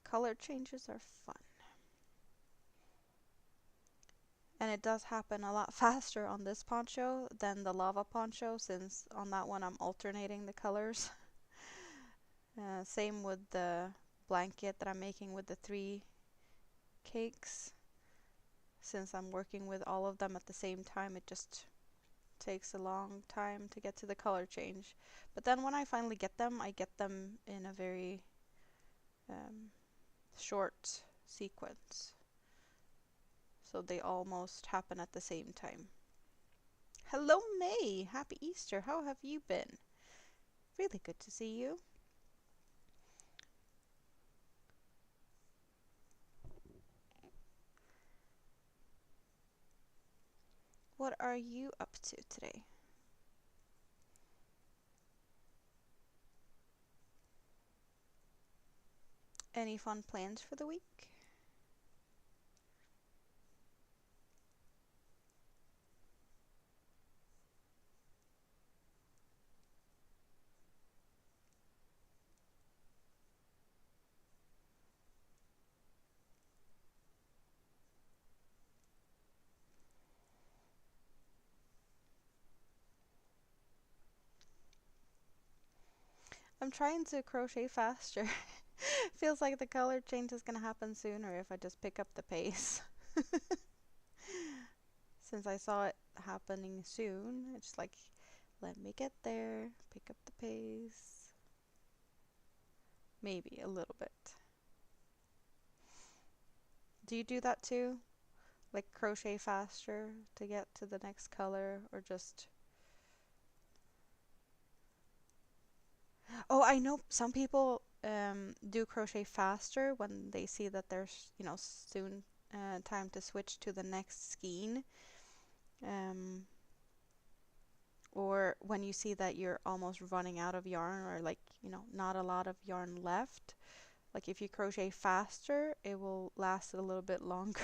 Color changes are fun. And it does happen a lot faster on this poncho than the lava poncho, since on that one I'm alternating the colors. Same with the blanket that I'm making with the 3 cakes. Since I'm working with all of them at the same time, it just takes a long time to get to the color change. But then when I finally get them, I get them in a very short sequence. So they almost happen at the same time. Hello, May! Happy Easter! How have you been? Really good to see you. What are you up to today? Any fun plans for the week? I'm trying to crochet faster. Feels like the color change is gonna happen sooner if I just pick up the pace. Since I saw it happening soon, it's like, let me get there, pick up the pace. Maybe a little bit. Do you do that too? Like crochet faster to get to the next color, or just... Oh, I know some people do crochet faster when they see that there's, soon time to switch to the next skein. Um, or when you see that you're almost running out of yarn, or like, not a lot of yarn left. Like if you crochet faster, it will last a little bit longer.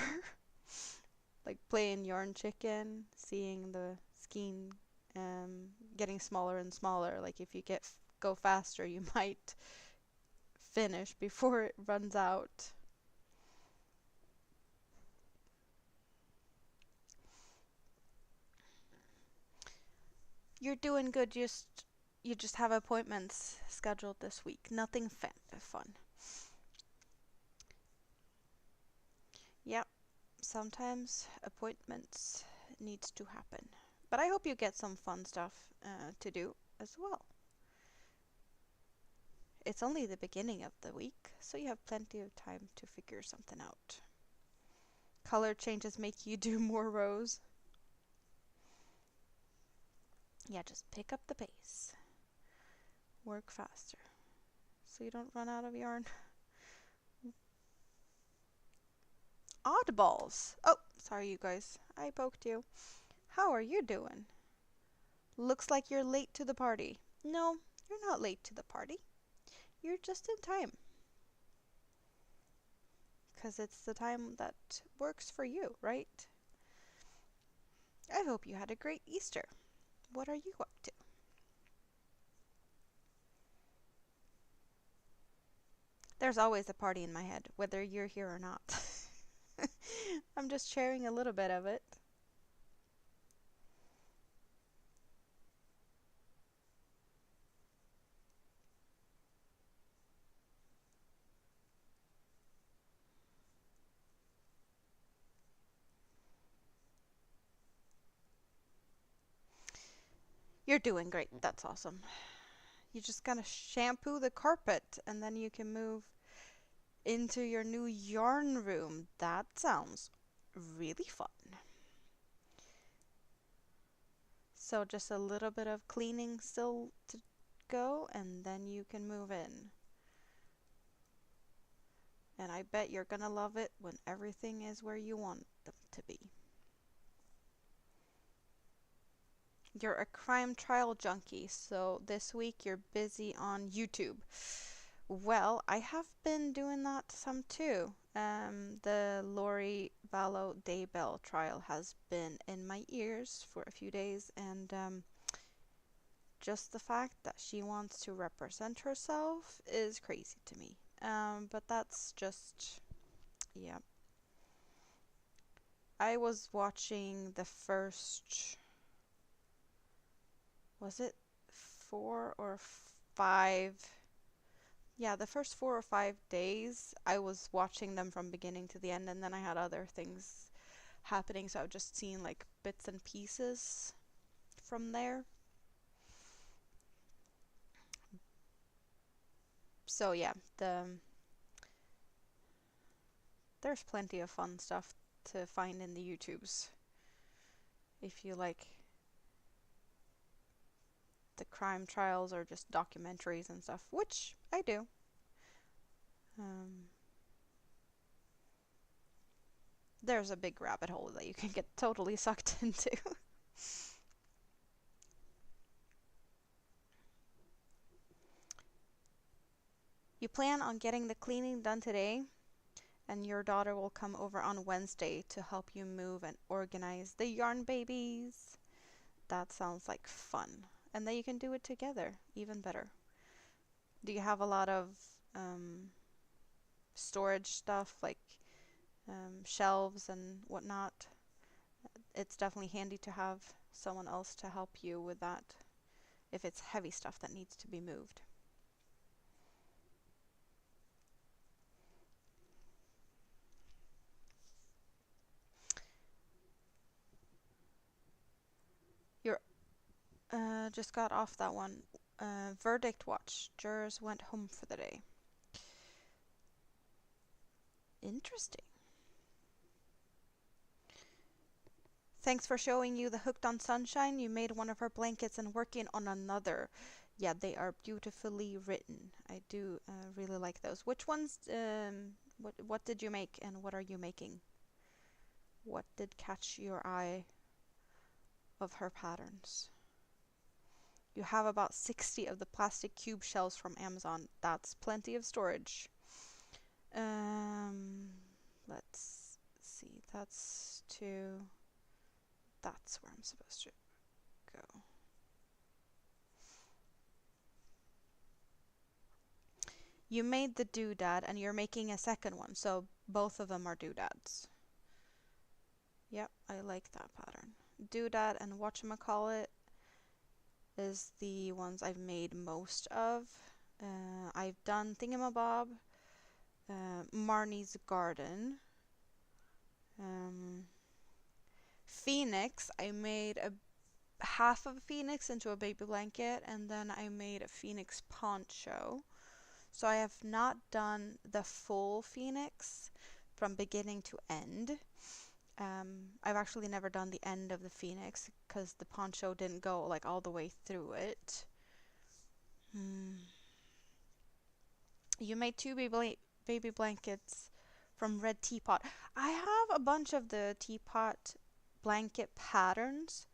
Like playing yarn chicken, seeing the skein getting smaller and smaller. Like if you go faster, you might finish before it runs out. You're doing good. You just have appointments scheduled this week. Nothing fun. Yep, sometimes appointments needs to happen. But I hope you get some fun stuff to do as well. It's only the beginning of the week, so you have plenty of time to figure something out. Color changes make you do more rows. Yeah, just pick up the pace. Work faster so you don't run out of yarn. Oddballs! Oh, sorry you guys. I poked you. How are you doing? Looks like you're late to the party. No, you're not late to the party. You're just in time. because it's the time that works for you, right? I hope you had a great Easter. What are you up to? There's always a party in my head, whether you're here or not. I'm just sharing a little bit of it. You're doing great. That's awesome. You just gotta shampoo the carpet and then you can move into your new yarn room. That sounds really fun. So just a little bit of cleaning still to go and then you can move in. And I bet you're gonna love it when everything is where you want them to be. You're a crime trial junkie, so this week you're busy on YouTube. Well, I have been doing that some too. The Lori Vallow Daybell trial has been in my ears for a few days, and just the fact that she wants to represent herself is crazy to me. But that's just, yeah. I was watching the first, was it 4 or 5? Yeah, the first 4 or 5 days, I was watching them from beginning to the end, and then I had other things happening, so I've just seen like bits and pieces from there. So yeah, there's plenty of fun stuff to find in the YouTubes if you like the crime trials or just documentaries and stuff, which I do. Um, there's a big rabbit hole that you can get totally sucked into. You plan on getting the cleaning done today, and your daughter will come over on Wednesday to help you move and organize the yarn babies. That sounds like fun. And then you can do it together, even better. Do you have a lot of um, storage stuff like shelves and whatnot? It's definitely handy to have someone else to help you with that if it's heavy stuff that needs to be moved. You're just got off that one. Verdict watch. Jurors went home for the day. Interesting. Thanks for showing you the Hooked on Sunshine. You made one of her blankets and working on another. Yeah, they are beautifully written. I do really like those. Which ones, what did you make and what are you making? What did catch your eye of her patterns? You have about 60 of the plastic cube shells from Amazon. That's plenty of storage. Um, let's see. That's where I'm supposed to go. You made the doodad and you're making a second one, so both of them are doodads. Yep, I like that pattern. Doodad and whatchamacallit is the ones I've made most of. I've done Thingamabob, Marnie's Garden, Phoenix. I made a half of a phoenix into a baby blanket, and then I made a phoenix poncho. So I have not done the full phoenix from beginning to end. I've actually never done the end of the phoenix because the poncho didn't go like all the way through it. You made two baby blankets from red teapot. I have a bunch of the teapot blanket patterns,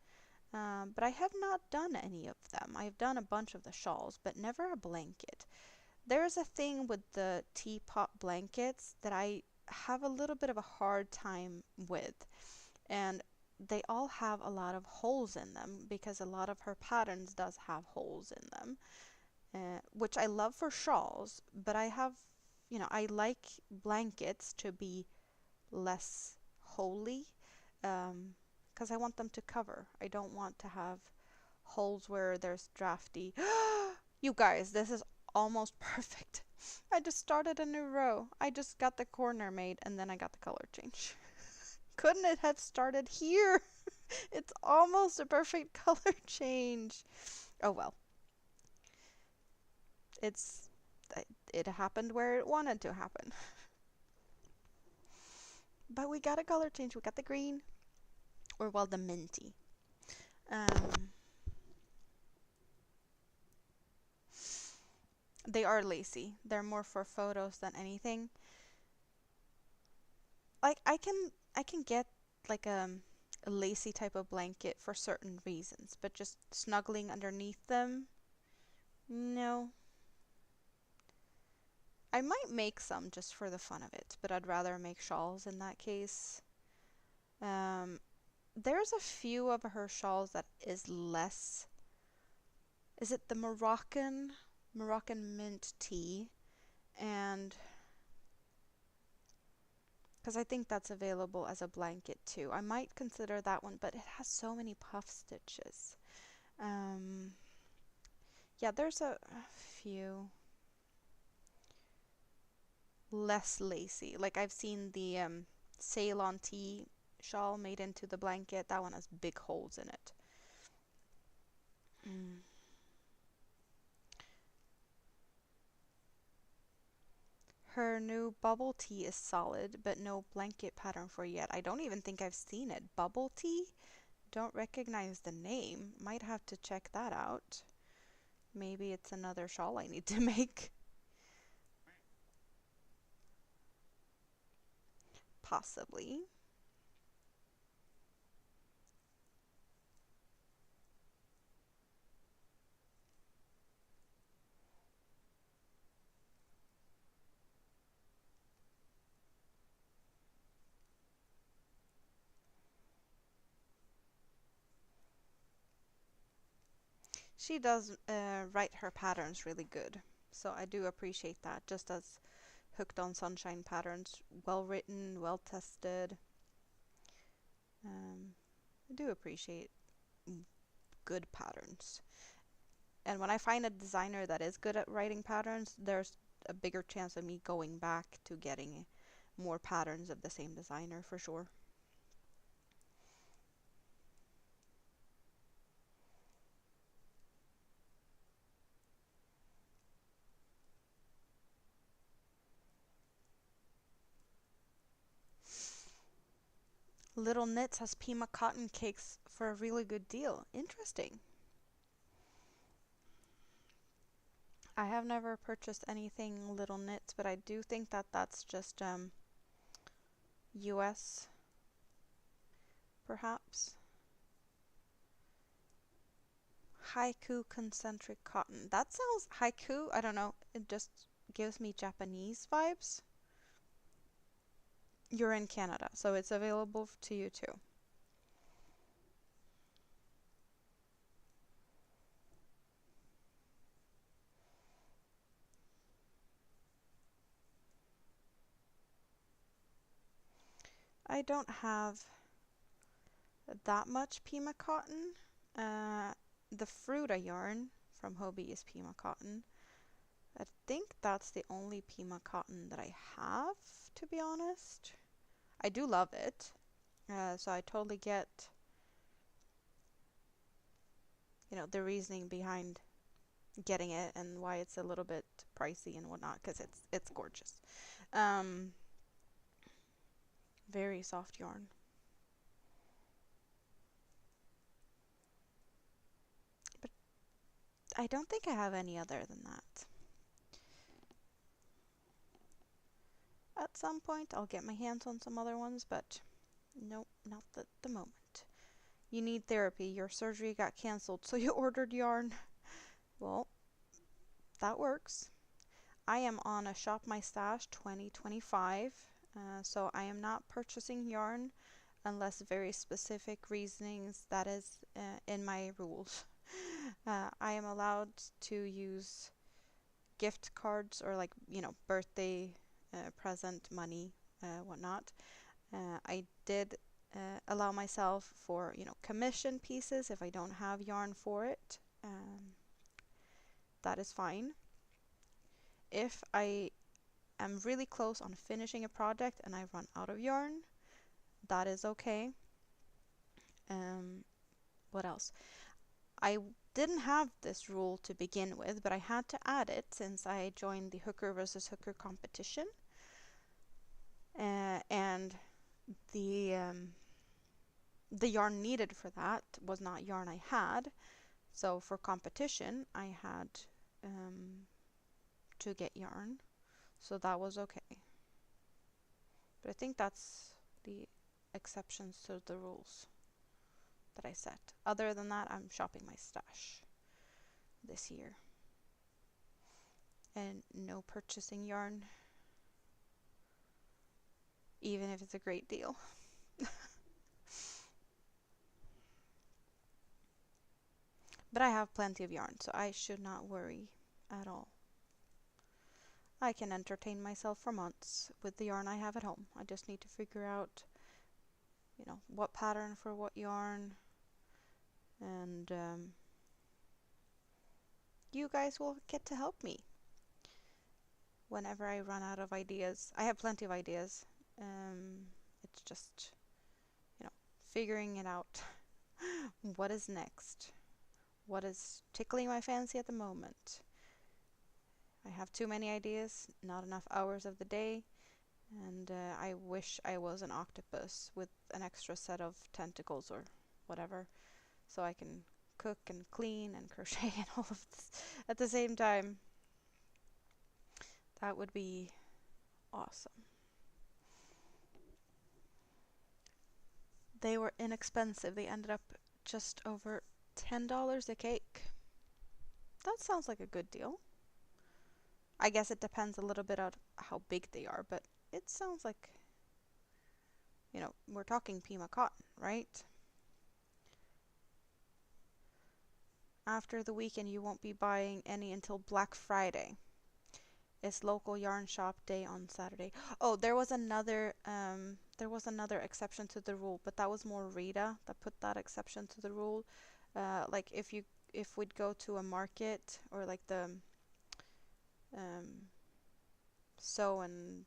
but I have not done any of them. I've done a bunch of the shawls, but never a blanket. There's a thing with the teapot blankets that I have a little bit of a hard time with. And they all have a lot of holes in them because a lot of her patterns does have holes in them, which I love for shawls, but I like blankets to be less holy, because I want them to cover. I don't want to have holes where there's drafty. You guys, this is almost perfect. I just started a new row. I just got the corner made and then I got the color change. Couldn't it have started here? It's almost a perfect color change. Oh well. It's it happened where it wanted to happen. But we got a color change. We got the green, or well, the minty. Um, they are lacy. They're more for photos than anything. Like I can get like a lacy type of blanket for certain reasons, but just snuggling underneath them, no. I might make some just for the fun of it, but I'd rather make shawls in that case. Um, there's a few of her shawls that is less. Is it the Moroccan mint tea? And because I think that's available as a blanket too. I might consider that one, but it has so many puff stitches. Um, yeah, there's a few less lacy. Like I've seen the Ceylon tea shawl made into the blanket. That one has big holes in it. Mm. Her new bubble tea is solid, but no blanket pattern for yet. I don't even think I've seen it. Bubble tea? Don't recognize the name. Might have to check that out. Maybe it's another shawl I need to make. Possibly. She does write her patterns really good. So I do appreciate that. Just as Hooked on Sunshine patterns, well written, well tested. Um, I do appreciate good patterns. And when I find a designer that is good at writing patterns, there's a bigger chance of me going back to getting more patterns of the same designer for sure. Little Knits has Pima cotton cakes for a really good deal. Interesting. I have never purchased anything Little Knits, but I do think that that's just US perhaps. Haiku concentric cotton. That sounds haiku. I don't know. It just gives me Japanese vibes. You're in Canada, so it's available to you too. I don't have that much Pima cotton. Uh, the Fruta yarn from Hobie is Pima cotton. I think that's the only Pima cotton that I have, to be honest. I do love it, so I totally get, the reasoning behind getting it and why it's a little bit pricey and whatnot, because it's gorgeous. Um, very soft yarn. But I don't think I have any other than that. At some point, I'll get my hands on some other ones, but nope, not at the moment. You need therapy. Your surgery got canceled, so you ordered yarn. Well, that works. I am on a Shop My Stash 2025 So I am not purchasing yarn unless very specific reasonings that is in my rules. I am allowed to use gift cards or like, birthday present money, whatnot. I did allow myself for, commission pieces if I don't have yarn for it. That is fine. If I am really close on finishing a project and I run out of yarn, that is okay. Um, what else? I didn't have this rule to begin with, but I had to add it since I joined the hooker versus hooker competition. And the yarn needed for that was not yarn I had. So for competition, I had to get yarn. So that was okay. But I think that's the exceptions to the rules that I set. Other than that, I'm shopping my stash this year. And no purchasing yarn, even if it's a great deal. But I have plenty of yarn, so I should not worry at all. I can entertain myself for months with the yarn I have at home. I just need to figure out, what pattern for what yarn. And you guys will get to help me whenever I run out of ideas. I have plenty of ideas. It's just, figuring it out. What is next? What is tickling my fancy at the moment? I have too many ideas, not enough hours of the day, and I wish I was an octopus with an extra set of tentacles or whatever, so I can cook and clean and crochet and all of this at the same time. That would be awesome. They were inexpensive. They ended up just over $10 a cake. That sounds like a good deal. I guess it depends a little bit on how big they are, but it sounds like, we're talking Pima cotton, right? After the weekend, you won't be buying any until Black Friday. It's local yarn shop day on Saturday. Oh, there was another exception to the rule, but that was more Rita that put that exception to the rule. Like if we'd go to a market or like the um, sew and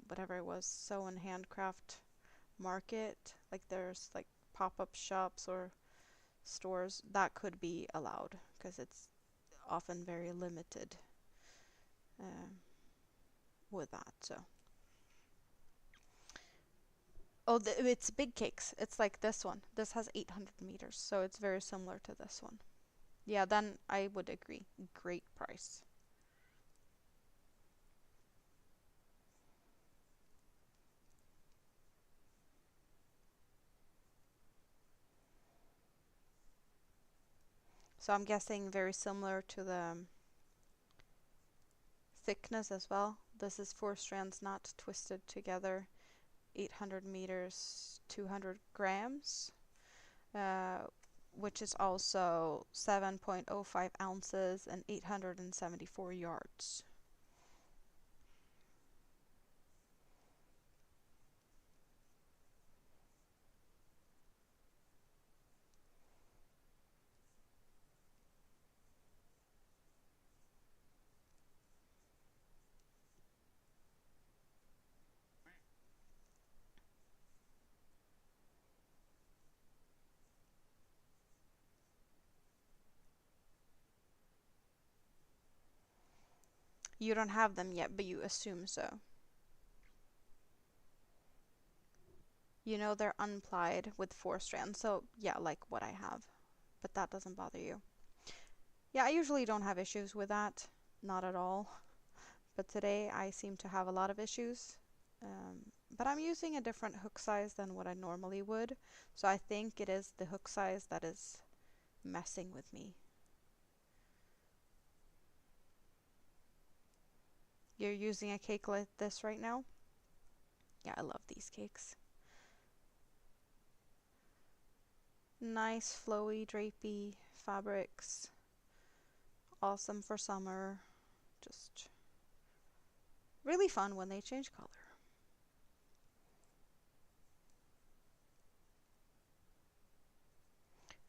whatever it was, sew and handcraft market, like there's like pop-up shops or stores, that could be allowed because it's often very limited um, with that. So, oh, it's big cakes. It's like this one. This has 800 meters, so it's very similar to this one. Yeah, then I would agree. Great price. So I'm guessing very similar to the thickness as well. This is 4 strands not twisted together, 800 meters, 200 grams, uh, which is also 7.05 ounces and 874 yards. You don't have them yet, but you assume so. They're unplied with 4 strands, so yeah, like what I have. But that doesn't bother you. Yeah, I usually don't have issues with that. Not at all. But today I seem to have a lot of issues. But I'm using a different hook size than what I normally would. So I think it is the hook size that is messing with me. You're using a cake like this right now? Yeah, I love these cakes. Nice, flowy, drapey fabrics. Awesome for summer. Just really fun when they change color.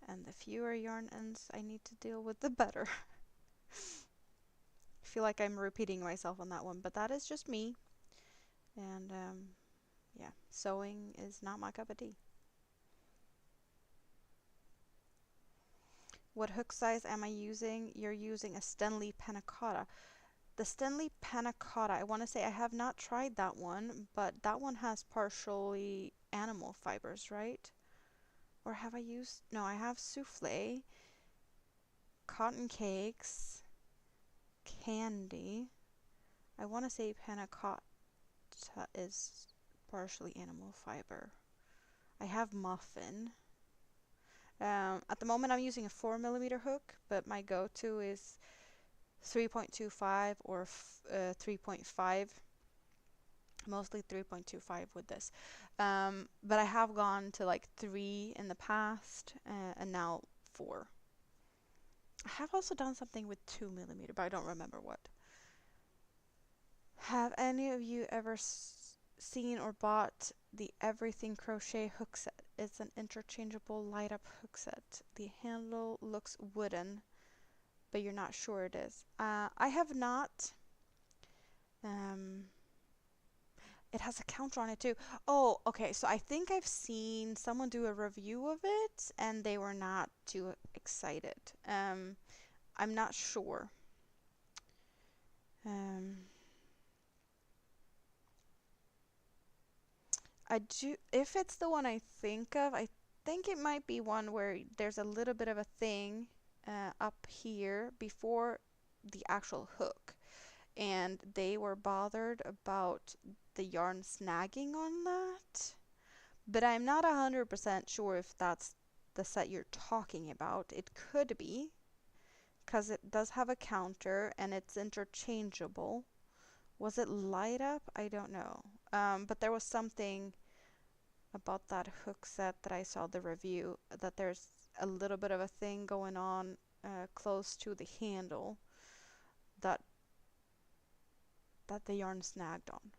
And the fewer yarn ends I need to deal with, the better. I feel like I'm repeating myself on that one, but that is just me. And yeah, sewing is not my cup of tea. What hook size am I using? You're using a Stanley Panna Cotta. The Stanley Panna Cotta, I want to say I have not tried that one, but that one has partially animal fibers, right? Or have I used? No, I have souffle, cotton cakes, candy. I want to say Panna Cotta is partially animal fiber. I have muffin. At the moment, I'm using a 4mm hook, but my go-to is 3.25 or 3.5. Mostly 3.25 with this. But I have gone to like 3 in the past, and now 4. I have also done something with 2mm, but I don't remember what. Have any of you ever seen or bought the Everything Crochet hook set? It's an interchangeable light up hook set. The handle looks wooden, but you're not sure it is. I have not. Um, it has a counter on it too. Oh, okay. So I think I've seen someone do a review of it, and they were not too excited. I'm not sure. Um, I do, if it's the one I think of, I think it might be one where there's a little bit of a thing up here before the actual hook, and they were bothered about the yarn snagging on that. But I'm not 100% sure if that's the set you're talking about. It could be, because it does have a counter and it's interchangeable. Was it light up? I don't know. But there was something about that hook set that I saw the review, that there's a little bit of a thing going on close to the handle that the yarn snagged on.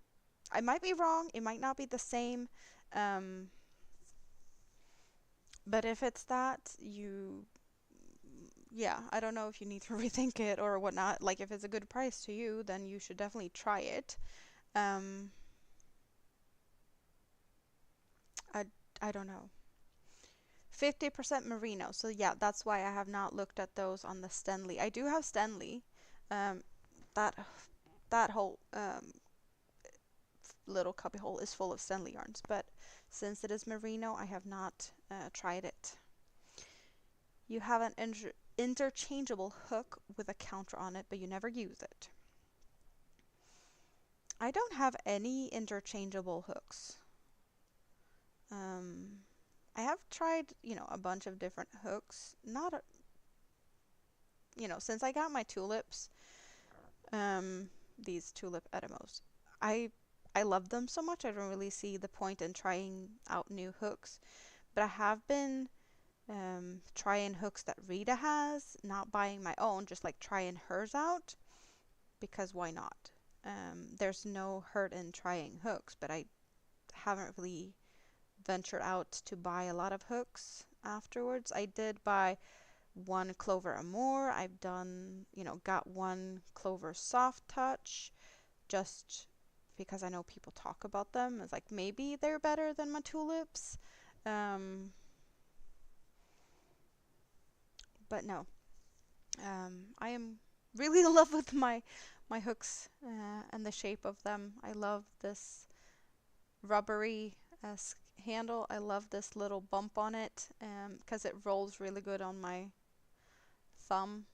I might be wrong. It might not be the same. Um, but if it's that, yeah, I don't know if you need to rethink it or whatnot. Like, if it's a good price to you, then you should definitely try it. Um, I, I don't know. 50% merino. So yeah, that's why I have not looked at those on the Stanley. I do have Stanley. Um, that that whole little cubby hole is full of Stanley yarns, but since it is merino, I have not tried it. You have an interchangeable hook with a counter on it, but you never use it. I don't have any interchangeable hooks. Um, I have tried, a bunch of different hooks. Not, since I got my tulips, these tulip Edamos, I I love them so much. I don't really see the point in trying out new hooks. But I have been trying hooks that Rita has, not buying my own, just like trying hers out, because why not? There's no hurt in trying hooks, but I haven't really ventured out to buy a lot of hooks afterwards. I did buy one Clover Amour. I've done, got one Clover Soft Touch, just because I know people talk about them. It's like maybe they're better than my tulips. Um, but no, I am really in love with my hooks and the shape of them. I love this rubbery handle. I love this little bump on it because it rolls really good on my thumb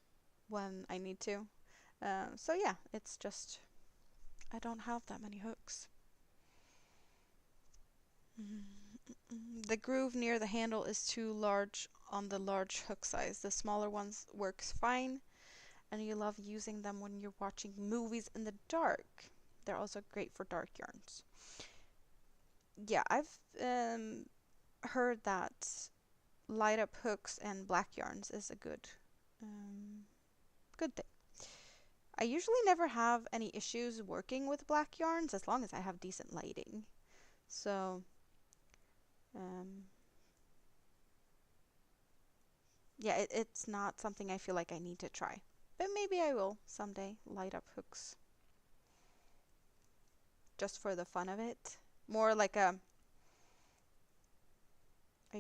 when I need to. So yeah, it's just I don't have that many hooks. The groove near the handle is too large on the large hook size. The smaller ones works fine, and you love using them when you're watching movies in the dark. They're also great for dark yarns. Yeah, I've heard that light up hooks and black yarns is a um, good thing. I usually never have any issues working with black yarns as long as I have decent lighting. So, um, yeah, it's not something I feel like I need to try. But maybe I will someday light up hooks just for the fun of it. More like I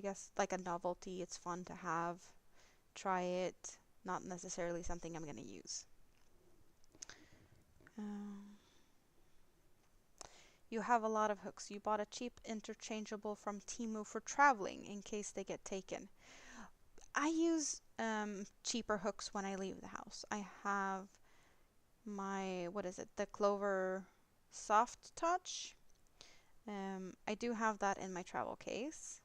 guess, like a novelty. It's fun to have, try it, not necessarily something I'm going to use. Um, you have a lot of hooks. You bought a cheap interchangeable from Temu for traveling in case they get taken. I use cheaper hooks when I leave the house. I have my, what is it, the Clover Soft Touch. I do have that in my travel case,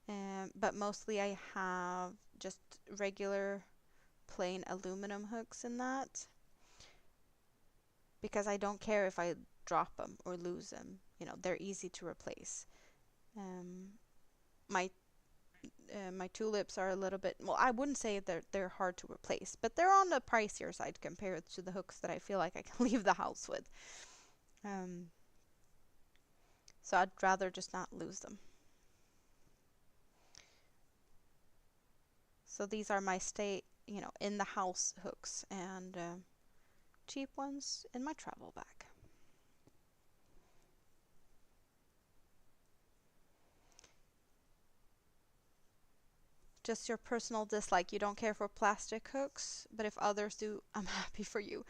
but mostly I have just regular plain aluminum hooks in that because I don't care if I drop them or lose them. You know, they're easy to replace. Um, my my tulips are a little bit, well, I wouldn't say they're hard to replace, but they're on the pricier side compared to the hooks that I feel like I can leave the house with. Um, so I'd rather just not lose them. So these are my in the house hooks and cheap ones in my travel bag. Just your personal dislike. You don't care for plastic hooks, but if others do, I'm happy for you.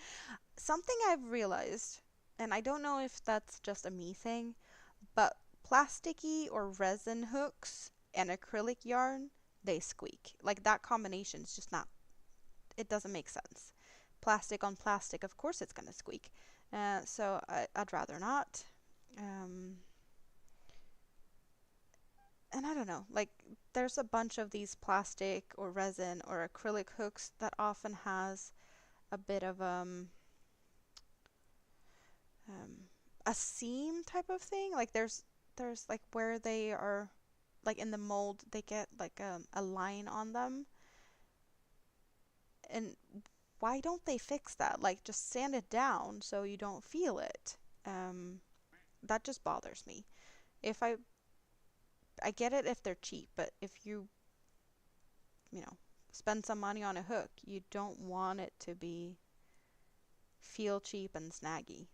Something I've realized, and I don't know if that's just a me thing, but plasticky or resin hooks and acrylic yarn, they squeak. Like that combination is just not, it doesn't make sense. Plastic on plastic, of course it's going to squeak. I'd rather not. Um, and I don't know, like there's a bunch of these plastic or resin or acrylic hooks that often has a bit of um a seam type of thing. Like there's like where they are like in the mold they get like a line on them. And why don't they fix that? Like just sand it down so you don't feel it. Um that just bothers me. If I get it if they're cheap, but if you know, spend some money on a hook, you don't want it to be feel cheap and snaggy.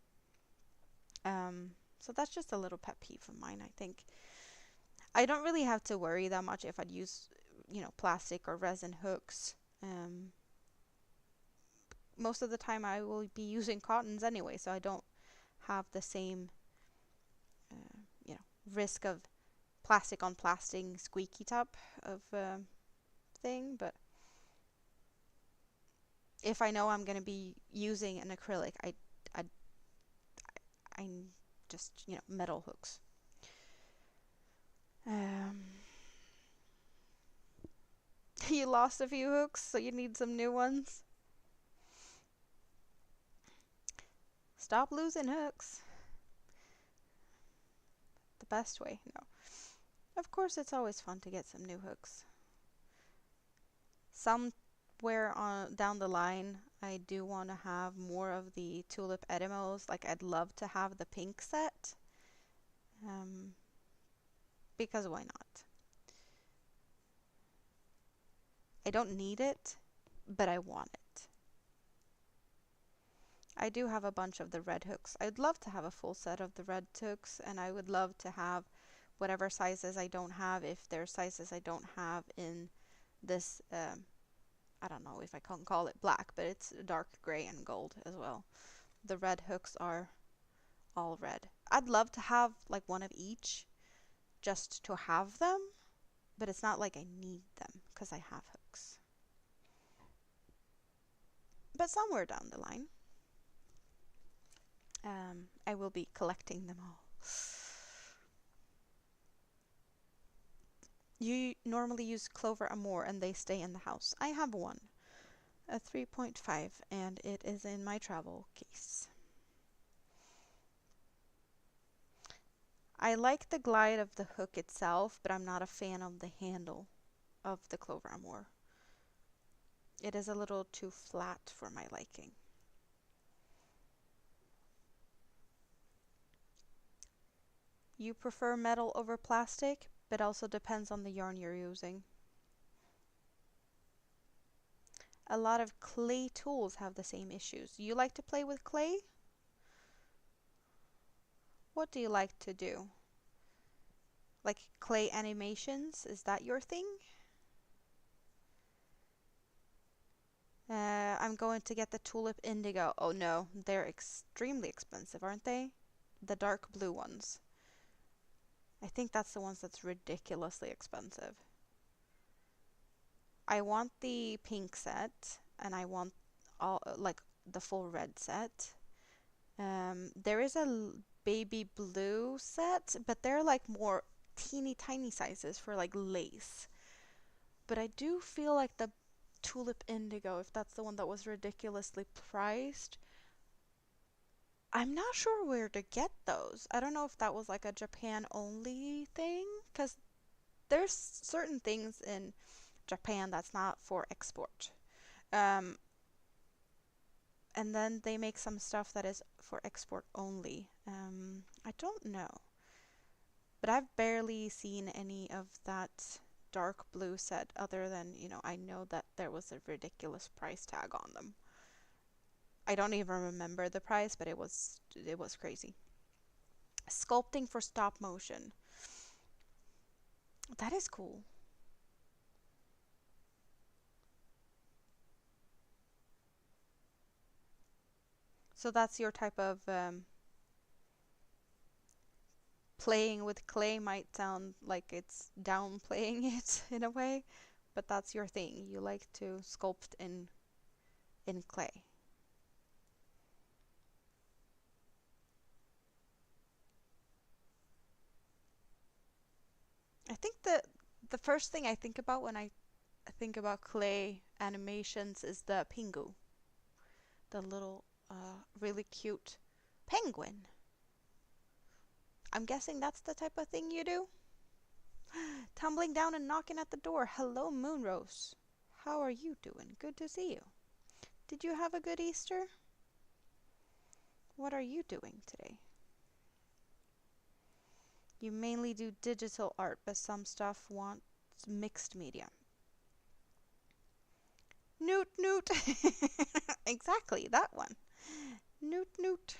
So that's just a little pet peeve of mine, I think. I don't really have to worry that much if I'd use, plastic or resin hooks. Um, Most of the time I will be using cottons anyway, so I don't have the same, risk of plastic on plastic squeaky type of thing. But if I know I'm going to be using an acrylic, I, I just, metal hooks. Um, you lost a few hooks, so you need some new ones. Stop losing hooks. The best way. No. Of course, it's always fun to get some new hooks. Somewhere on down the line, I do want to have more of the tulip edemos. Like, I'd love to have the pink set. Um, because why not? I don't need it, but I want it. I do have a bunch of the red hooks. I'd love to have a full set of the red hooks, and I would love to have whatever sizes I don't have, if there's sizes I don't have in this, I don't know if I can call it black, but it's dark gray and gold as well. The red hooks are all red. I'd love to have like one of each just to have them, but it's not like I need them because I have hooks. But somewhere down the line, I will be collecting them all. You normally use Clover Amour and they stay in the house. I have one, a 3.5, and it is in my travel case. I like the glide of the hook itself, but I'm not a fan of the handle of the clover amour. It is a little too flat for my liking. You prefer metal over plastic, but also depends on the yarn you're using. A lot of clay tools have the same issues. You like to play with clay? What do you like to do? Like clay animations? Is that your thing? I'm going to get the tulip indigo. Oh no, they're extremely expensive, aren't they? The dark blue ones. I think that's the ones that's ridiculously expensive. I want the pink set, and I want all like the full red set. There is a baby blue set, but they're like more teeny tiny sizes for like lace. But I do feel like the tulip indigo, if that's the one that was ridiculously priced, I'm not sure where to get those. I don't know if that was like a Japan only thing, because there's certain things in Japan that's not for export. Um, and then they make some stuff that is for export only. I don't know. But I've barely seen any of that dark blue set other than, I know that there was a ridiculous price tag on them. I don't even remember the price, but it was crazy. Sculpting for stop motion. That is cool. So that's your type of playing with clay might sound like it's downplaying it in a way, but that's your thing. You like to sculpt in clay. I think the first thing I think about when I think about clay animations is the Pingu, the little really cute penguin. I'm guessing that's the type of thing you do? Tumbling down and knocking at the door. Hello, Moonrose. How are you doing? Good to see you. Did you have a good Easter? What are you doing today? You mainly do digital art, but some stuff wants mixed media. Newt, newt. Exactly, that one. Newt, newt.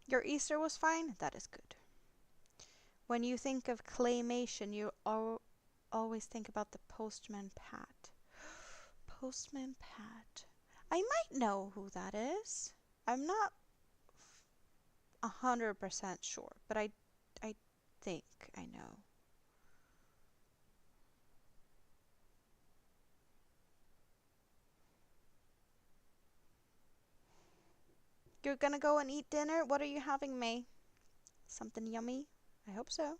Your Easter was fine? That is good. When you think of claymation, you always think about the Postman Pat. Postman Pat. I might know who that is. I'm not 100% sure, but I think I know. You're gonna go and eat dinner? What are you having, May? Something yummy? I hope so.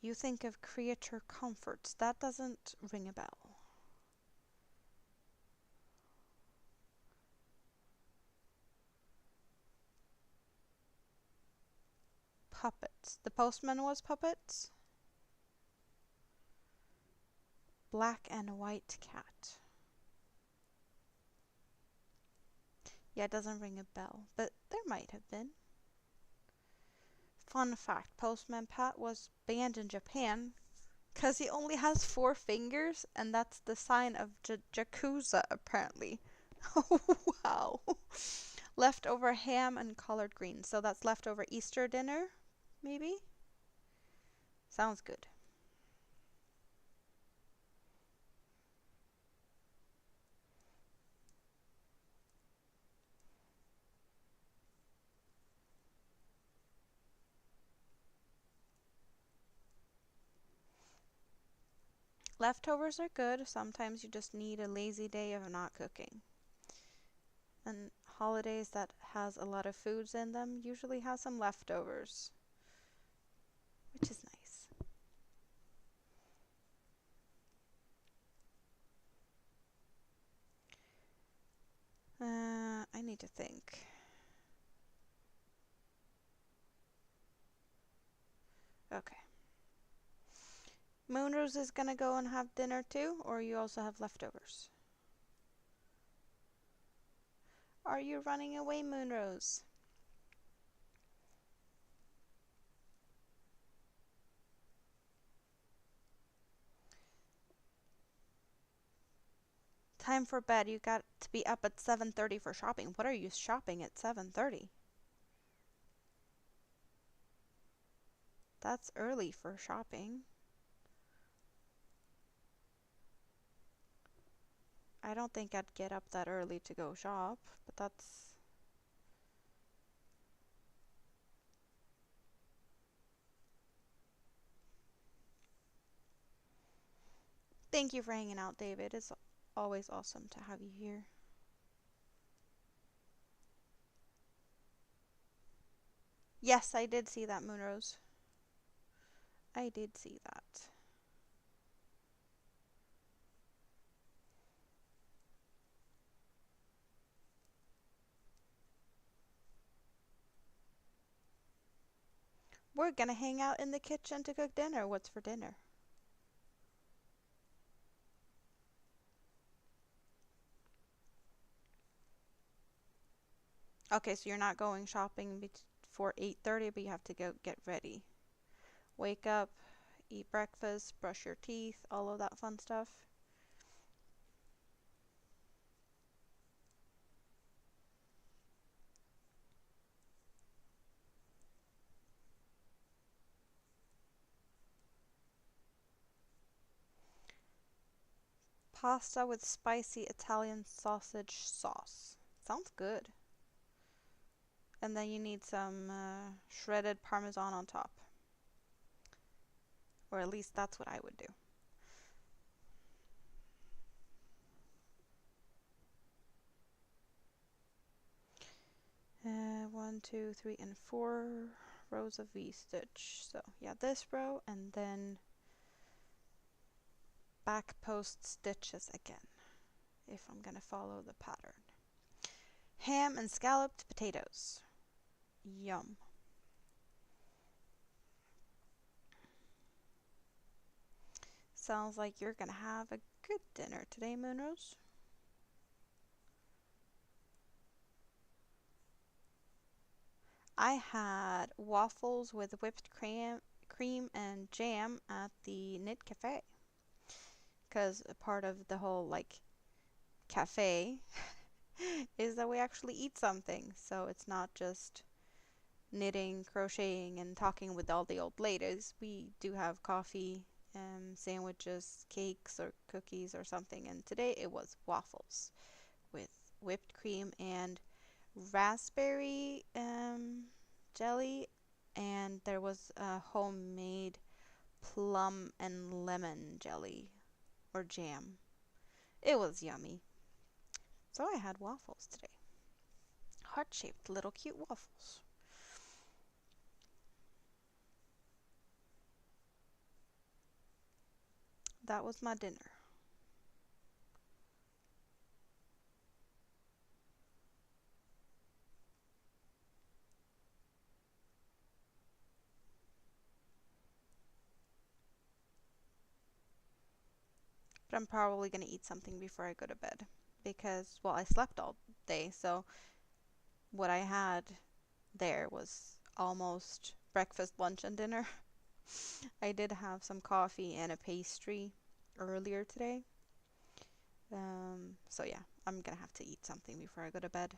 You think of creature comforts. That doesn't ring a bell. Puppets. The postman was puppets? Black and white cat. Yeah, it doesn't ring a bell, but there might have been. Fun fact, Postman Pat was banned in Japan because he only has four fingers, and that's the sign of Yakuza, apparently. Wow. Leftover ham and collard greens. So that's leftover Easter dinner, maybe? Sounds good. Leftovers are good. Sometimes you just need a lazy day of not cooking. And holidays that has a lot of foods in them usually have some leftovers, which is nice. I need to think. Okay. Moonrose is gonna go and have dinner too, or you also have leftovers? Are you running away, Moonrose? Time for bed. You got to be up at 7:30 for shopping. What are you shopping at 7:30? That's early for shopping. I don't think I'd get up that early to go shop, but that's... Thank you for hanging out, David. It's always awesome to have you here. Yes, I did see that, Moonrose. I did see that. We're gonna hang out in the kitchen to cook dinner. What's for dinner? Okay, so you're not going shopping before 8:30, but you have to go get ready. Wake up, eat breakfast, brush your teeth, all of that fun stuff. Pasta with spicy Italian sausage sauce. Sounds good. And then you need some shredded Parmesan on top. Or at least that's what I would do. One, two, three, and four rows of V-stitch. So yeah, this row and then back post stitches again, if I'm gonna follow the pattern. Ham and scalloped potatoes. Yum. Sounds like you're gonna have a good dinner today, Moonrose. I had waffles with whipped cream and jam at the Knit Cafe. Because a part of the whole, like, cafe is that we actually eat something. So it's not just knitting, crocheting, and talking with all the old ladies. We do have coffee, sandwiches, cakes, or cookies or something. And today it was waffles with whipped cream and raspberry jelly, and there was a homemade plum and lemon jelly or jam. It was yummy. So I had waffles today. Heart-shaped little cute waffles. That was my dinner. But I'm probably going to eat something before I go to bed. Because, well, I slept all day, so what I had there was almost breakfast, lunch, and dinner. I did have some coffee and a pastry earlier today. So yeah, I'm gonna have to eat something before I go to bed.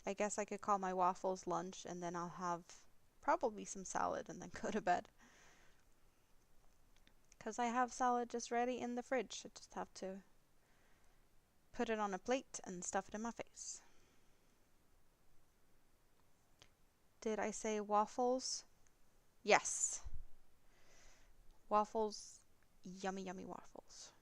I guess I could call my waffles lunch and then I'll have probably some salad and then go to bed. Because I have salad just ready in the fridge. I just have to put it on a plate and stuff it in my face. Did I say waffles? Yes. Waffles yummy, yummy waffles.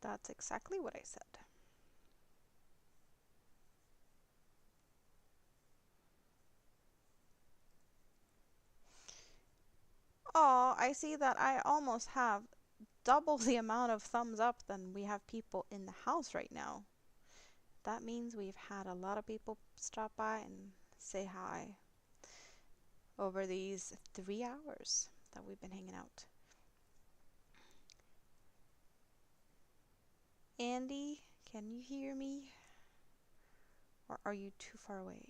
That's exactly what I said. Oh, I see that I almost have double the amount of thumbs up than we have people in the house right now. That means we've had a lot of people stop by and say hi over these 3 hours that we've been hanging out. Andy, can you hear me? Or are you too far away?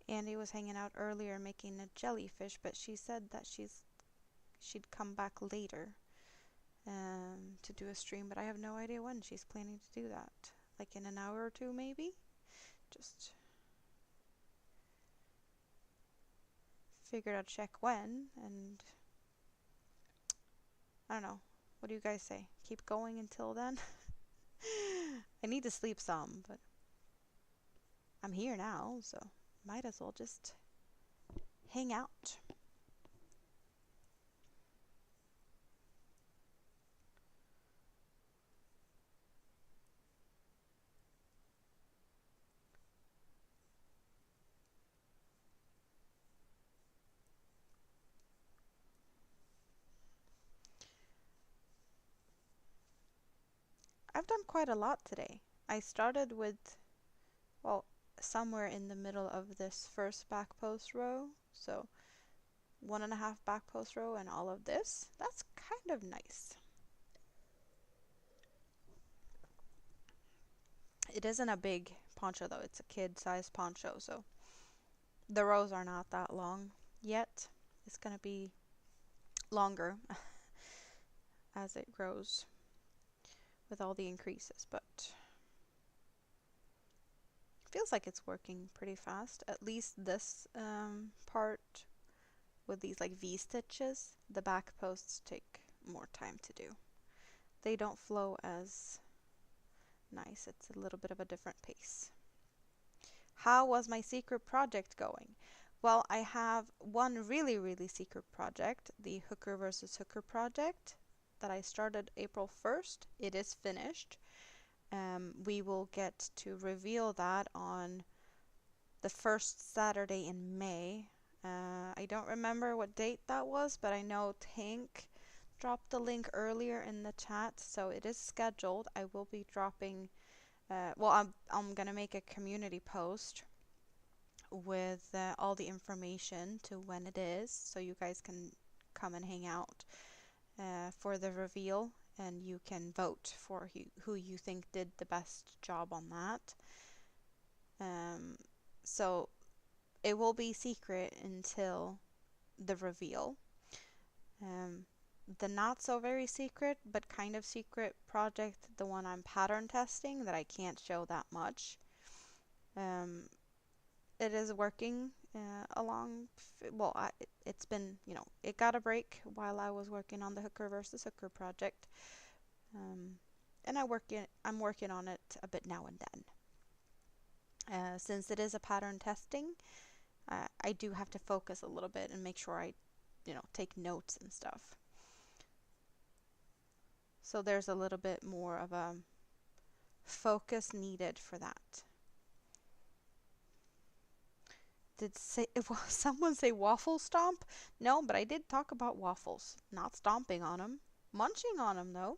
Andy was hanging out earlier making a jellyfish, but she said that she'd come back later to do a stream, but I have no idea when she's planning to do that. Like in an hour or two, maybe? Just figured I'd check when, and I don't know. What do you guys say? Keep going until then? I need to sleep some, but I'm here now, so might as well just hang out. I've done quite a lot today. I started with, well, somewhere in the middle of this first back post row, so 1.5 back post row and all of this. That's kind of nice. It isn't a big poncho though, it's a kid-sized poncho, so the rows are not that long yet. It's gonna be longer as it grows with all the increases, but feels like it's working pretty fast. At least this part with these like V stitches, the back posts take more time to do. They don't flow as nice. It's a little bit of a different pace. How was my secret project going? Well, I have one really, really secret project, the Hooker versus Hooker project that I started April 1st. It is finished. We will get to reveal that on the first Saturday in May. I don't remember what date that was, but I know Tank dropped the link earlier in the chat, so it is scheduled. I will be dropping, I'm gonna make a community post with all the information to when it is, so you guys can come and hang out for the reveal, and you can vote for who you think did the best job on that. So it will be secret until the reveal. The not so very secret but kind of secret project, the one I'm pattern testing that I can't show that much. It is working along. Well, it's been, it got a break while I was working on the Hooker versus Hooker project, and I'm working on it a bit now and then. Since it is a pattern testing, I do have to focus a little bit and make sure I, take notes and stuff. So there's a little bit more of a focus needed for that. Did someone say waffle stomp? No, but I did talk about waffles. Not stomping on them. Munching on them, though.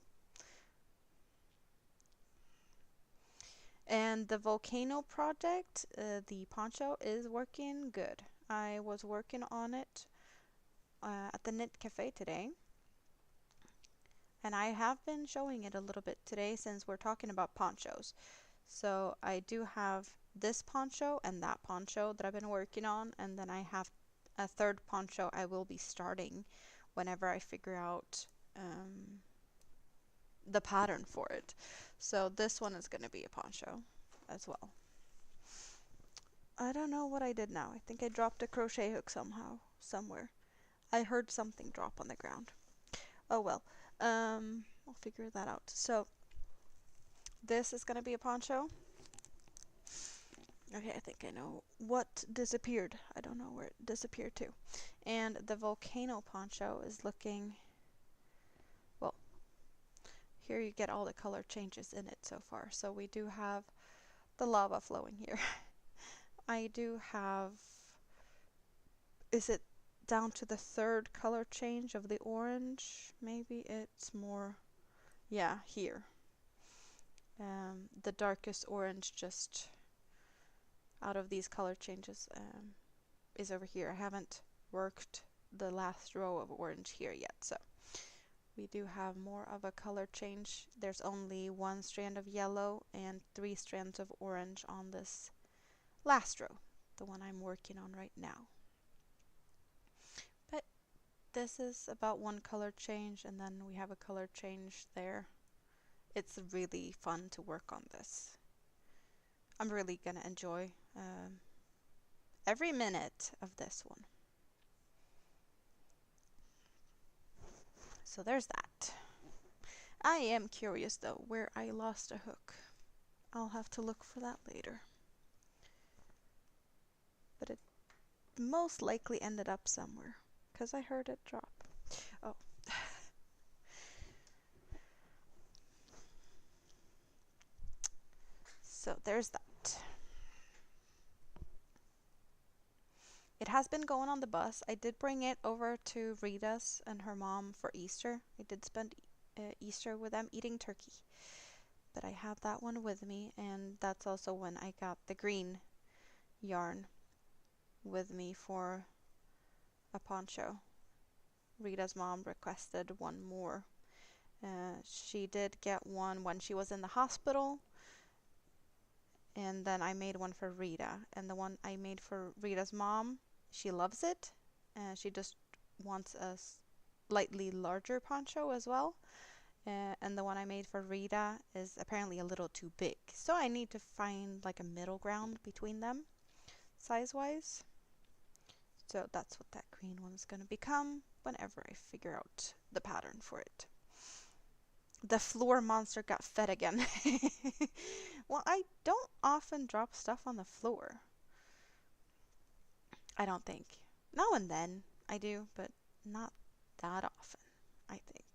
And the volcano project, the poncho, is working good. I was working on it at the Knit Cafe today. And I have been showing it a little bit today since we're talking about ponchos. So I do have this poncho and that poncho that I've been working on, and then I have a third poncho I will be starting whenever I figure out the pattern for it. So this one is going to be a poncho as well. I don't know what I did now. I think I dropped a crochet hook somehow, somewhere. I heard something drop on the ground. Oh well. I'll figure that out. So, this is gonna be a poncho. Okay, I think I know what disappeared. I don't know where it disappeared to. And the volcano poncho is looking, well, here you get all the color changes in it so far. So we do have the lava flowing here. I do have, is it down to the third color change of the orange? Maybe it's more, yeah, here. The darkest orange just out of these color changes is over here. I haven't worked the last row of orange here yet, so we do have more of a color change. There's only one strand of yellow and 3 strands of orange on this last row, the one I'm working on right now. But this is about one color change, and then we have a color change there. It's really fun to work on this. I'm really gonna enjoy every minute of this one. So there's that. I am curious though where I lost a hook. I'll have to look for that later. But it most likely ended up somewhere because I heard it drop. Oh. So there's that. It has been going on the bus. I did bring it over to Rita's and her mom for Easter. I did spend Easter with them eating turkey. But I have that one with me, and that's also when I got the green yarn with me for a poncho. Rita's mom requested one more. She did get one when she was in the hospital, and then I made one for Rita. And the one I made for Rita's mom, she loves it. She just wants a slightly larger poncho as well. And the one I made for Rita is apparently a little too big. So I need to find like a middle ground between them, size-wise. So that's what that green one is going to become whenever I figure out the pattern for it. The floor monster got fed again. Well, I don't often drop stuff on the floor. I don't think. Now and then I do, but not that often, I think.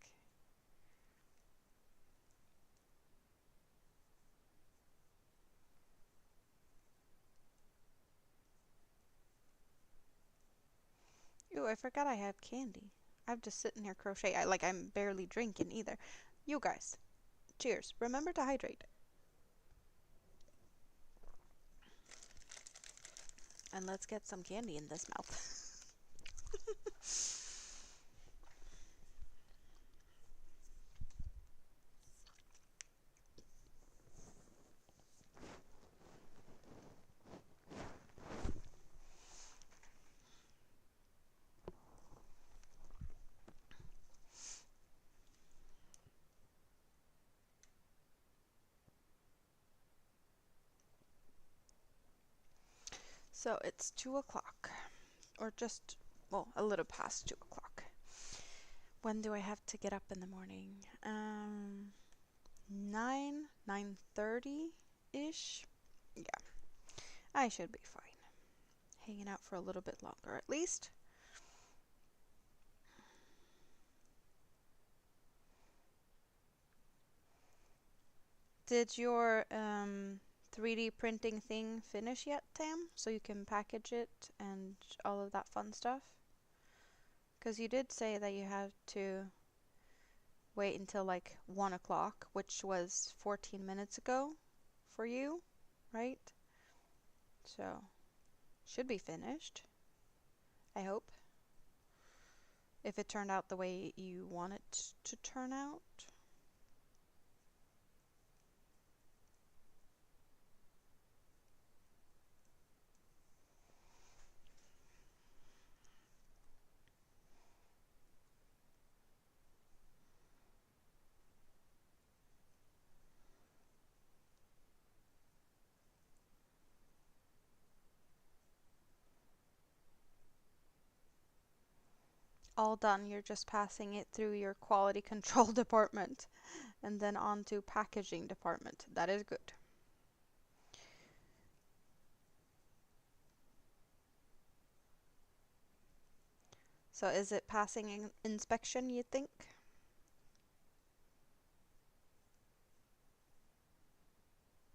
Ooh, I forgot I have candy. I'm just sitting here crochet. I'm barely drinking either. You guys, cheers. Remember to hydrate. And let's get some candy in this mouth. So it's 2 o'clock, or just, well, a little past 2 o'clock. When do I have to get up in the morning? 9:30-ish? Yeah, I should be fine. Hanging out for a little bit longer at least. Did your 3D printing thing finish yet, Tam? So you can package it and all of that fun stuff? Because you did say that you had to wait until like 1 o'clock, which was 14 minutes ago for you, right? So, should be finished. I hope. If it turned out the way you want it to turn out. All done. You're just passing it through your quality control department and then on to packaging department. That is good. So is it passing inspection, you think?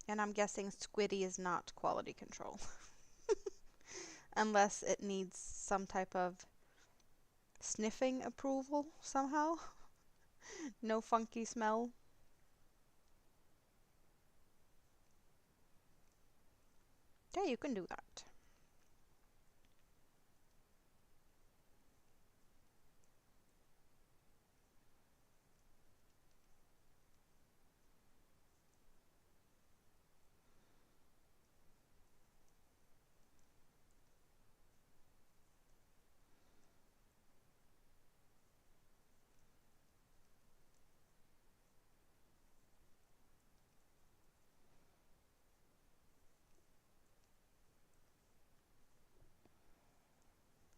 And I'm guessing Squiddy is not quality control. Unless it needs some type of sniffing approval somehow. No funky smell. Yeah, you can do that.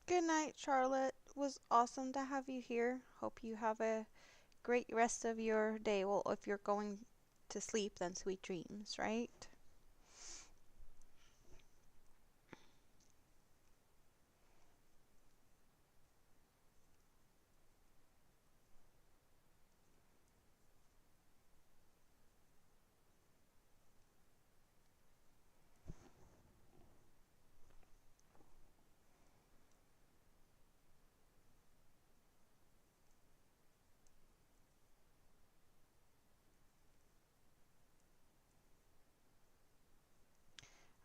Good night, Charlotte. It was awesome to have you here. Hope you have a great rest of your day. Well, if you're going to sleep, then sweet dreams, right?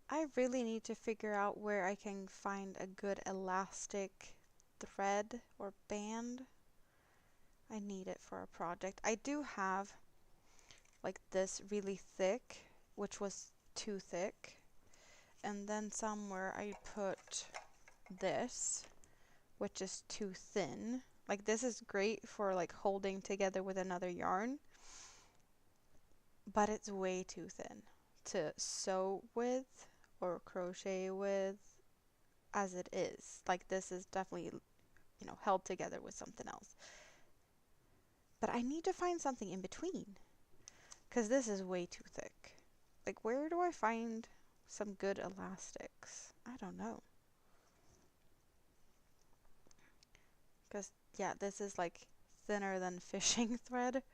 I really need to figure out where I can find a good elastic thread or band. I need it for a project. I do have like this really thick, which was too thick. And then somewhere I put this, which is too thin. Like this is great for like holding together with another yarn, but it's way too thin to sew with or crochet with as it is. Like this is definitely, held together with something else. But I need to find something in between because this is way too thick. Like where do I find some good elastics? I don't know. Because, yeah, this is like thinner than fishing thread. It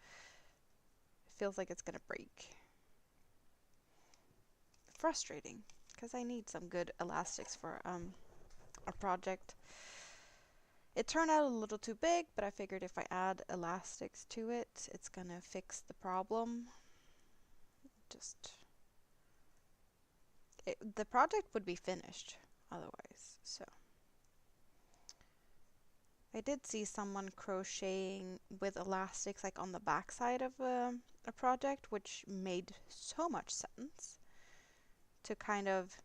feels like it's gonna break. Frustrating, because I need some good elastics for a project. It turned out a little too big, but I figured if I add elastics to it, it's gonna fix the problem. Just, the project would be finished otherwise, so. I did see someone crocheting with elastics like on the backside of a project, which made so much sense to kind of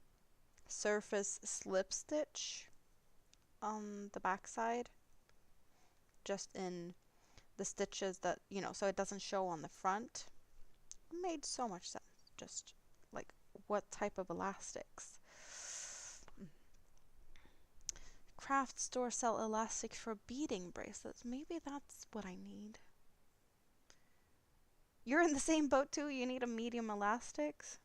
surface slip stitch on the backside, just in the stitches that, so it doesn't show on the front. It made so much sense. Just like what type of elastics. Craft store sell elastics for beading bracelets. Maybe that's what I need. You're in the same boat too? You need a medium elastics?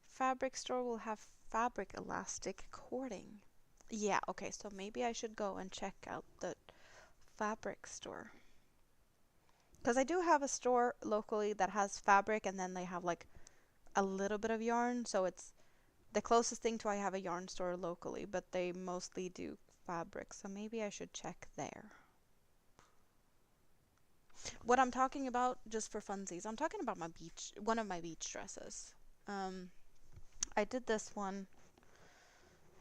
Fabric store will have fabric elastic cording. Yeah, okay, so maybe I should go and check out the fabric store. Because I do have a store locally that has fabric and then they have like a little bit of yarn, so it's the closest thing to I have a yarn store locally, but they mostly do fabric, so maybe I should check there. What I'm talking about, just for funsies, I'm talking about one of my beach dresses. I did this one.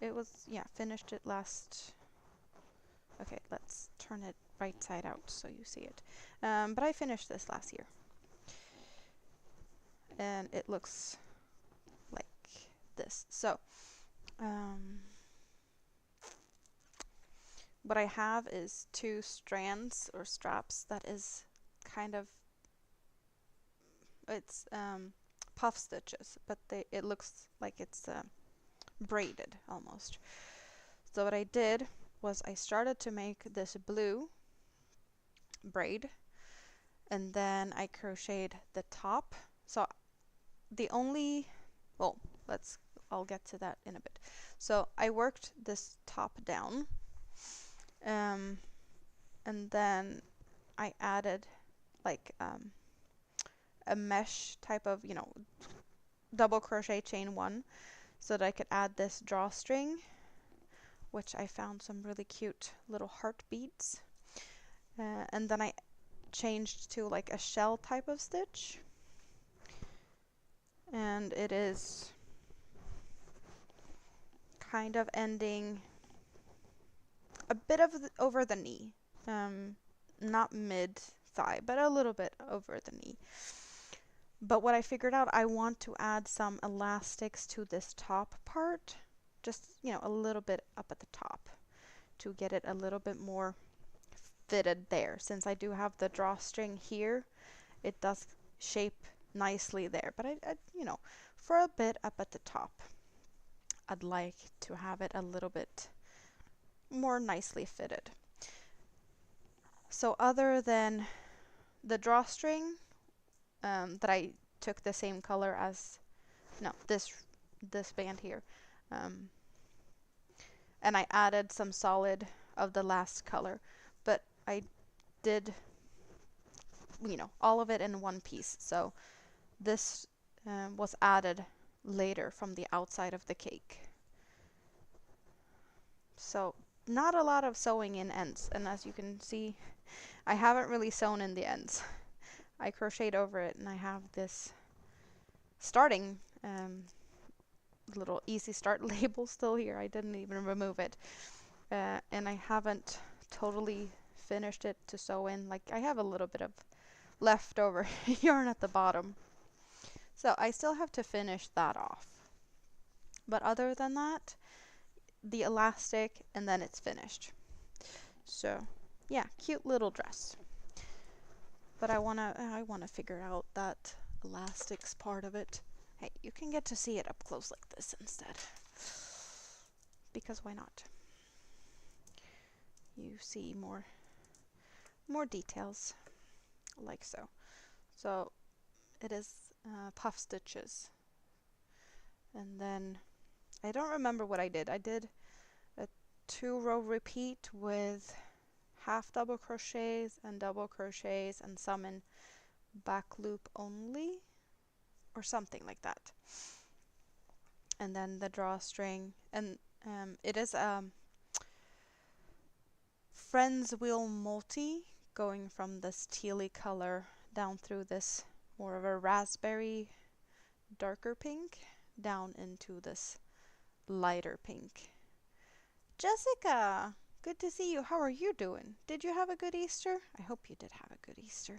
It was, yeah, finished it last. Okay, let's turn it right side out so you see it. But I finished this last year. And it looks like this. So, what I have is two strands or straps that is kind of, it's puff stitches, but it looks like it's braided almost. So what I did was I started to make this blue braid, and then I crocheted the top. So the only, well, I'll get to that in a bit. So I worked this top down, um, and then I added like a mesh type of, double crochet chain one, so that I could add this drawstring, which I found some really cute little heart beads. And then I changed to like a shell type of stitch, and it is kind of ending a bit of over the knee, not mid thigh, but a little bit over the knee. But what I figured out, I want to add some elastics to this top part, just, a little bit up at the top to get it a little bit more fitted there. Since I do have the drawstring here, it does shape nicely there. But for a bit up at the top, I'd like to have it a little bit more nicely fitted. So other than the drawstring, that I took the same color as, no, this band here, and I added some solid of the last color, but I did, all of it in one piece. So this was added later from the outside of the cake. So not a lot of sewing in ends, and as you can see, I haven't really sewn in the ends. I crocheted over it, and I have this starting little easy start label still here. I didn't even remove it, and I haven't totally finished it to sew in. Like, I have a little bit of leftover yarn at the bottom, so I still have to finish that off. But other than that, the elastic, and then it's finished. So yeah, cute little dress. But I wanna figure out that elastics part of it. Hey, you can get to see it up close like this instead, because why not? You see more details, like so. So it is puff stitches, and then I don't remember what I did. I did a 2-row repeat with half double crochets and double crochets and some in back loop only, or something like that. And then the drawstring, and it is Friends Wheel Multi, going from this tealy color down through this more of a raspberry darker pink down into this lighter pink. Jessica, good to see you. How are you doing? Did you have a good Easter? I hope you did have a good Easter.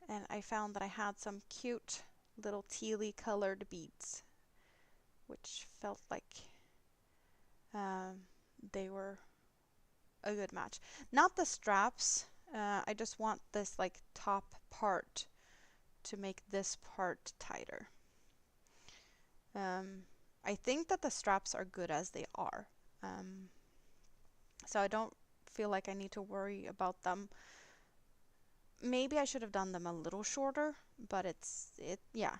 And I found that I had some cute little tealy colored beads, which felt like they were a good match. Not the straps. I just want this like top part to make this part tighter. I think that the straps are good as they are. So I don't feel like I need to worry about them. Maybe I should have done them a little shorter, but yeah.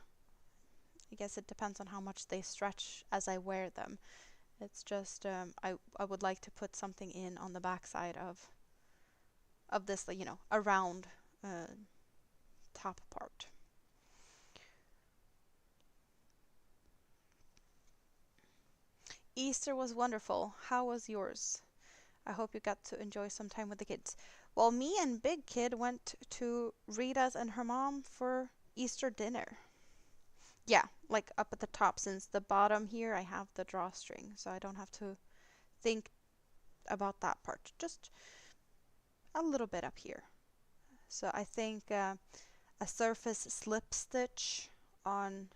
I guess it depends on how much they stretch as I wear them. It's just I would like to put something in on the back side of this, a round top part. Easter was wonderful. How was yours? I hope you got to enjoy some time with the kids. Well, me and Big Kid went to Rita's and her mom for Easter dinner. Yeah, like up at the top, since the bottom here I have the drawstring, so I don't have to think about that part. Just a little bit up here. So I think a surface slip stitch on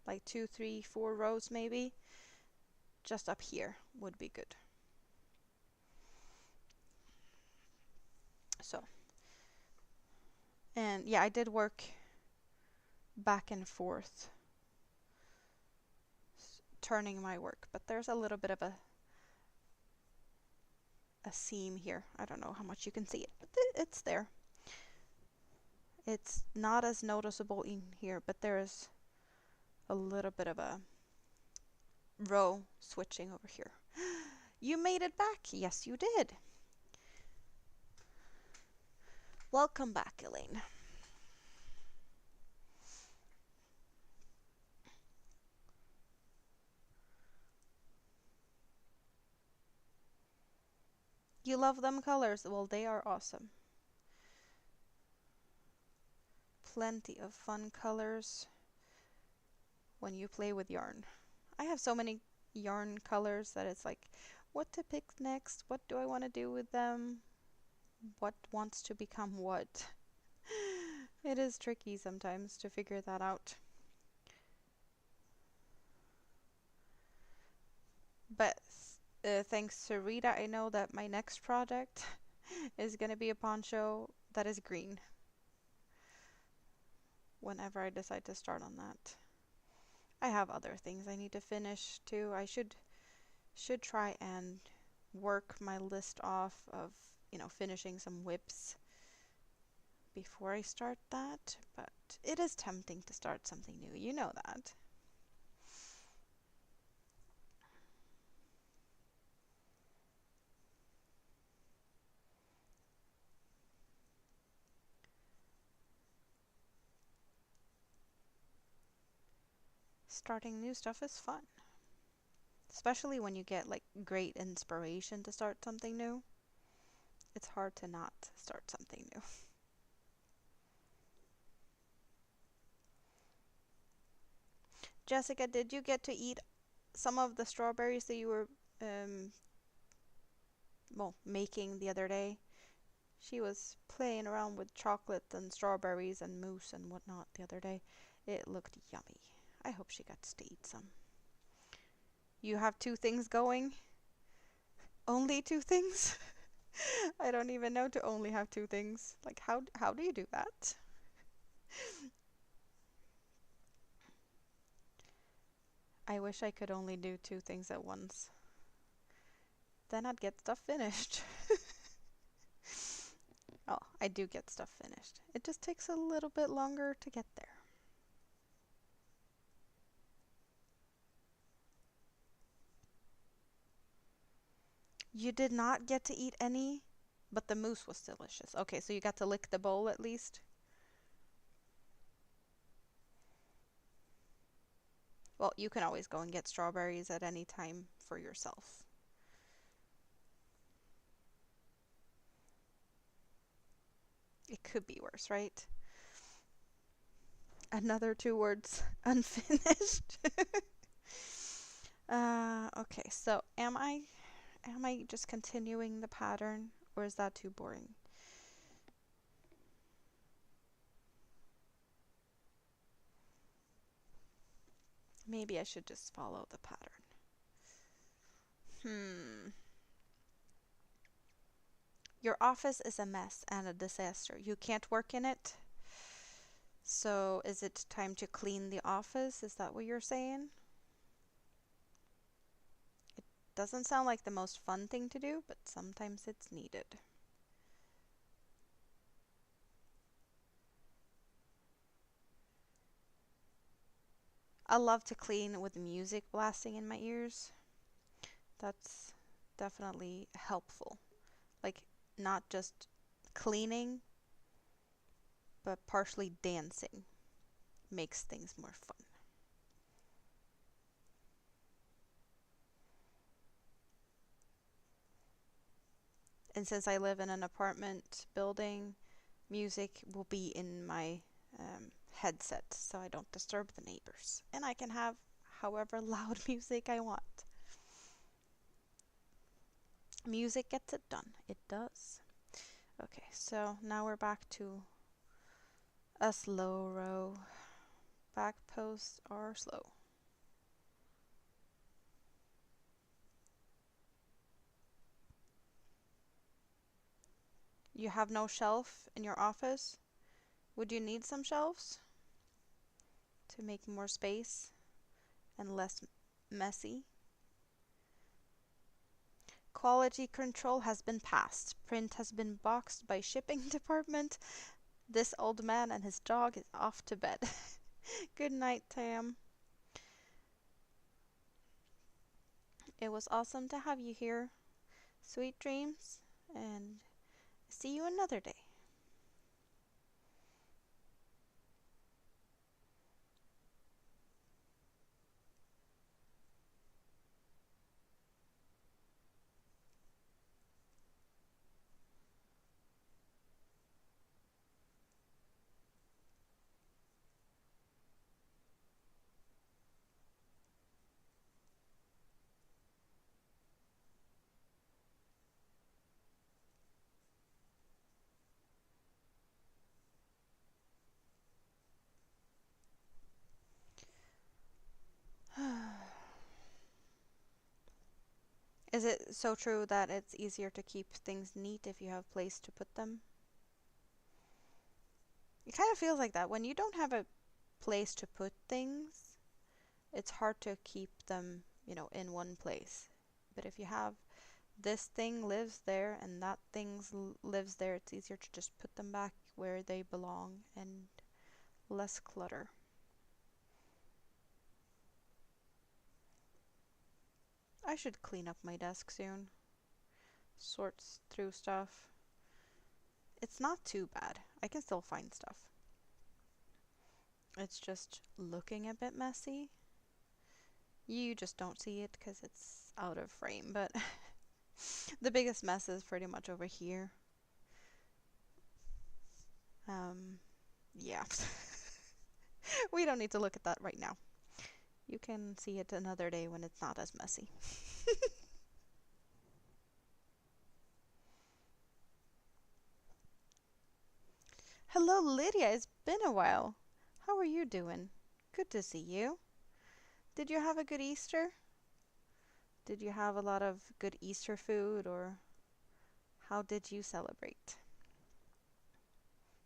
like 2, 3, 4 rows maybe, just up here would be good. So, and yeah, I did work back and forth turning my work, but there's a little bit of a seam here. I don't know how much you can see it, but it's there. It's not as noticeable in here, but there's a little bit of a row switching over here. You made it back. Yes, you did. Welcome back, Elaine. You love them colors. Well, they are awesome. Plenty of fun colors when you play with yarn. I have so many yarn colors that it's like, what to pick next? What do I want to do with them? What wants to become what? It is tricky sometimes to figure that out. But thanks to Rita, I know that my next project is going to be a poncho that is green whenever I decide to start on that. I have other things I need to finish too. I should try and work my list off of, finishing some whips before I start that, but it is tempting to start something new. You know that. Starting new stuff is fun, especially when you get like great inspiration to start something new. It's hard to not start something new. Jessica, did you get to eat some of the strawberries that you were um, making the other day? She was playing around with chocolate and strawberries and mousse and whatnot the other day. It looked yummy. I hope she got to eat some. You have two things going? Only two things? I don't even know to only have two things. Like, how do you do that? I wish I could only do two things at once. Then I'd get stuff finished. Oh, I do get stuff finished. It just takes a little bit longer to get there. You did not get to eat any, but the mousse was delicious. Okay, so you got to lick the bowl at least? Well, you can always go and get strawberries at any time for yourself. It could be worse, right? Another two words, unfinished. Okay, so am I just continuing the pattern, or is that too boring? Maybe I should just follow the pattern. Your office is a mess and a disaster. You can't work in it? So is it time to clean the office? Is that what you're saying? It doesn't sound like the most fun thing to do, but sometimes it's needed. I love to clean with music blasting in my ears. That's definitely helpful. Like, not just cleaning, but partially dancing makes things more fun. And since I live in an apartment building, music will be in my headset so I don't disturb the neighbors. And I can have however loud music I want. Music gets it done. It does. Okay, so now we're back to a slow row. Back posts are slow. You have no shelf in your office? Would you need some shelves to make more space and less messy? Quality control has been passed. Print has been boxed by shipping department. This old man and his dog is off to bed. Good night, Tam. It was awesome to have you here. Sweet dreams, and see you another day. Is it so true that it's easier to keep things neat if you have place to put them? It kind of feels like that. When you don't have a place to put things, it's hard to keep them, in one place. But if you have this thing lives there and that thing lives there, it's easier to just put them back where they belong and less clutter. I should clean up my desk soon. Sort through stuff. It's not too bad. I can still find stuff. It's just looking a bit messy. You just don't see it because it's out of frame, but the biggest mess is pretty much over here. Yeah. We don't need to look at that right now. You can see it another day when it's not as messy. Hello, Lydia. It's been a while. How are you doing? Good to see you. Did you have a good Easter? Did you have a lot of good Easter food, or how did you celebrate?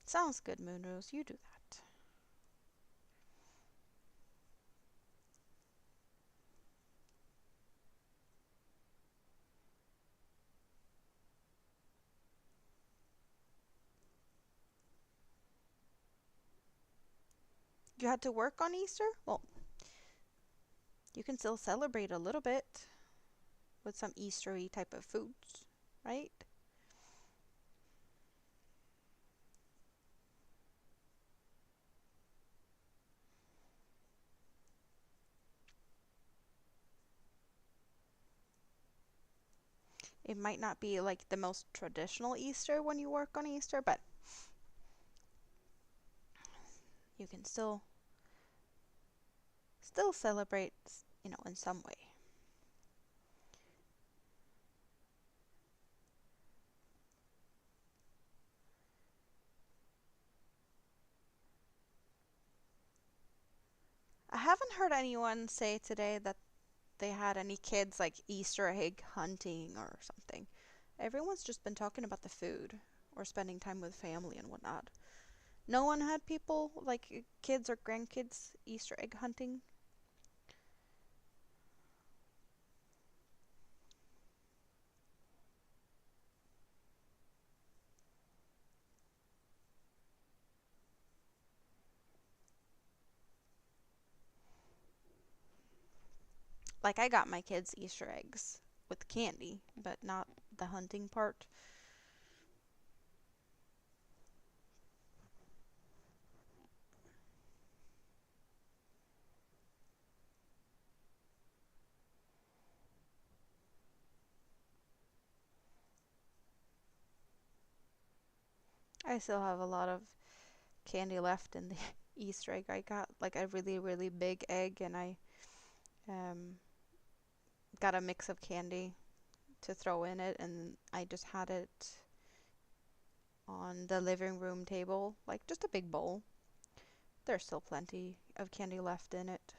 Sounds good, Moonrose. You do that. You had to work on Easter? Well, you can still celebrate a little bit with some Eastery type of foods, right? It might not be like the most traditional Easter when you work on Easter, but you can still celebrate, in some way. I haven't heard anyone say today that they had any kids like Easter egg hunting or something. Everyone's just been talking about the food or spending time with family and whatnot. No one had people like kids or grandkids Easter egg hunting. Like I got my kids Easter eggs with candy, but not the hunting part. I still have a lot of candy left in the Easter egg. I got like a really, really big egg, and I um, got a mix of candy to throw in it, and I just had it on the living room table, like just a big bowl. There's still plenty of candy left in it.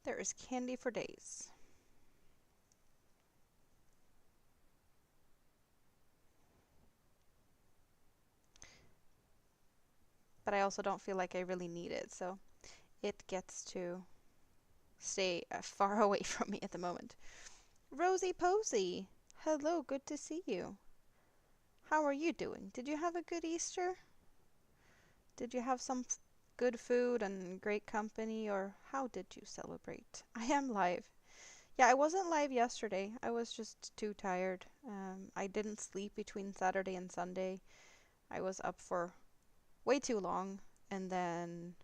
There is candy for days. But I also don't feel like I really need it, so it gets to stay far away from me at the moment. Rosie Posey, hello, good to see you. How are you doing? Did you have a good Easter? Did you have some good food and great company, or how did you celebrate? I am live. Yeah, I wasn't live yesterday. I was just too tired. I didn't sleep between Saturday and Sunday. I was up for way too long, and then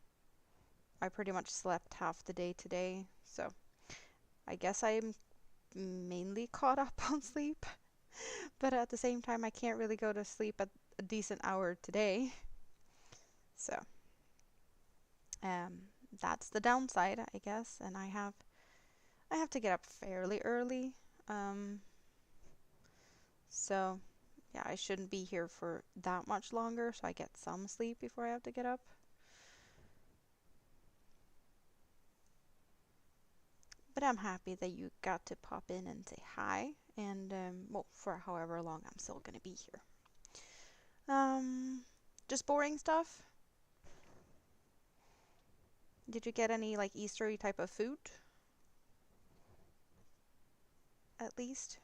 I pretty much slept half the day today. So I guess I'm mainly caught up on sleep. But at the same time, I can't really go to sleep at a decent hour today. So um, that's the downside, I guess. And I have to get up fairly early. Um, so yeah, I shouldn't be here for that much longer, so I get some sleep before I have to get up. But I'm happy that you got to pop in and say hi, and well, for however long I'm still gonna be here. Um, just boring stuff. Did you get any like Eastery type of food? At least.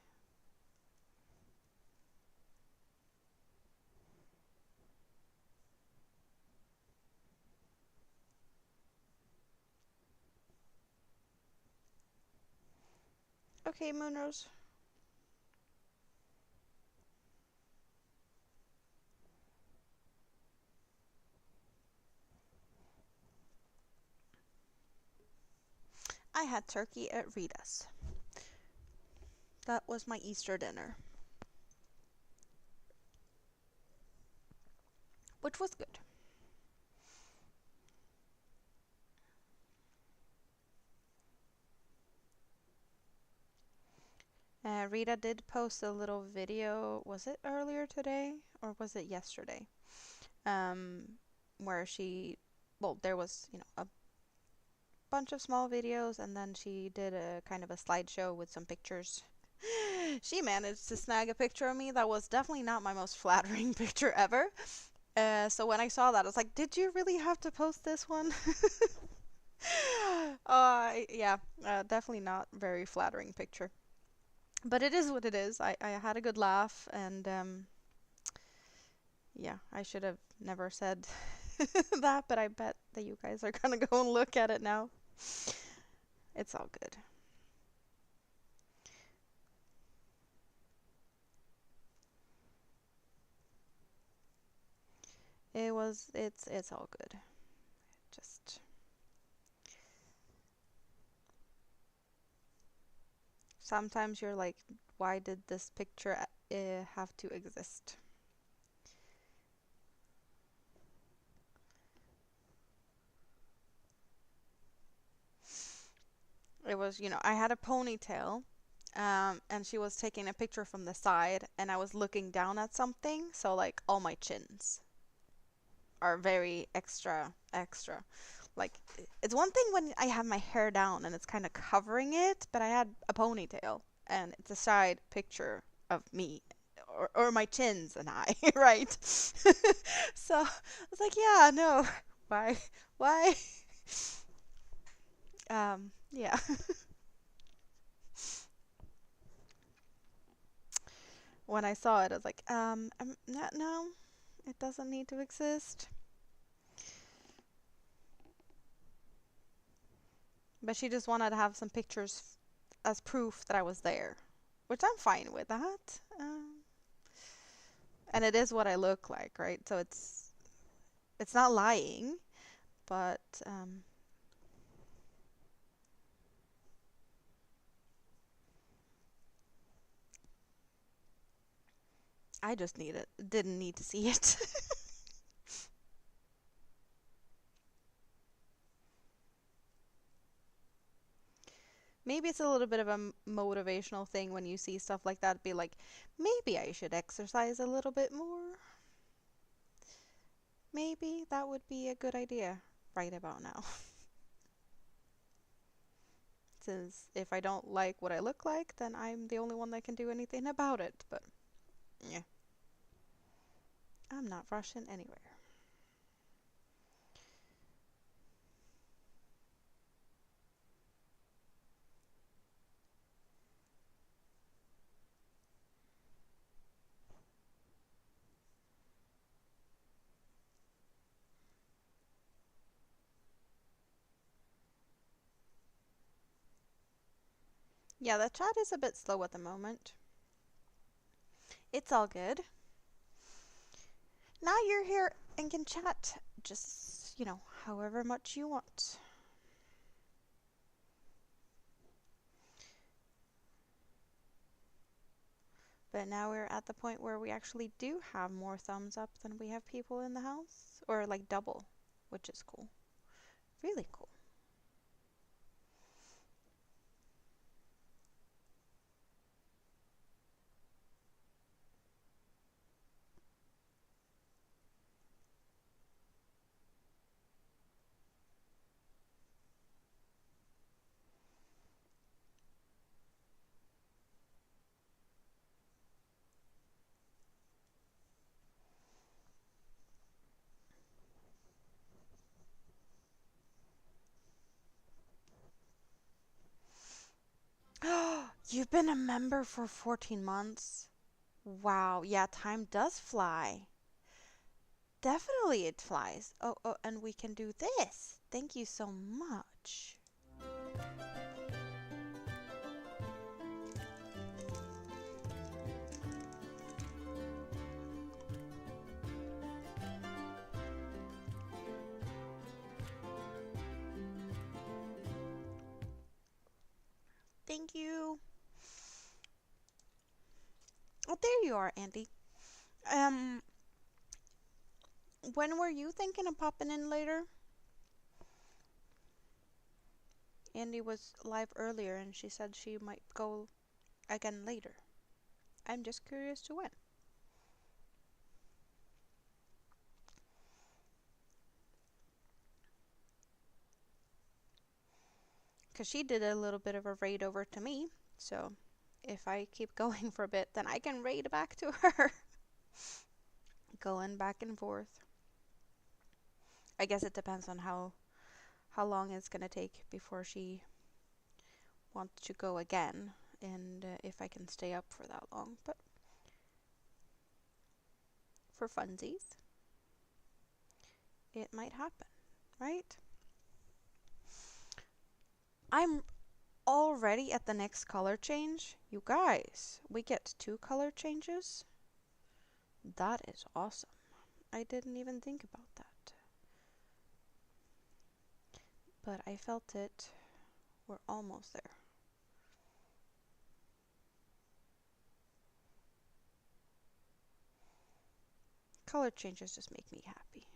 Okay, Moonrose. I had turkey at Rita's. That was my Easter dinner, which was good. Rita did post a little video. Was it earlier today or was it yesterday? Um, where she, well, there was, a bunch of small videos, and then she did a kind of a slideshow with some pictures. She managed to snag a picture of me that was definitely not my most flattering picture ever. So when I saw that, I was like, did you really have to post this one? Yeah, definitely not very flattering picture. But it is what it is. I had a good laugh, and yeah, I should have never said that, but I bet that you guys are gonna go and look at it now. It's all good. It's all good. Just sometimes you're like, why did this picture have to exist? It was, I had a ponytail, and she was taking a picture from the side, and I was looking down at something, so like all my chins are very extra, extra. Like, it's one thing when I have my hair down and it's kind of covering it, but I had a ponytail, and it's a side picture of me. Or my chins and I, right? So I was like, yeah, no, why, why? Yeah. When I saw it, I was like, no, no, it doesn't need to exist. But she just wanted to have some pictures as proof that I was there, which I'm fine with that. And it is what I look like, right? So it's not lying, but I just didn't need to see it. Maybe it's a little bit of a motivational thing when you see stuff like that. Be like, maybe I should exercise a little bit more. Maybe that would be a good idea right about now. Since if I don't like what I look like, then I'm the only one that can do anything about it. But yeah, I'm not rushing anywhere. Yeah, the chat is a bit slow at the moment. It's all good. Now you're here and can chat just, however much you want. But now we're at the point where we actually do have more thumbs up than we have people in the house. Or like double, which is cool. Really cool. You've been a member for 14 months? Wow, yeah, time does fly. Definitely it flies. Oh, and we can do this. Thank you so much. Thank you. Oh, there you are, Andy. Um, when were you thinking of popping in later? Andy was live earlier and she said she might go again later. I'm just curious to when. Because she did a little bit of a raid over to me. So if I keep going for a bit, then I can raid back to her. Going back and forth. I guess it depends on how long it's going to take before she wants to go again. And if I can stay up for that long. But for funsies, it might happen, right? I'm already at the next color change. You guys, we get 2 color changes. That is awesome. I didn't even think about that. But I felt it. We're almost there. Color changes just make me happy.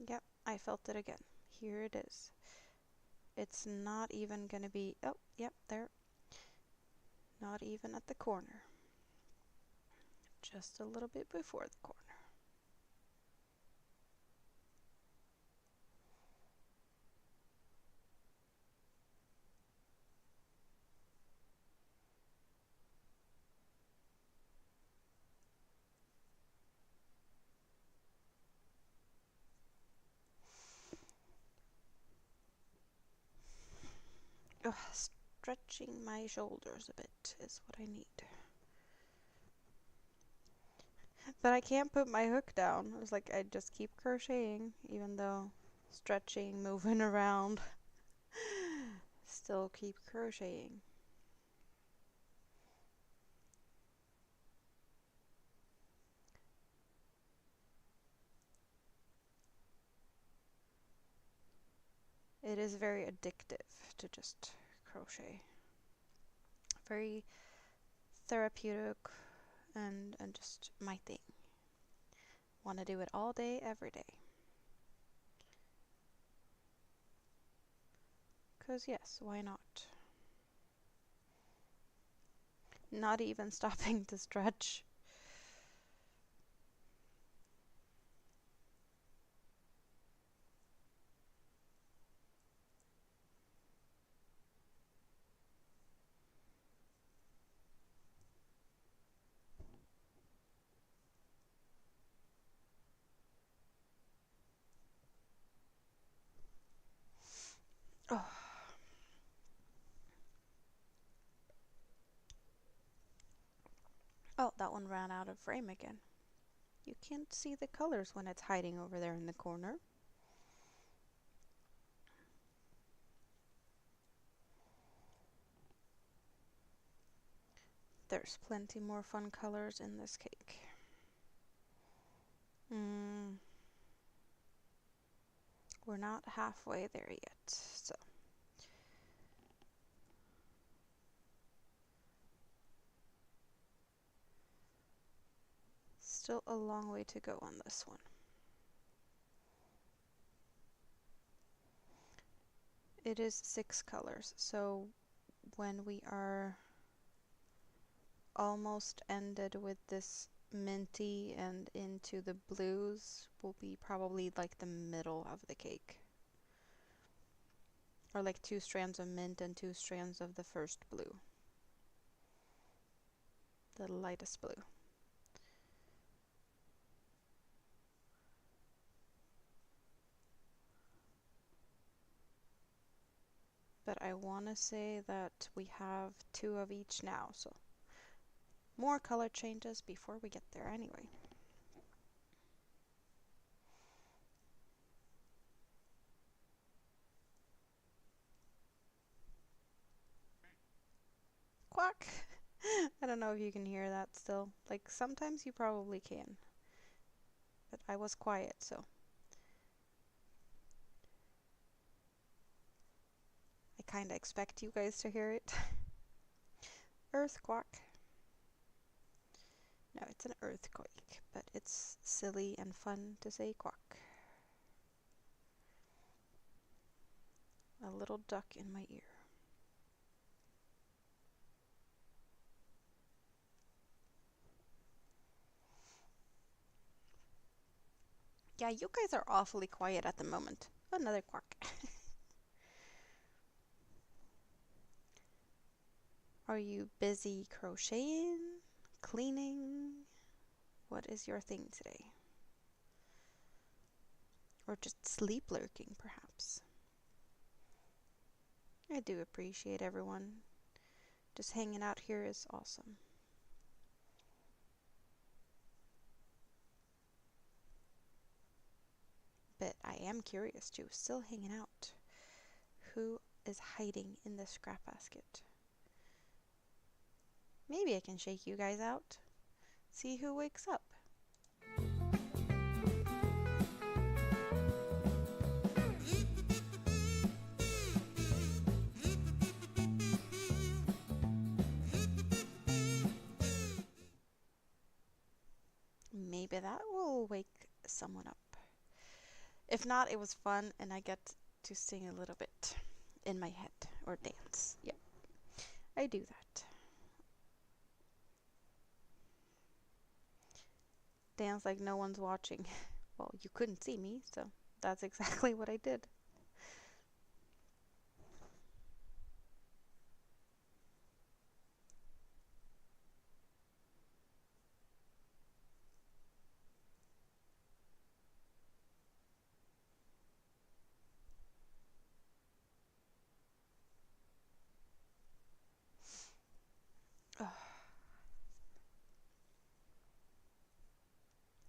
Yep, I felt it again. Here it is. It's not even gonna be, oh, yep, there. Not even at the corner. Just a little bit before the corner. Ugh, stretching my shoulders a bit is what I need. But I can't put my hook down. It's like I just keep crocheting, even though stretching, moving around. Still keep crocheting. It is very addictive to just crochet. Very therapeutic and just my thing. Want to do it all day, every day. 'Cause yes, why not? Not even stopping to stretch. Oh. Oh, that one ran out of frame again. You can't see the colors when it's hiding over there in the corner. There's plenty more fun colors in this cake. We're not halfway there yet, so. Still a long way to go on this one. It is 6 colors, so when we are almost ended with this minty and into the blues will be probably like the middle of the cake. Or like 2 strands of mint and 2 strands of the first blue. The lightest blue. But I want to say that we have 2 of each now, so more color changes before we get there anyway. Quack! I don't know if you can hear that still. Like, sometimes you probably can. But I was quiet, so. I kinda expect you guys to hear it. Earth quack. No, it's an earthquake, but it's silly and fun to say quack. A little duck in my ear. Yeah, you guys are awfully quiet at the moment. Another quack. Are you busy crocheting? Cleaning? What is your thing today? Or just sleep lurking, perhaps? I do appreciate everyone. Just hanging out here is awesome. But I am curious too, still hanging out. Who is hiding in the scrap basket? Maybe I can shake you guys out. See who wakes up. Maybe that will wake someone up. If not, it was fun and I get to sing a little bit in my head or dance. Yeah, I do that. Dance like no one's watching. Well, you couldn't see me, so that's exactly what I did.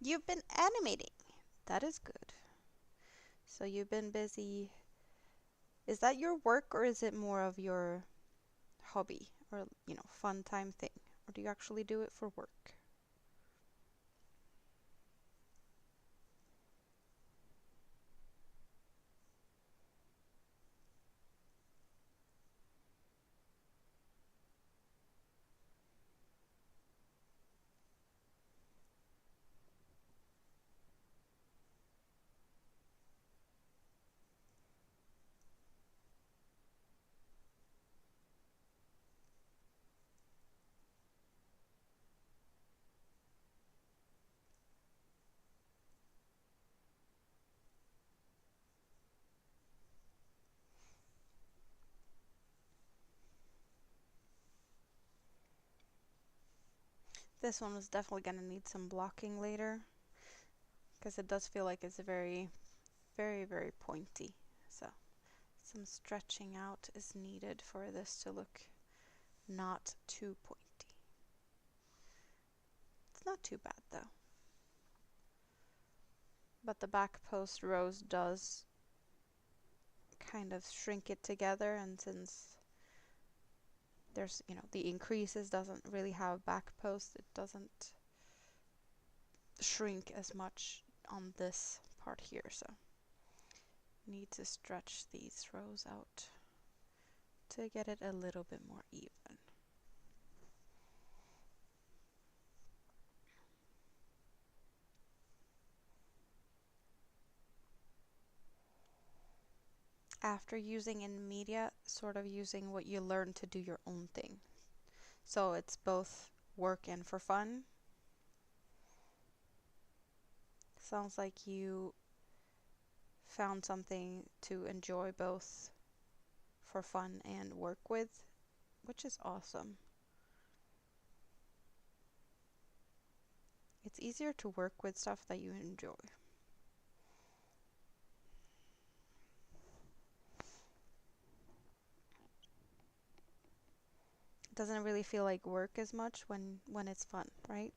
You've been animating. That is good. So you've been busy. Is that your work or is it more of your hobby or, fun time thing? Or do you actually do it for work? This one was definitely going to need some blocking later because it does feel like it's very, very, very pointy. So some stretching out is needed for this to look not too pointy. It's not too bad though. But the back post rose does kind of shrink it together, and since There's, the increases doesn't really have back post. It doesn't shrink as much on this part here, so need to stretch these rows out to get it a little bit more even. After using in media, sort of using what you learn to do your own thing. So it's both work and for fun. Sounds like you found something to enjoy both for fun and work with, which is awesome. It's easier to work with stuff that you enjoy. It doesn't really feel like work as much when it's fun, right?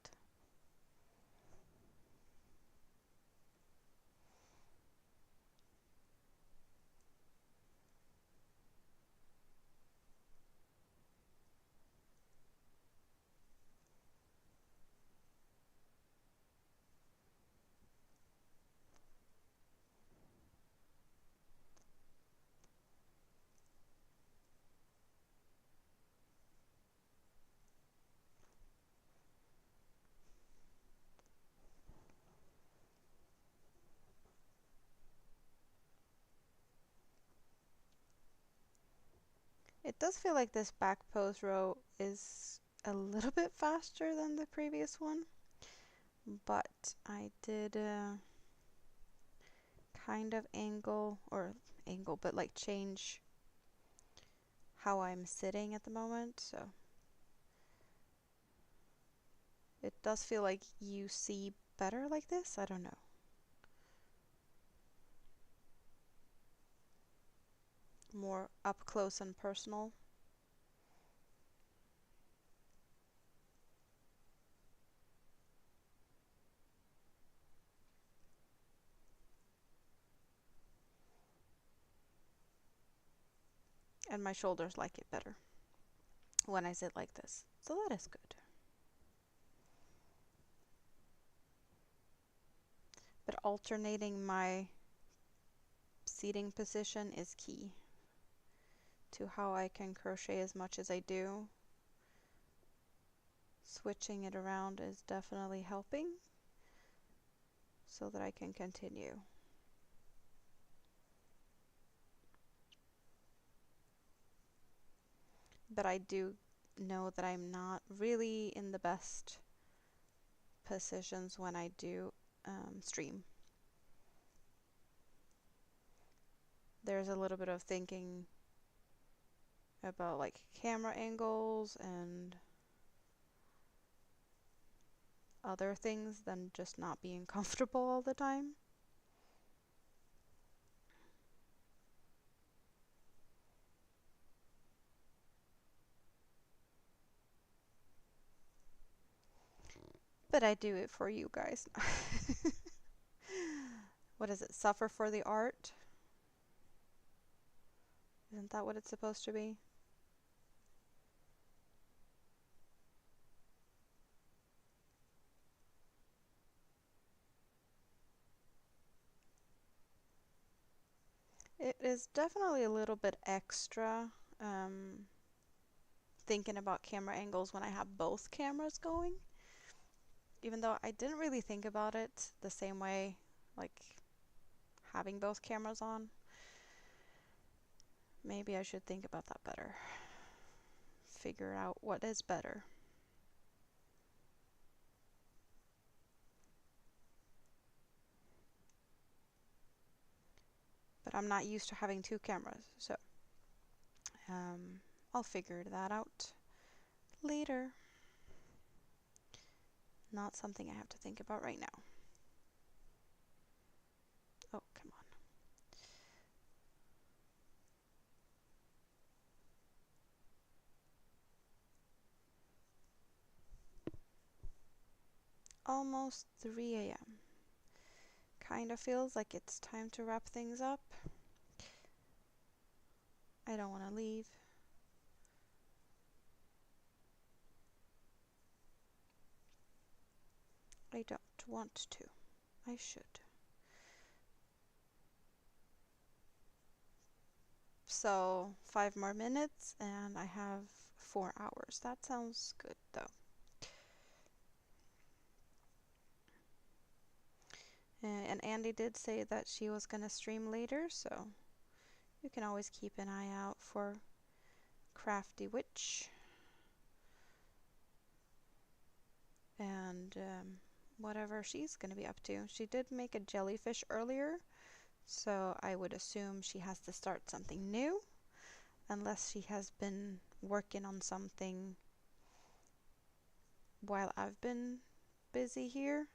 It does feel like this back pose row is a little bit faster than the previous one, but I did kind of angle, but like change how I'm sitting at the moment, so it does feel like you see better like this. I don't know. More up close and personal. And my shoulders like it better when I sit like this. So that is good. But alternating my seating position is key to how I can crochet as much as I do. Switching it around is definitely helping so that I can continue. But I do know that I'm not really in the best positions when I do stream. There's a little bit of thinking about like camera angles and other things than just not being comfortable all the time. But I do it for you guys. What is it? Suffer for the art? Isn't that what it's supposed to be? It is definitely a little bit extra thinking about camera angles when I have both cameras going. Even though I didn't really think about it the same way, like having both cameras on. Maybe I should think about that better. Figure out what is better. But I'm not used to having two cameras, so I'll figure that out later. Not something I have to think about right now. Oh, come on. Almost 3 a.m. Kind of feels like it's time to wrap things up. I don't want to leave. I don't want to. I should. So 5 more minutes and I have 4 hours. That sounds good though. And Andy did say that she was gonna stream later, so you can always keep an eye out for Crafty Witch. And whatever she's gonna be up to. She did make a jellyfish earlier, so I would assume she has to start something new, unless she has been working on something while I've been busy here.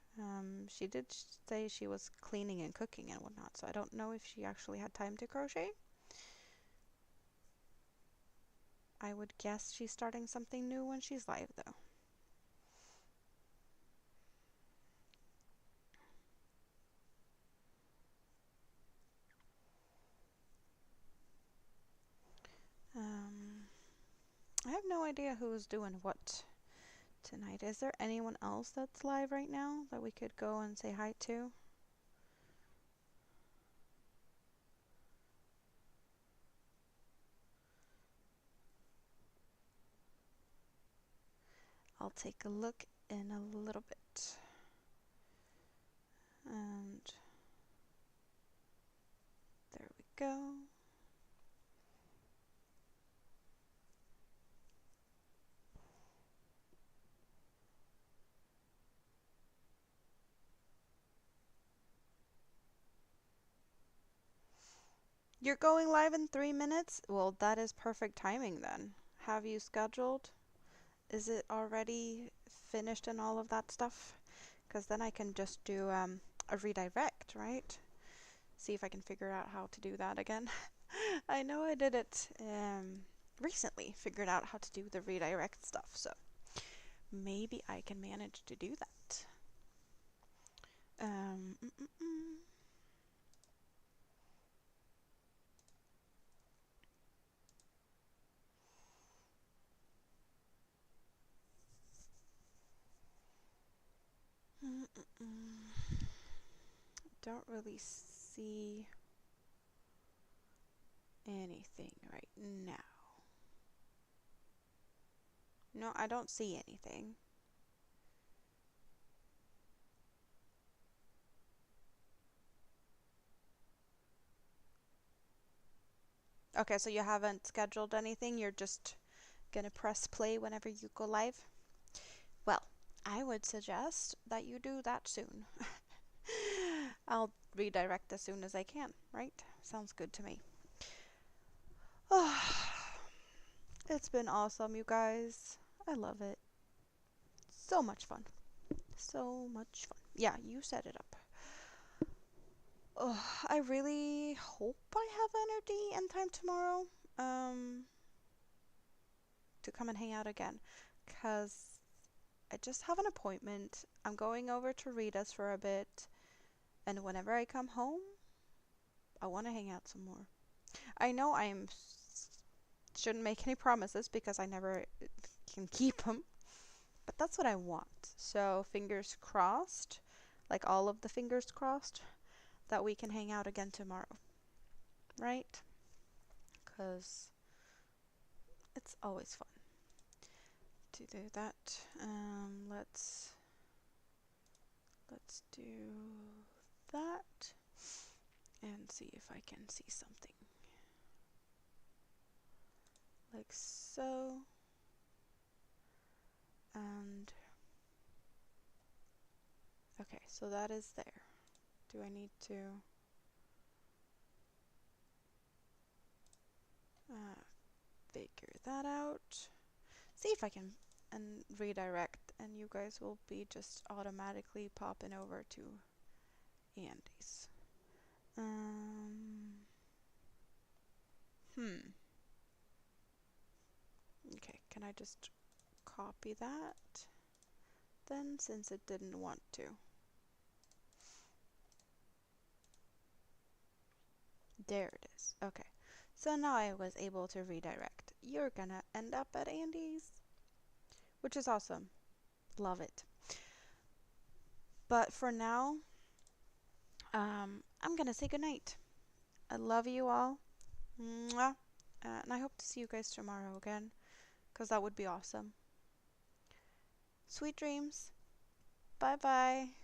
She did say she was cleaning and cooking and whatnot, so I don't know if she actually had time to crochet. I would guess she's starting something new when she's live, though. I have no idea who's doing what tonight. Is there anyone else that's live right now that we could go and say hi to? I'll take a look in a little bit. And there we go. You're going live in 3 minutes? Well, that is perfect timing then. Have you scheduled? Is it already finished and all of that stuff? Because then I can just do a redirect, right? See if I can figure out how to do that again. I know I did it recently, figured out how to do the redirect stuff, so maybe I can manage to do that. Um, mm, mm, mm. Mm, mm, mm. Don't really see anything right now. No, I don't see anything. Okay, so you haven't scheduled anything, you're just gonna press play whenever you go live? Well, I would suggest that you do that soon. I'll redirect as soon as I can, right? Sounds good to me. Oh, it's been awesome, you guys. I love it. So much fun. So much fun. Yeah, you set it up. Oh, I really hope I have energy and time tomorrow to come and hang out again, because I just have an appointment. I'm going over to Rita's for a bit, and whenever I come home, I want to hang out some more. I know shouldn't make any promises because I never can keep them, but that's what I want. So fingers crossed, like all of the fingers crossed, that we can hang out again tomorrow, right? Because it's always fun to do that. Let's do that and see if I can see something like so. And okay, so that is there. Do I need to figure that out? See if I can and redirect, and you guys will be just automatically popping over to Andy's. Okay, can I just copy that then, since it didn't want to? There it is. Okay, so now I was able to redirect. You're gonna end up at Andy's, which is awesome. Love it. But for now, I'm gonna say goodnight. I love you all. Mwah. And I hope to see you guys tomorrow again, because that would be awesome. Sweet dreams. Bye bye.